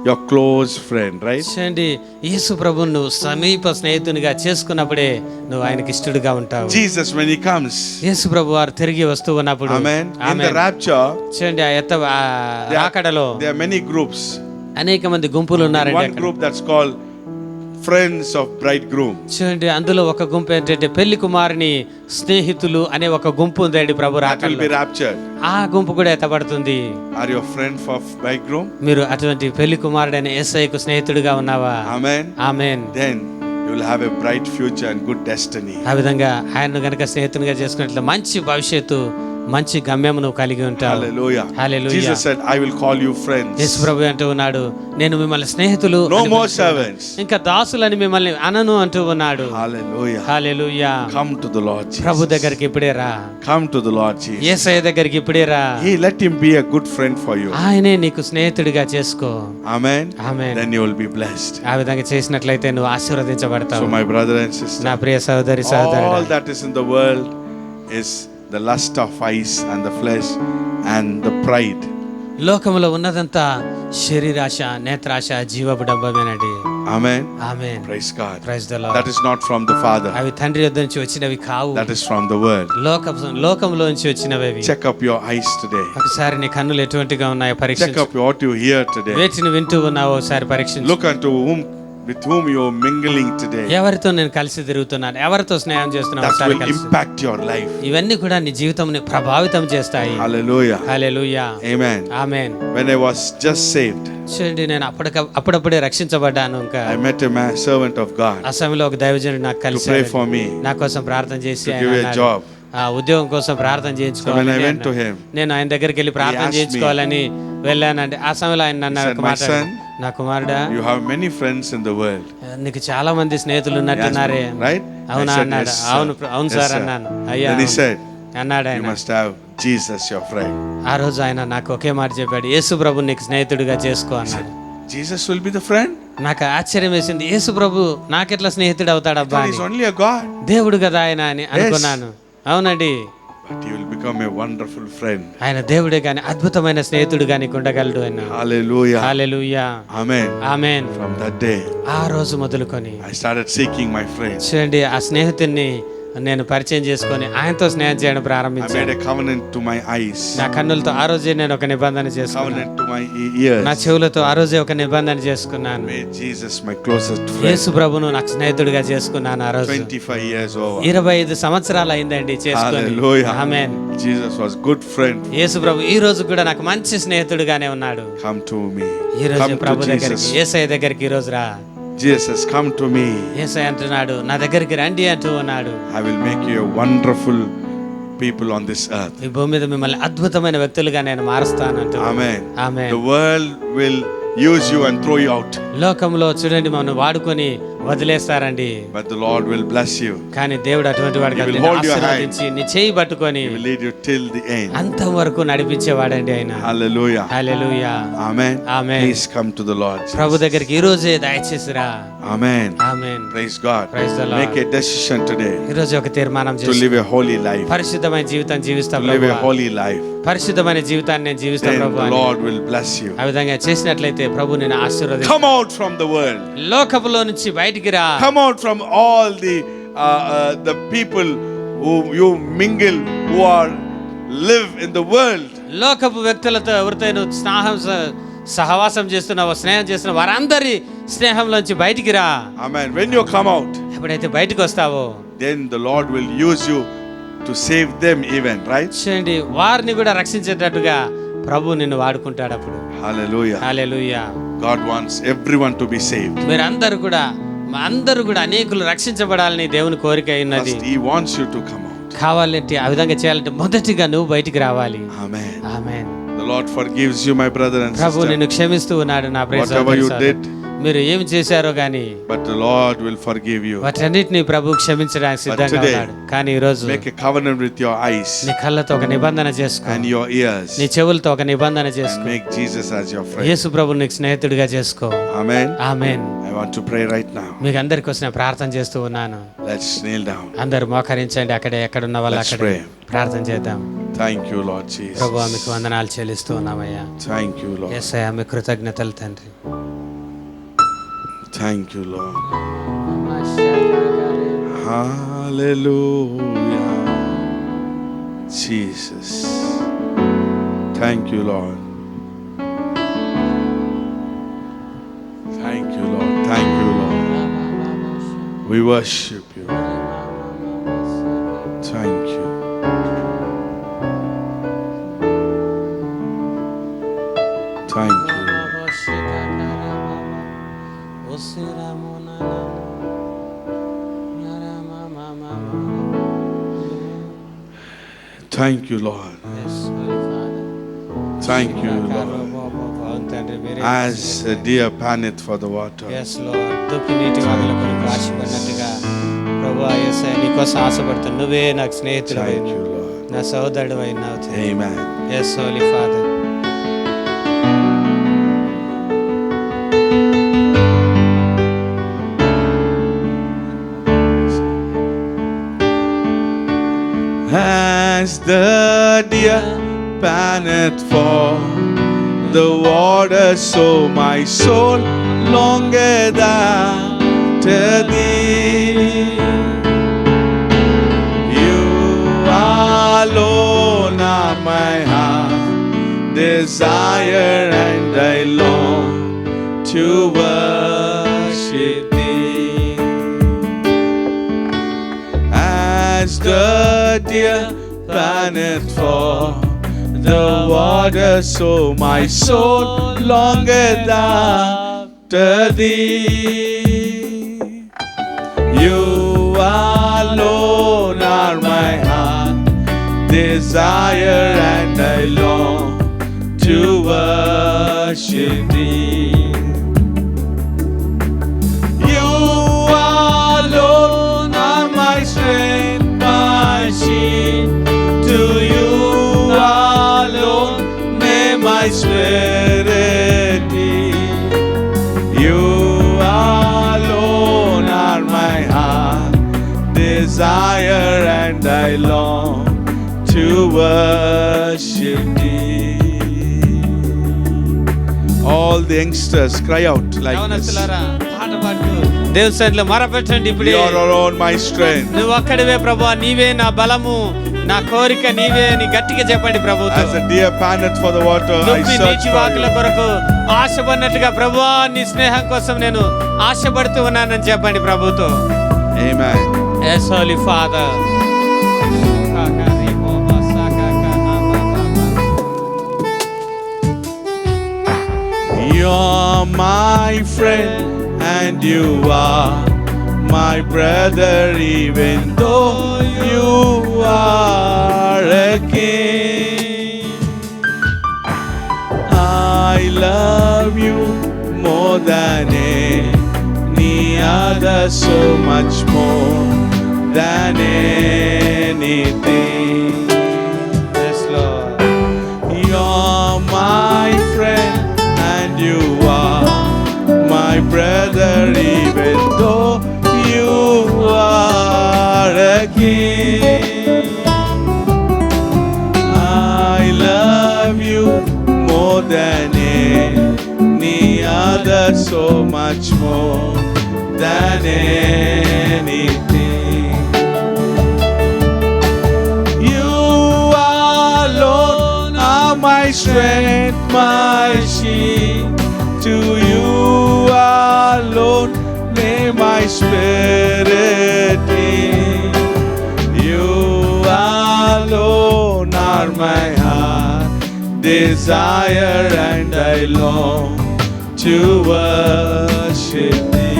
your close friend, right? చూడండి, యేసు ప్రభువును నువ్వు సమీప స్నేహితునిగా చేసుకున్నప్పుడే నువ్వు ఆయనకి ఇష్టడుగా ఉంటావు. Jesus when he comes, యేసు ప్రభు వారు తిరిగి వస్తూ ఉన్నప్పుడు, amen, in the rapture, చూడండి ఆ రాకడలో there are many groups. అనేక మంది గుంపులు ఉన్నారండి. One group that's called friends of bridegroom. చూడండి, అందులో ఒక గుంపు ఏంటంటే పెళ్లి కుమారుని స్నేహితులు అనే ఒక గుంపు ఉందండి ప్రభు రాకడలో. That will be raptured. ఆ గుంపు కూడా ఎత్తబడుతుంది. Are you a friend of bridegroom? మీరు అటువంటి పెళ్లి కుమారుడైన యేసయ్యకు స్నేహితుడిగా ఉన్నావా? Amen. Amen. Then you will have a bright future and good destiny. ఆ విధంగా ఆయనను గనుక స్నేహితునిగా చేసుకున్నట్లయితే మంచి భవిష్యత్తు, మంచి గమ్యము నువ్వు కలిగి ఉంటావు. Hallelujah. Hallelujah. Jesus said, I will call you friends. యేసు ప్రభు అంటూ ఉన్నాడు, నేను మిమ్మల్ని స్నేహితులు, no more servants, ఇంకా దాసులని మిమ్మల్ని అనను అంటూ ఉన్నాడు. Hallelujah. Hallelujah. Come to the Lord Jesus. ప్రభు దగ్గరికి ఇప్పుడే రా. Come to the Lord Jesus. యేసయ్య దగ్గరికి ఇప్పుడే రా. Let him be a good friend for you. ఆయనే నీకు స్నేహితుడిగా చేసుకో. Amen. Amen. Then you will be blessed. ఆ విధంగా చేసినట్లయితే నువ్వు ఆశీర్వదించబడతావు. So my brother and sister, నా ప్రియ సహోదరి సహోదరుడా, all that is in the world is the lust of eyes and the flesh and the pride. లోకములో ఉన్నదంతా శరీరాశ, నేత్రాశ, జీవపు డంబమేనండి. Amen. Amen. Praise God. Praise the Lord. That is not from the Father. అవి తండ్రి యొద్ద నుంచి వచ్చినవి కావు. That is from the world. లోకంలో నుంచి వచ్చినవి అవి. Check up your eyes today. ఒకసారి నీ కన్నులు ఎటువంటిగా ఉన్నాయో Check పరీక్షించు. up what you hear today. వేటిని వింటూ ఉన్నావో ఒకసారి పరీక్షించు. Look unto whom with whom you are mingling today, ఎవరితో నేను కలిసి తిరుగుతున్నాను, ఎవరితో స్నేహం చేస్తున్నాను, that ఒకసారి will కలిసి. impact your life. ఇవన్నీ కూడా నీ జీవితంని ప్రభావితం చేస్తాయి. Hallelujah. Hallelujah. Amen. Amen. When I was just saved, చూడండి, నేను అప్పుడప్పుడే రక్షించబడ్డాను. ఇంకా I met a servant of God ఆ సమయంలో ఒక దైవజనుడు నాకు to కలిసి pray for me, నా కోసం ప్రార్థన చేసి to ఆయన give a అన్నాడు, job. ఆ ఉద్యోగం కోసం ప్రార్థన So when I చేయించుకోవాలని went to him, నేను ఆయన దగ్గరికి వెళ్ళి ప్రార్థన asked me, చేయించుకోవాలని వెళ్ళానండి. ఆ సమయంలో ఆయన నన్ను he said, ఒక "My మాట, son, నా కుమారుడా, you have many friends in the world." నీకు చాలా మంది స్నేహితులు ఉన్నట్టున్నారే. He asked me, right? అవునా I said, అన్నాడు. "Yes, sir." అవును Yes, సార్ sir. అన్నాను. అయ్యా Then he said, అన్నాడు "You ఆయన. must have Jesus your friend." ఆ రోజు ఆయన నాకు ఒకే మాట చెప్పాడు, యేసు ప్రభు నీకు స్నేహితుడిగా చేసుకో అన్నాడు. Jesus will be the friend? నాకు ఆశ్చర్యం వేసింది, యేసు ప్రభు నాకెట్లా స్నేహితుడు అవుతాడబ్బా But అని. he's only a God. దేవుడు కదా ఆయన అని అనుకున్నాను. అవునండి, But he will become a wonderful friend. ఆయన దేవుడే గాని అద్భుతమైన స్నేహితుడు గాని ఉండగలడు ఆయన. Hallelujah. Hallelujah. Amen. Amen. From that day, ఆ రోజు మొదలుకొని I started seeking my friend. చూడండి, ఆ స్నేహితుడిని నేను పరిచయం చేసుకొని ఆయనతో స్నేహం చేయడం I made ప్రారంభించాను. a covenant to my eyes, నా కన్నులతో ఆ రోజే నేను ఒక నిబంధన చేసుకున్నాను. covenant to my ears. నా చెవులతో ఆ రోజే ఒక నిబంధన చేసుకున్నాను. Made Jesus my closest friend. యేసు ప్రభును నాకు స్నేహితుడిగా చేసుకున్నాను. ఆ రోజు 25 years over. 25 సంవత్సరాలు అయిందండి చేసుకొని. Hallelujah. Amen. Jesus was good friend. యేసు ప్రభు ఈ రోజు కూడా నాకు మంచి స్నేహితుడిగానే ఉన్నాడు. Come to me. ఈ రోజు Come ప్రభు to దగ్గరికి, Jesus. యేసయ్య దగ్గరికి ఈ రోజు రా. Jesus, come to me. యేసయ్య అంటున్నాడు, నా దగ్గరికి రండి అంటూ ఉన్నాడు. I will make you a wonderful people on this earth. ఈ భూమి మీద మిమ్మల్ని అద్భుతమైన వ్యక్తులుగా నేను మారుస్తాను అంటూ. Amen. ఆమేన్. The world will use you and throw you out, లోకంలో చూడండి మనం వాడుకొని వదిలేస్తారండి. but the Lord will bless you. కానీ దేవుడు అటువంటి వాడు He కాదు. will నిన్ను hold your ఆశీర్వదించి నీ చేయి పట్టుకొని He will lead you till the end. అంతం వరకు నడిపించేవాడండి ఆయన. Hallelujah. Hallelujah. Amen. Amen. Please come to the Lord. ప్రభు దగ్గరికి ఈ రోజే దయచేసిరా. Amen. Amen. Praise God. Praise the Lord. Make a decision today ఈ రోజు ఒక తీర్మానం to చేసి live a holy life. పరిశుద్ధమైన జీవితం జీవిస్తా To live a ప్రభువా. holy life. పరిశుద్ధమైన జీవితాన్ని నేను జీవిస్తా Then ప్రభువా the అని. Lord will bless you. ఆ విధంగా చేసినట్లయితే ప్రభు నిన్ను ఆశీర్వదిస్తాడు. Come out from the world. లోకములో నుంచి బయటికి రా. Come out from all the people who you mingle, who are live in the world. లోకపు వ్యక్తులతో ఎవరితో నువ్వు సహవాసం చేస్తున్నావో, స్నేహం చేస్తున్నావు, వారందరి స్నేహంలోంచి బయటికి రా. Amen. When you come out, ఎప్పుడైతే బయటికి వస్తావో then the Lord will use you to save them even, right? చూడండి, వారిని కూడా రక్షించేటట్టుగా ప్రభు నిన్ను వాడుకుంటాడు అప్పుడు. Hallelujah. Hallelujah. God wants everyone to be saved. మీరందరూ కూడా అనేకులు రక్షించబడాలని దేవుని కోరిక ఉన్నది. First, He wants you to come out. కావాలంటే ఆ విధంగా చేయాలంటే మొదటిగా నువ్వు బయటికి రావాలి. Amen. ఆమేన్. The Lord forgives you, my brother and Prabhu sister. నిన్ను క్షమిస్తూ ఉన్నాడు నా ప్రియ Whatever you సోదరి, did, మీరు ఏమి చేశారో గాని but the Lord will forgive you. వాటన్నిటిని ప్రభు క్షమించడానికి సిద్ధంగా today, ఉన్నాడు. కానీ ఈ రోజు Make a covenant with your eyes నీ కళ్ళతో ఒక నిబంధన చేసుకో, and your ears, నీ చెవులతో ఒక నిబంధన and చేసుకో, make Jesus as your friend. యేసు ప్రభు నీకు స్నేహితుడిగా చేసుకో. Amen. Amen. I want to pray right now. మీకు అందరి కోసం నేను ప్రార్థన చేస్తూ ఉన్నాను. Let's kneel down. అందరూ మోకరించండి. అక్కడే ఎక్కడున్న వాళ్ళు Let's అక్కడే pray. ప్రార్థన చేద్దాం. Thank you, Lord Jesus. ప్రభువా మీకు వందనాలు చెల్లిస్తూ ఉన్నామయ్యా. Thank you, Lord. యేసయ్యా మీ కృతజ్ఞతలు తండ్రి. Thank you, Lord. Hallelujah. Jesus. Thank you, Lord. Thank you, Lord. Thank you, Lord. We worship you. Thank you. Thank you. Thank you, Lord. Thank you, Lord. As a deer panteth for the water. Yes, Lord. దుప్పి నీటి వాగుల కొరకు ఆశపడినట్టుగా ప్రభువా యేసయ్యా నీ కోసం ఆశపడుతున్నా. నువ్వే నాకు స్నేహితుడివై నా సహోదరుడివై ఉన్నావు. Amen. Yes, Holy Father. As the deer panteth for the water, so my soul longeth after thee. You alone are my heart desire, and I long to worship worship thee. As the deer panteth for the water, so my soul longeth after thee. You alone are my heart desire, and I long to worship thee. You alone are my strength, my shield. To you alone may my spirit be. You alone are my heart desire, and I long to worship thee. All the youngsters cry out like this. దేవుని సన్నిధిలో మొరపెట్టండి. ఇప్పుడు You are alone my strength. నువ్వు ఒక్కడివే ప్రభువా, నీవే నా బలము, నా కోరిక నీవే అని గట్టిగా చెప్పండి ప్రభువుతో. As the deer panteth for the water, I search నీటి for వాకుల you. కొరకు ఆశపడినట్టుగా ప్రభువా నీ స్నేహం కోసం నేను ఆశపడుతూ ఉన్నానని చెప్పండి ప్రభువుతో. Amen. Yes, Holy Father. You're my friend and you are my brother, even though you are a king. I love you more than any other, so much more than anything. Yes, Lord. You're my friend and you are my brother, even though you are a king. I love you more than any other, so much more than anything. You alone are my strength, my shield. To you alone may my spirit be. You alone are my heart desire, and I long to worship thee.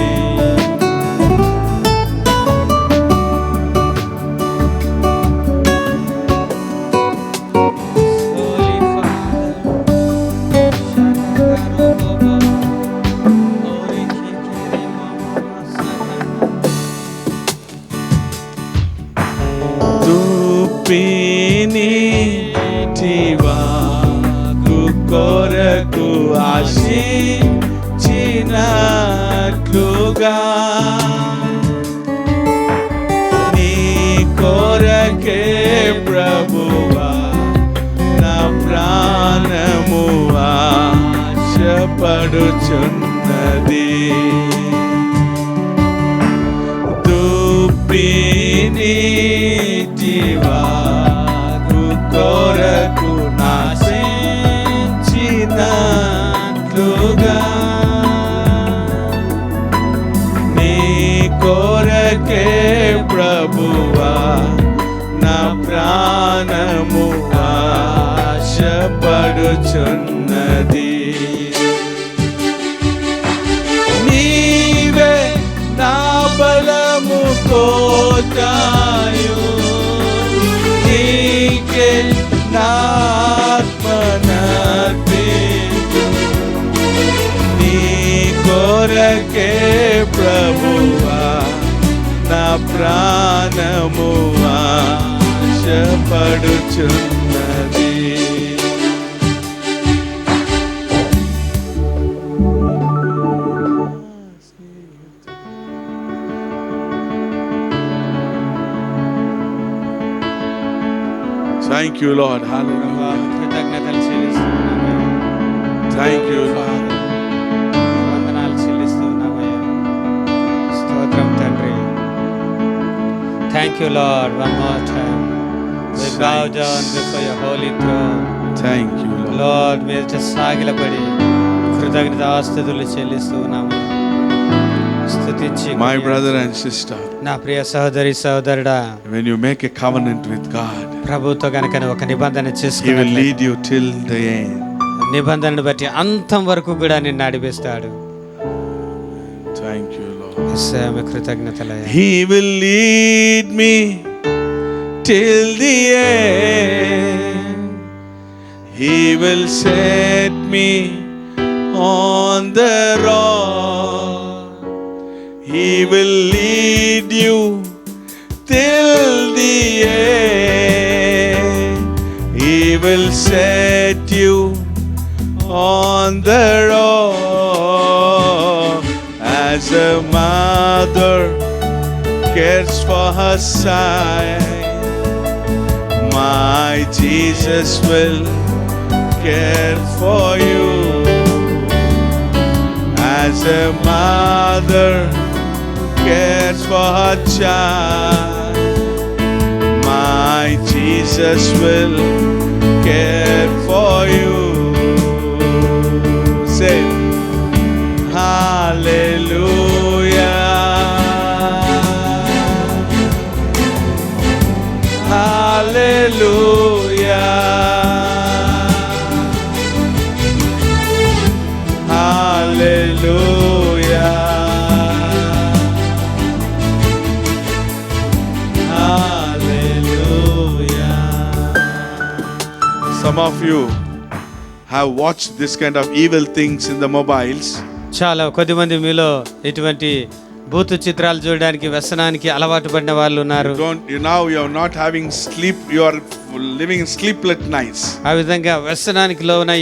నీటివాగు కొరకు ఆశించినట్లుగా నీ కొరకే ప్రభువా నా ప్రాణము ఆశపడుచున్నది. నీటివాగు కొరకు నాశించినట్లుగా నీ కొరకే ప్రభువా నా ప్రాణము ఆశపడుచున్నది. నీవే నా బలము కోటాయు, నీకే నా ఆత్మనర్పించు. నీ కొరకే ప్రభువా నా ప్రాణము ఆశపడుచున్నది. Thank you, Lord. Hallelujah. కృతజ్ఞతలు చెల్లిస్తున్నాను. Thank you, Lord. వందనాలు చెల్లిస్తున్నామయ్యా. స్తోత్రం తండ్రి. Thank you, Lord. One more time. We bow down before your holy throne. Thank you, Lord. Lord, మీరు సాగిలపడి కృతజ్ఞత ఆస్తుతులు చెల్లిస్తున్నాము. స్తుతించి My brother and sister, నా ప్రియ సహోదరి సహోదరుడా, when you make a covenant with God, ప్రభుతో గనుక ఒక నిబంధన He will చేసుకుని lead you till the end. నిబంధనను బట్టి అంతం వరకు కూడా నిన్ను నడిపిస్తాడు. Thank you, Lord. Yesayya, me కృతజ్ఞతలయ్యా. He will lead me till the end. He will set me on the rock. He will lead you till the end. He will set you on the rock. As a mother cares for her son, my Jesus will care for you. As a mother cares for her child, my Jesus will care for you. Say, Hallelujah. Hallelujah. Hallelujah. Hallelujah. Some of you have watched this kind of evil things in the mobiles. చాలా కొద్దిమంది మీలో ఇటువంటి భూత చిత్రాలు చూడడానికి వ్యసనానికి అలవాటు పడిన వాళ్ళు ఉన్నారు. Now you are not having sleep, you are living in sleepless nights. ఆ విధంగా వ్యసనానికి లోనై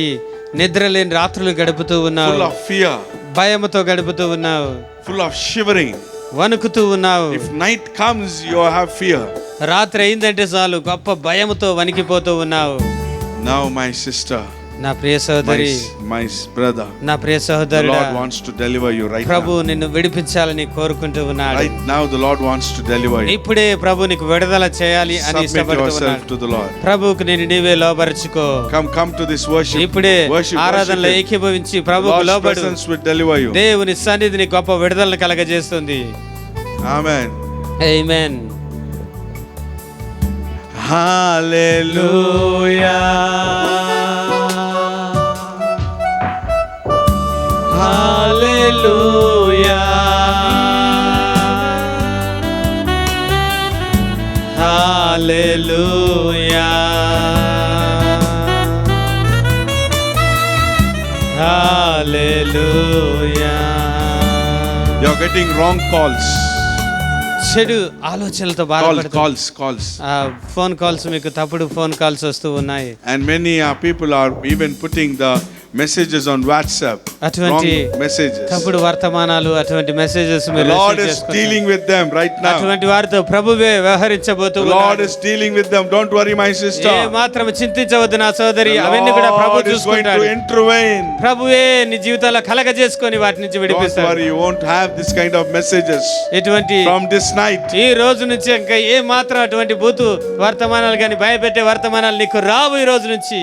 నిద్ర లేని రాత్రులు గడుపుతూ ఉన్నావు. Full of fear. భయముతో గడుపుతూ ఉన్నావు. Full of shivering. వణుకుతూ ఉన్నావు. If night comes, you have fear. రాత్రి అయిందంటే చాలు గొప్ప భయముతో వణికిపోతూ ఉన్నావు. Now my sister, నా ప్రియ సహోదరి, my brother, నా ప్రియ the సహోదరుడా, Lord wants to deliver you right Prabhu now. నిన్ను విడిపించాలని కోరుకుంటూ ఉన్నాడు. Right now the Lord wants to deliver you. ఇప్పుడే ప్రభు నీకు విడుదల చేయాలి అని Submit ఇష్టపడుతూ yourself ఉన్నాడు. to the Lord. ప్రభువుకు నేను నీవే లోబరుచుకో. Come to this worship. ఇప్పుడే Worship ఆరాధనలో Him. ఏకీభవించి ప్రభువుకు God's లోబడు. presence will deliver you. దేవుని సన్నిధిని గొప్ప విడుదలను కలగజేస్తుంది. Amen. ఆమేన్. Hallelujah. Hallelujah. Hallelujah. Hallelujah. You're getting wrong calls. చెడు ఆలోచనలతో Calls. ఫోన్ కాల్స్, మీకు తప్పుడు ఫోన్ కాల్స్ వస్తూ ఉన్నాయి. And many people are even putting the messages on WhatsApp. అటువంటి Wrong messages. తప్పుడు వర్తమానాలు, అటువంటి messages The Lord is dealing with them right now. అటువంటి వారితో ప్రభువే వ్యవహరించబోతూ The Lord is dealing with them. Don't worry, my sister. ఏ మాత్రం చింతించవద్దు నా సోదరి, The అవన్నీ కూడా ప్రభు Lord is going చూసుకుంటాడు. to intervene. ప్రభువే నీ జీవితాల్లో కలగజేసుకొని వాటి నుంచి Don't విడిపిస్తాడు. worry, you won't have this kind of messages ఇటువంటి from this night. ఈ రోజు నుంచి ఇంకా ఏ మాత్రం అటువంటి బూతు వర్తమానాలు కానీ భయపెట్టే వర్తమానాలు నీకు రావు ఈ రోజు నుంచి.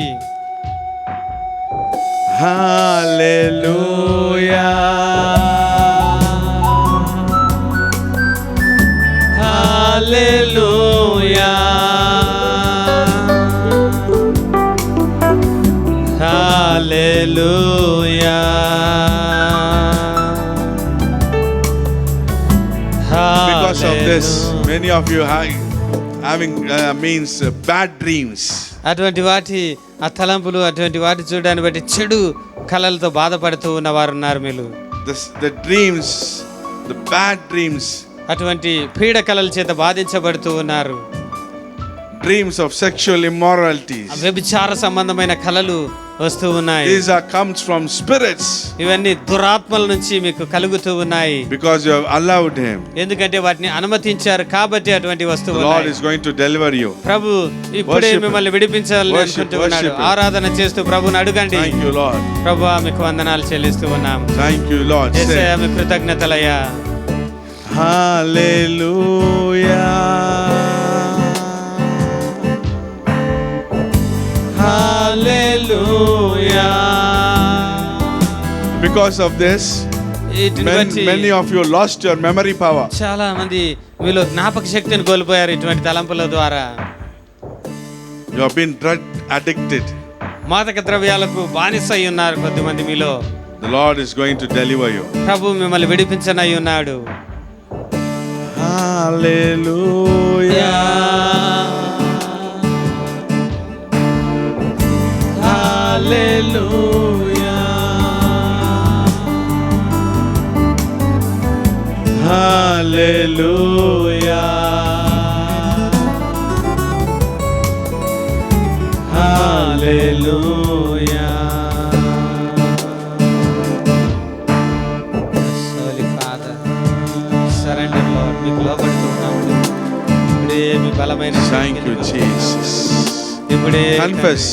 Hallelujah. Hallelujah. Hallelujah. Because of this, many of you having means bad dreams. అటువంటి వాటి ఆ తలంపులు, అటువంటి వాటి చూడడాన్ని బట్టి చెడు కళలతో బాధపడుతూ ఉన్నవారు ఉన్నారు. మీరు The dreams, the bad dreams, అటువంటి పీడ కళల చేత బాధించబడుతూ ఉన్నారు. dreams of sexual immorality. వ్యభిచార సంబంధమైన కళలు వస్తూ ఉన్నాయి. These comes from spirits. ఇవన్నీ దురాత్మల నుంచి మీకు కలుగుతూ ఉన్నాయి. Because you have allowed him. ఎందుకంటే వాటిని అనుమతించారు కాబట్టి అటువంటి వస్తువులు The Lord is going to deliver you. ప్రభు ఇప్పుడే Worship మిమ్మల్ని విడిపించాలని అనుకుంటూ ఉన్నాడు. ఆరాధన చేస్తూ ప్రభువుని అడగండి. Thank you, Lord. ప్రభువా మీకు వందనాలు చెల్లిస్తూ ఉన్నాం. Thank you, Lord. యేసయ్యా మీకు కృతజ్ఞతలయ్యా. Hallelujah. Hallelujah. Because of this, వీటిని బట్టి Many of you lost your memory power. చాలా మంది మీలో జ్ఞాపక శక్తిని కోల్పోయారు ఇటువంటి తలంపుల ద్వారా. You have been drug addicted. మాదక ద్రవ్యాలకు బానిస అయి ఉన్నారు కొద్దిమంది మీలో. The Lord is going to deliver you. ప్రభు మిమ్మల్ని విడిపించనై ఉన్నాడు. Hallelujah. Hallelujah. Hallelujah. Hallelujah. Holy Father, surrender Lord. మీకు లోబడుతున్నాము. ఇప్పుడే మీ బలమైన Thank you, Jesus. ఇప్పుడే Confess.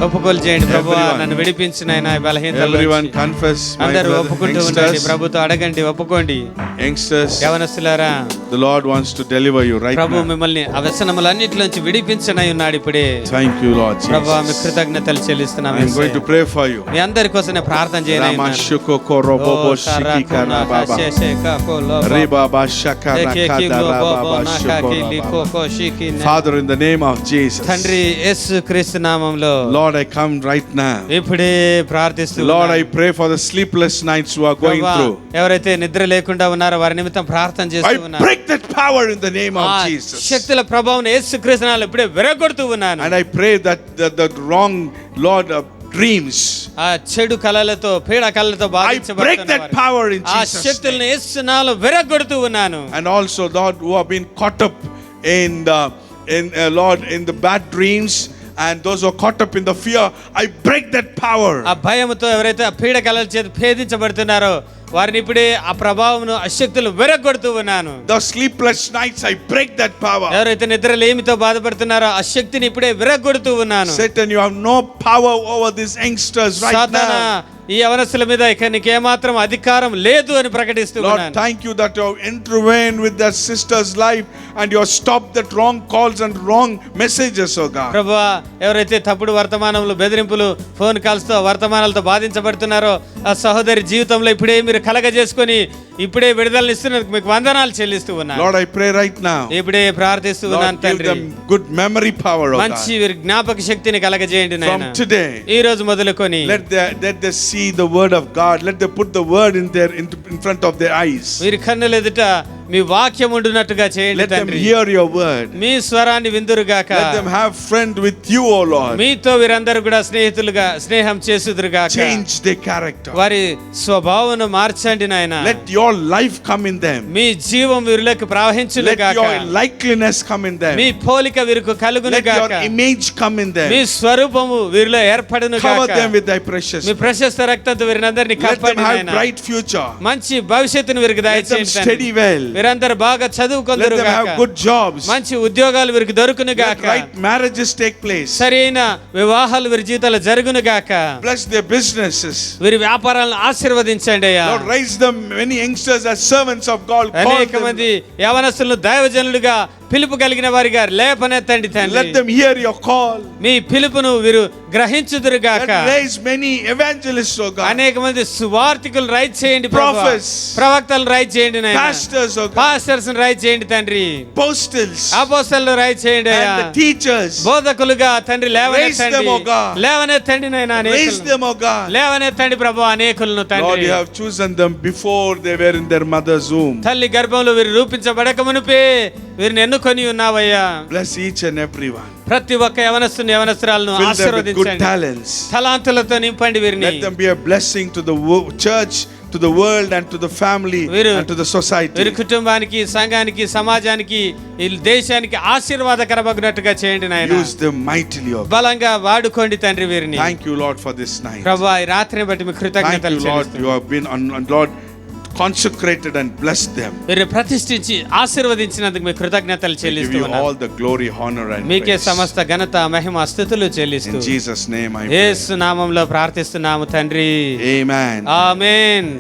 ఒప్పుకోలు చేయండి ప్రభువా, నన్ను విడిపించిన ఆయన బలహీనతల Everyone confess. అందరూ ఒప్పుకుంటూ ఉండండి, ప్రభుతో అడగండి, ఒప్పుకోండి. Youngsters, యవనస్తులారా, the Lord wants to deliver you right Prabhu now. మిమ్మల్ని ఆ వ్యసనములన్నిటిలోంచి విడిపించనై ఉన్నాడు ఇప్పుడే. Thank you, Lord Jesus. ప్రభువా, మీ కృతజ్ఞతలు చెల్లిస్తున్నాము. I'm going to pray for you. మీ అందరి కోసం నేను ప్రార్థన చేయనై ఉన్నాను. Ramashuko korobobo shikikana baba. Ribaba shakara kadara baba shukora. Father, in the name of Jesus. తండ్రి యేసు క్రీస్తు నామములో Lord, I come right now. ఇప్పుడే ప్రార్థిస్తున్నాను. Lord, I pray for the sleepless nights who are going through. ఎవరైతే నిద్ర లేకుండా ఉన్నారో వారి నిమిత్తం ప్రార్థన చేస్తూ ఉన్నాను. I break that power in the name of Jesus. శక్తుల ప్రభావం యేసుక్రీస్తు నామములో ఇప్పుడే విరగొడుతూ ఉన్నాను. And I pray that the wrong Lord dreams, ఆ చెడు కలలతో పీడ కలలతో బాధించబడుతున్న break that power in ఆ Jesus' శక్తులను యేసు నామములో విరగొడుతూ ఉన్నాను. and also Lord, who have been caught up in Lord in the bad dreams, and those who are caught up in the fear, I break that power. ఆ భయముతో ఎవరైతే ఆ పీడ కలల చేత భేదించబడుతున్నారో వారిని ఇప్పుడే ఆ ప్రభావమును ఆ శక్తులు విరగొడుతూ ఉన్నాను. The sleepless nights, I break that power. ఎవరైతే నిద్రలేమితో బాధపడుతున్నారో ఆ శక్తిని ఇప్పుడే విరగొడుతూ ఉన్నాను. Satan, you have no power over these youngsters right సాతానా, now. ఈ యవనస్తుల మీద ఇక నీకేమాత్రం అధికారం లేదు అని ప్రకటిస్తూ Lord, ఉన్నాను. thank you that you have intervened with their sister's life and you have stopped that wrong calls and wrong messages, oh God. ప్రభువా, ఎవరైతే తప్పుడు వర్తమానములు, బెదిరింపులు, ఫోన్ కాల్స్ తో వర్తమానాలతో బాధించబడుతున్నారో ఆ సహోదరి జీవితంలో ఇప్పుడే మీరు కలగజేసుకొని ఇప్పుడే విడుదల ఇస్తున్నందుకు మీకు వందనాలు చెల్లిస్తూ ఉన్నాను. Lord, I pray right now. ఇప్పుడే ప్రార్థిస్తూ ఉన్నాను Lord, give తండ్రి. them good memory power, oh మంచి God. వీరి జ్ఞాపక శక్తిని కలగజేయండి నాయనా. From today, ఈ రోజు మొదలుకొని let they see the word of God. Let them put the word in front of their eyes. వీరి కన్నుల ఎదుట మీ వాక్యం ఉండునట్టుగా చేయండి Let them తండ్రి. hear your word. మీ స్వరాన్ని విందురుగాక. Let them have friend with you, oh Lord. మీతో వీరందరూ కూడా స్నేహం చేసుదురుగాక. Change their character. వారి స్వభావమును మార్చండి నాయనా. Let your life come in them. మీ జీవం వీరిలోకి ప్రవహించునుగాక. Let your likeness come in them. మీ పోలిక వీరికి Let కలుగునుగాక. your image come in them. మీ స్వరూపము వీరిలో ఏర్పడునుగాక. Cover them with thy precious మీ ప్రశస్త రక్తంతో వీరినందరిని Let them కాపాడండి have నాయనా. bright future. మంచి భవిష్యత్తును వీరికి Let them దయచేయండి study తండ్రి. well. వీరందరూ బాగా Let them చదువుకొందురుగాక. have good jobs. మంచి ఉద్యోగాలు వీరికి దొరుకునుగాక. Let right marriages take place. సరైన వివాహాలు వీరి జీవితాల్లో జరుగునుగాక. Bless their businesses. వీరి వ్యాపారాలను ఆశీర్వదించండి అయ్యా. Lord, raise them, many youngsters, as servants of God. Call అనేక them. మంది యవనస్తులను దైవజనులుగా పిలుపు కలిగిన వారిగా లేపనెత్తండి తండ్రి. Let them hear your call. మీ పిలుపును వీరు గ్రహించుదురుగాక. Let raise many evangelists, oh God. అనేక మంది సువార్తికులు రైట్ చేయండి ప్రభువా. Prophets. ప్రవక్తలు రైట్ చేయండి నాయనా. Pastors, oh God. Pastors right చేయండి తండ్రి. Apostles. అపోస్తలులు రైట్ చేయండి అయ్యా. And the teachers. బోధకులుగా తండ్రి Raise లేవనెత్తండి. them, oh God. లేవనెత్తండి నాయనా. Raise them, oh God. లేవనెత్తండి ప్రభువా అనేకులను Lord, తండ్రి. you have chosen them before they were in their mother's womb. తల్లి గర్భంలో వీరు రూపించబడక మునిపే వీరిని ఎన్నుకొని ఉన్నావయ్యా. Bless each and every one. ప్రతి ఒక్క యవనస్తుని యవనస్తురాలను Fill them with good ఆశీర్వదించండి. talents. తలాంతులతో నింపండి వీరిని. Let them be a blessing to the church, to the world, and to the family, and to the society. వీరి కుటుంబానికి, సంఘానికి, సమాజానికి, ఈ దేశానికి ఆశీర్వాదకరమగునట్టుగా చేయండి నాయనా. Use them mightily, oh God. బలంగా వాడుకోండి తండ్రి వీరిని. Thank you, Lord, for this night. ప్రభువా, ఈ రాత్రిని బట్టి మీ Thank కృతజ్ఞతలు you, Lord. చెల్లిస్తున్నాను. You have been, Lord, consecrated and blessed them. వీరిని ప్రతిష్ఠించి ఆశీర్వదించినందుకు మీ కృతజ్ఞతలు We give చెల్లిస్తూ you ఉన్నాను. all the glory, honor, and మీకే praise. సమస్త ఘనత, మహిమ, స్తుతులు చెల్లిస్తూ In Jesus' name I pray. యేసు నామములో ప్రార్థిస్తున్నాము తండ్రి. Amen. Amen.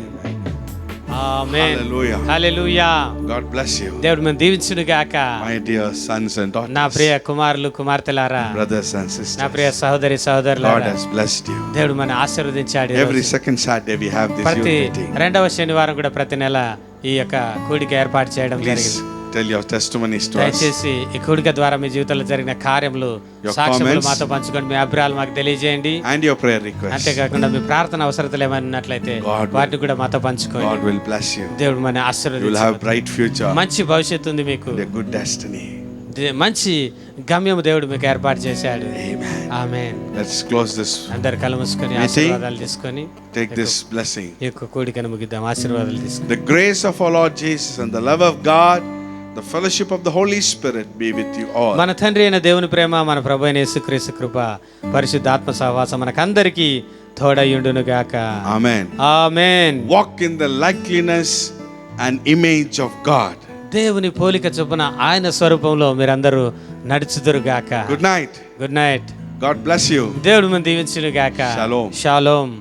Amen. Hallelujah. Hallelujah. God bless you. దేవుడు మనం దీవించును గాక. My dear sons and daughters. నా ప్రియ కుమారులు కుమార్తెలారా, brothers and sisters. నా ప్రియ సహోదరి సహోదరులారా, God has blessed you. దేవుడు మన ఆశీర్వదించాడు. Every second Saturday we have this youth ప్రతి meeting. రెండవ శనివారం కూడా ప్రతి నెల ఈ యొక్క కూడిక ఏర్పాటు చేయడం జరిగింది. Tell your testimonies to us. దయచేసి ఈ కూడిక ద్వారా మీ జీవితంలో జరిగిన కార్యములు, సాక్ష్యములు మాతో పంచుకోండి. మీ అభిప్రాయాలు మాకు తెలియజేయండి. And your prayer requests. అంతేకాకుండా మీ ప్రార్థన అవసరతలు ఏమైనా ఉన్నట్లయితే వాటిని కూడా మాతో పంచుకోండి. God will bless you. దేవుడు మన You will ఆశీర్వదించును. have bright future. మంచి భవిష్యత్తు ఉంది మీకు. A good destiny. మంచి గమ్యము దేవుడు మీకు ఏర్పాటు చేశాడు. ఆమేన్. Let's close this. అందరు కళ్ళు మూసుకొని ఆశీర్వాదాలు తీసుకొని take this blessing. ఈ యొక్క కూడికను ముగిద్దాం. ఆశీర్వాదాలు తీసుకొని. The grace of our Lord Jesus and the love of God, the fellowship of the Holy Spirit be with you all. మన తండ్రి అయిన దేవుని ప్రేమ, మన ప్రభు అయిన యేసుక్రీస్తు కృప, పరిశుద్ధాత్మ సహవాసం మనకందరికీ తోడయ్యుండును గాక. Amen. Amen. Walk in the likeness and image of God. దేవుని పోలిక చొప్పున ఆయన స్వరూపంలో మీరందరూ నడుచుదురు గాక. Good night. Good night. God bless you. దేవుడు మనం దీవించును గాక. Shalom. షాలోమ్.